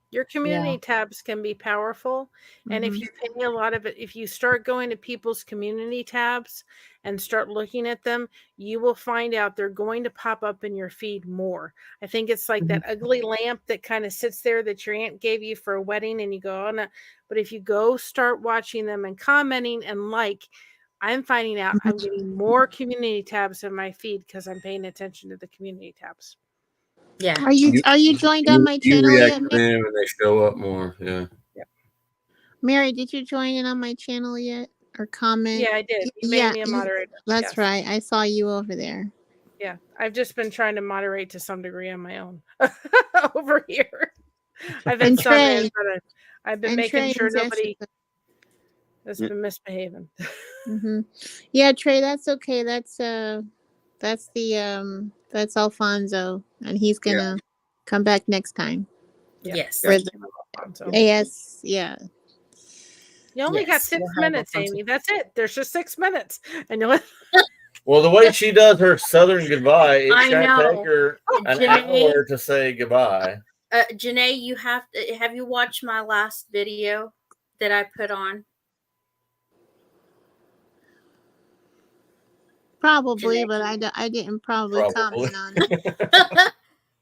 Your community tabs can be powerful. And if you pay a lot of it, if you start going to people's community tabs and start looking at them, you will find out they're going to pop up in your feed more. I think it's like that ugly lamp that kind of sits there that your aunt gave you for a wedding and you go, oh, no. But if you go start watching them and commenting and I'm finding out I'm getting more community tabs in my feed because I'm paying attention to the community tabs.
Yeah.
Are you joined on my channel
react
yet,
to them and they show up more. Yeah.
Mary? Did you join in on my channel yet or comment?
Yeah, I did. You made me a moderator.
That's right. I saw you over there.
Yeah, I've just been trying to moderate to some degree on my own over here. I've been subbing, but I've been making sure nobody has been misbehaving.
Yeah, Trey, that's okay. That's Alfonso, and he's gonna come back next time.
Yes.
For the AS, yeah.
You only got 6 minutes, Amy. That's it. There's just 6 minutes, and you'll.
Well, the way she does her Southern goodbye, it's
I
gonna
know.
take her an hour to say goodbye.
Janae, have you watched my last video that I put on?
Probably, but I didn't probably comment on it.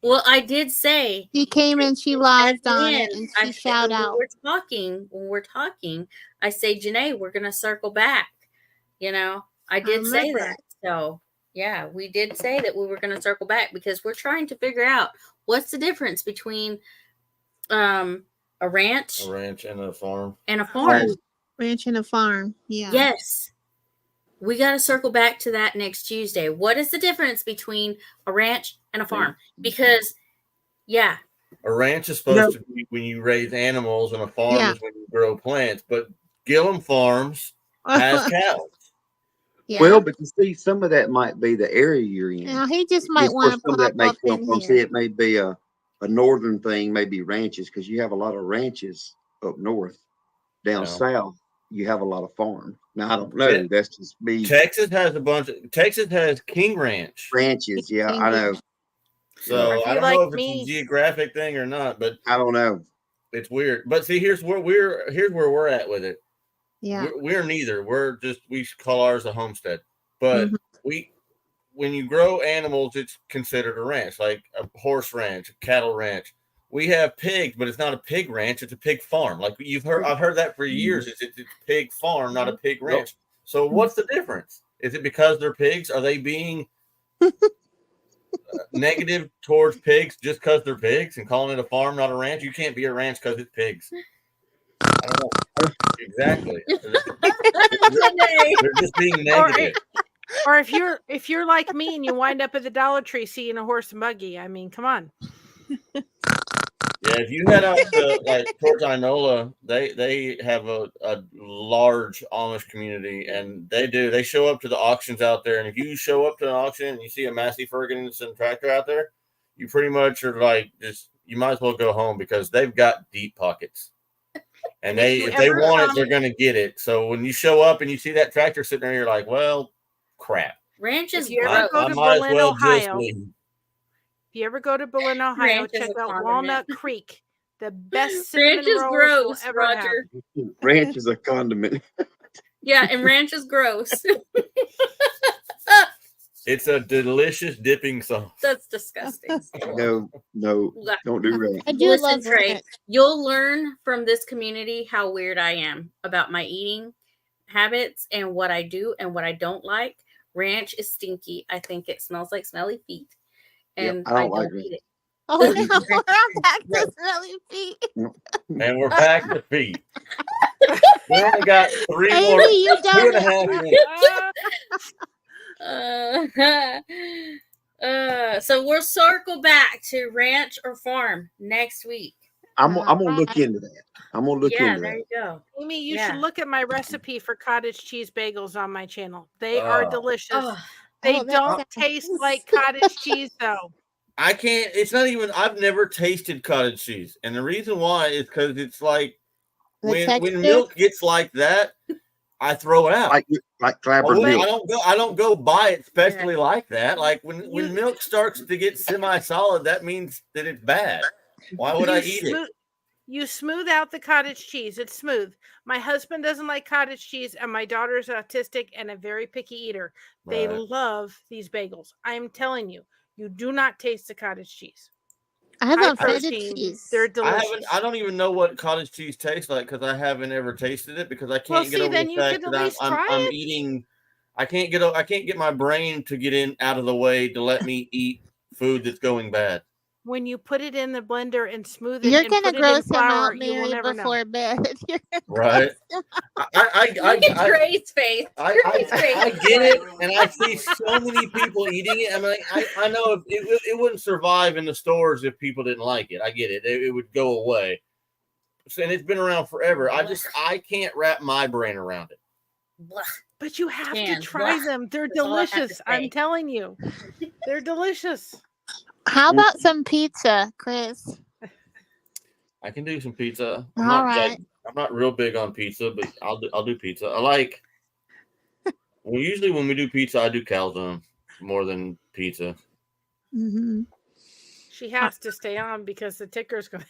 Well, I did say
she came and she lived on it and she shouted out.
When we're talking, I say, Janae, we're gonna circle back. I did say that. So yeah, we did say that we were gonna circle back because we're trying to figure out what's the difference between a ranch
and a farm.
Ranch and a farm. Yeah.
Yes. We got to circle back to that next Tuesday. What is the difference between a ranch and a farm? Because,
a ranch is supposed to be when you raise animals, and a farm is when you grow plants. But Gillum Farms has cows.
Yeah.
Well, but you see, some of that might be the area you're in.
Now, he just might want to pop
that may
up
come
in
from.
here.
See, it may be a northern thing, maybe ranches, because you have a lot of ranches up north. Down south, you have a lot of farms. Now, I don't know.
Yeah.
That's just me.
Texas has King Ranch.
Ranches, yeah, I know.
So I don't know if it's a geographic thing or not, but
I don't know.
It's weird. But see, here's where we're at with it.
Yeah.
We're neither. We call ours a homestead. But when you grow animals, it's considered a ranch, like a horse ranch, a cattle ranch. We have pigs, but it's not a pig ranch. It's a pig farm. Like I've heard that for years. It's a pig farm, not a pig ranch. So what's the difference? Is it because they're pigs? Are they being negative towards pigs just because they're pigs and calling it a farm, not a ranch? You can't be a ranch because it's pigs. I don't know. Exactly. They're just being negative.
Or if you're like me and you wind up at the Dollar Tree seeing a horse and buggy, I mean, come on.
Yeah, if you head out to towards Inola, they have a large Amish community, and they show up to the auctions out there. And if you show up to an auction and you see a Massey Ferguson tractor out there, you pretty much are you might as well go home because they've got deep pockets. And if they want it, they're going to get it. So when you show up and you see that tractor sitting there, you're like, well, crap.
Ranches.
If you ever go to Berlin, Ohio, if you ever go to Berlin, Ohio, check out Walnut Creek, the best cinnamon rolls you'll ever have.
Ranch is a condiment.
Yeah, and ranch is gross.
It's a delicious dipping sauce.
That's disgusting.
No, don't do ranch.
I do love
Trey. You'll learn from this community how weird I am about my eating habits and what I do and what I don't like. Ranch is stinky. I think it smells like smelly feet. And
I don't like
eat it.
Oh no, we're back to smelly feet.
And we're back to feet. We only got three more,
Amy, you
2.5
don't.
minutes.
So we'll circle back to ranch or farm next week.
I'm gonna look into that. I'm gonna look
Yeah,
into
there
that.
you go.
Amy, you
Yeah.
should look at my recipe for cottage cheese bagels on my channel. They are delicious.
Oh,
They
Oh, that
don't
sounds-
taste like cottage cheese though.
I can't. It's not even. I've never tasted cottage cheese, and the reason why is because it's like
The
when
texture?
milk gets like that, I throw it out.
Like clabbered
I
milk.
don't go buy it especially like that. Like when milk starts to get semi-solid, that means that it's bad. Why would I eat it?
You smooth out the cottage cheese. It's smooth. My husband doesn't like cottage cheese, and my daughter's autistic and a very picky eater. They
Right.
love these bagels. I'm telling you, you do not taste the cottage cheese.
I
High
love feta
protein.
cheese.
They're delicious.
I don't even know what cottage cheese tastes like because I haven't ever tasted it because I can't get
see,
over
then
the
you
fact
could at
that
least
I'm
try it.
eating. I can't get my brain to get in out of the way to let me eat food that's going bad.
When you put it in the blender and smooth it
You're
and
gonna
put it in
gross him
flour,
out,
you will
Mary,
never know.
before bed. You're gonna
Right.
look at Trey's face. Trey's face.
I get it, and I see so many people eating it. I'm like, I know if it wouldn't survive in the stores if people didn't like it. I get it; it would go away. And it's been around forever. I can't wrap my brain around it.
Blah.
But you have
Man,
to try
blah.
them. They're
That's all I have to
delicious. I'm
say.
telling you. They're delicious.
How about some pizza, Chris?
I can do some pizza.
All right.
I'm not real big on pizza, but I'll do pizza. I like. Well, usually when we do pizza, I do calzone more than pizza.
Mm-hmm.
She has to stay on because the ticker's going.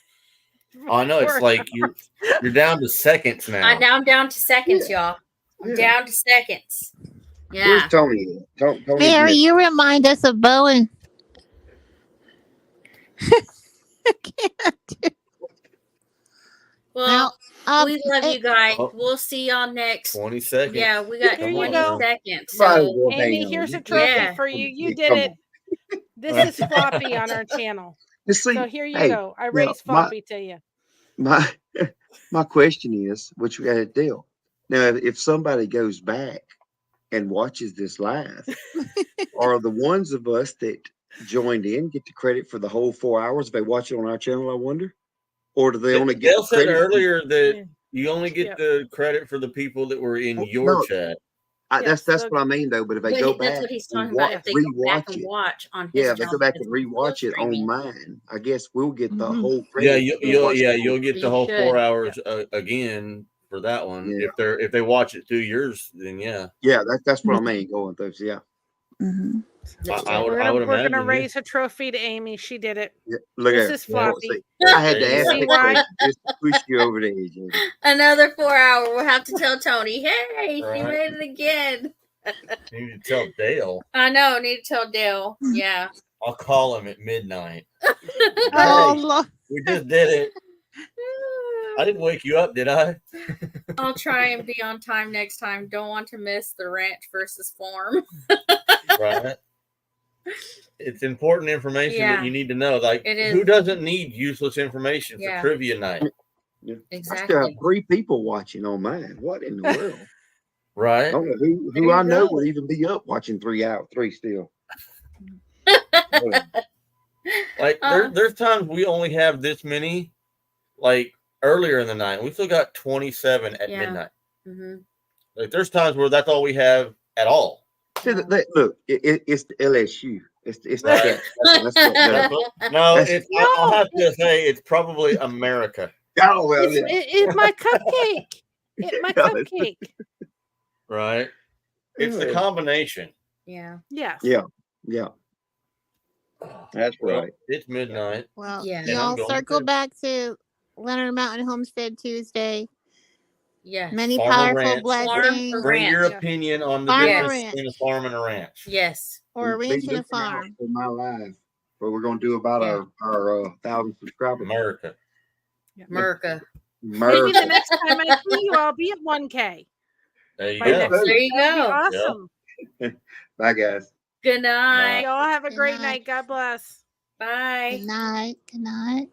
Oh, I know it's like you're down to seconds now.
I'm down to seconds, y'all. I'm
Yeah.
down to seconds. Yeah.
Where's Tony? Tony
Mary, you remind us of Bowen. I can't do-
Well,
Now,
we love you guys.
Oh.
We'll see y'all next.
20 seconds.
Yeah, we got
Here you
20
go.
seconds.
Might as
So
well hang
Amy,
on.
here's a trophy
Yeah.
for you. You
Come
did it.
on.
This is Floppy on our channel.
Just see,
So here you
hey,
go. I
now,
raised Floppy to you.
my question is, which we had a deal. Now, if somebody goes back and watches this live, are the ones of us that joined in get the credit for the whole 4 hours if they watch it on our channel? I wonder, or do they only get
Dale
the
said
credit?
earlier that
Yeah.
you only get
Yeah.
the credit for the people that were in
Oh,
your
no.
chat.
That's
Yes,
what I mean though. But if they
but
go
that's
back
what he's
and
talking about. If they go back
rewatch
and
it,
watch on his
yeah, if they
channel,
go back
because
and
we're
rewatch it on
streaming.
mine, I guess we'll get the
Mhm.
whole
Yeah,
credit.
you'll get the
You
whole
should.
4 hours again for that one.
Yeah.
If they watch it through yours, then yeah.
Yeah, that's what I mean. Going through, yeah.
Mhm.
I would
We're
imagine.
gonna
yeah.
raise a trophy to Amy. She did it.
Yeah, look
This
at
is
it. Well,
Floppy.
see, I had to ask
See
the
why?
question just to push you over the edge. Amy.
Another 4 hour. We'll have to tell Tony, hey, she
Right.
made it again.
You need to tell Dale.
I know. Need to tell Dale. Yeah.
I'll call him at midnight.
Oh,
Hey,
Lord.
we just did it. I didn't wake you up, did I?
I'll try and be on time next time. Don't want to miss the ranch versus farm.
Right. It's important information
Yeah.
that you need to know. Like,
It is.
who doesn't need useless information for
Yeah.
trivia night?
I still have
Exactly.
3 people watching on mine. What in the world? I
Right?
don't know who
There you
I know
go.
would even be up watching 3 still.
Like, there's times we only have this many, like, earlier in the night. We still got 27 at
Yeah.
midnight.
Hmm.
Like, there's times where that's all we have at all.
See, look, it's the LSU. It's the
Right.
chat. That's what.
No,
That's-
I'll have to say it's probably America.
Oh well, yeah.
It's my cupcake. It's my
Yeah, it's-
cupcake.
Right? It's the combination.
Yeah.
Yes.
Yeah. That's
Well,
right.
it's midnight.
Well,
Yeah.
And I'm
y'all
going
circle
to-
back to Leonard Mountain Homestead Tuesday.
Yeah.
Many
Farm
powerful
ranch.
blessings.
Farm
Bring your
ranch.
opinion on the
Farm
difference
ranch.
between a farm and a ranch.
Yes.
Or a
Be
ranch and a
looking out
farm.
for my live, but we're gonna do about
Yeah.
our 1,000 subscribers.
America.
America.
Maybe
Mercy.
the next time I see you, I'll be at 1K.
There you
By
go.
next
There you
That'd be
go.
awesome.
Bye, guys.
Good night.
Y'all have a
Good
great
night.
night. God bless.
Bye.
Good night. Good night.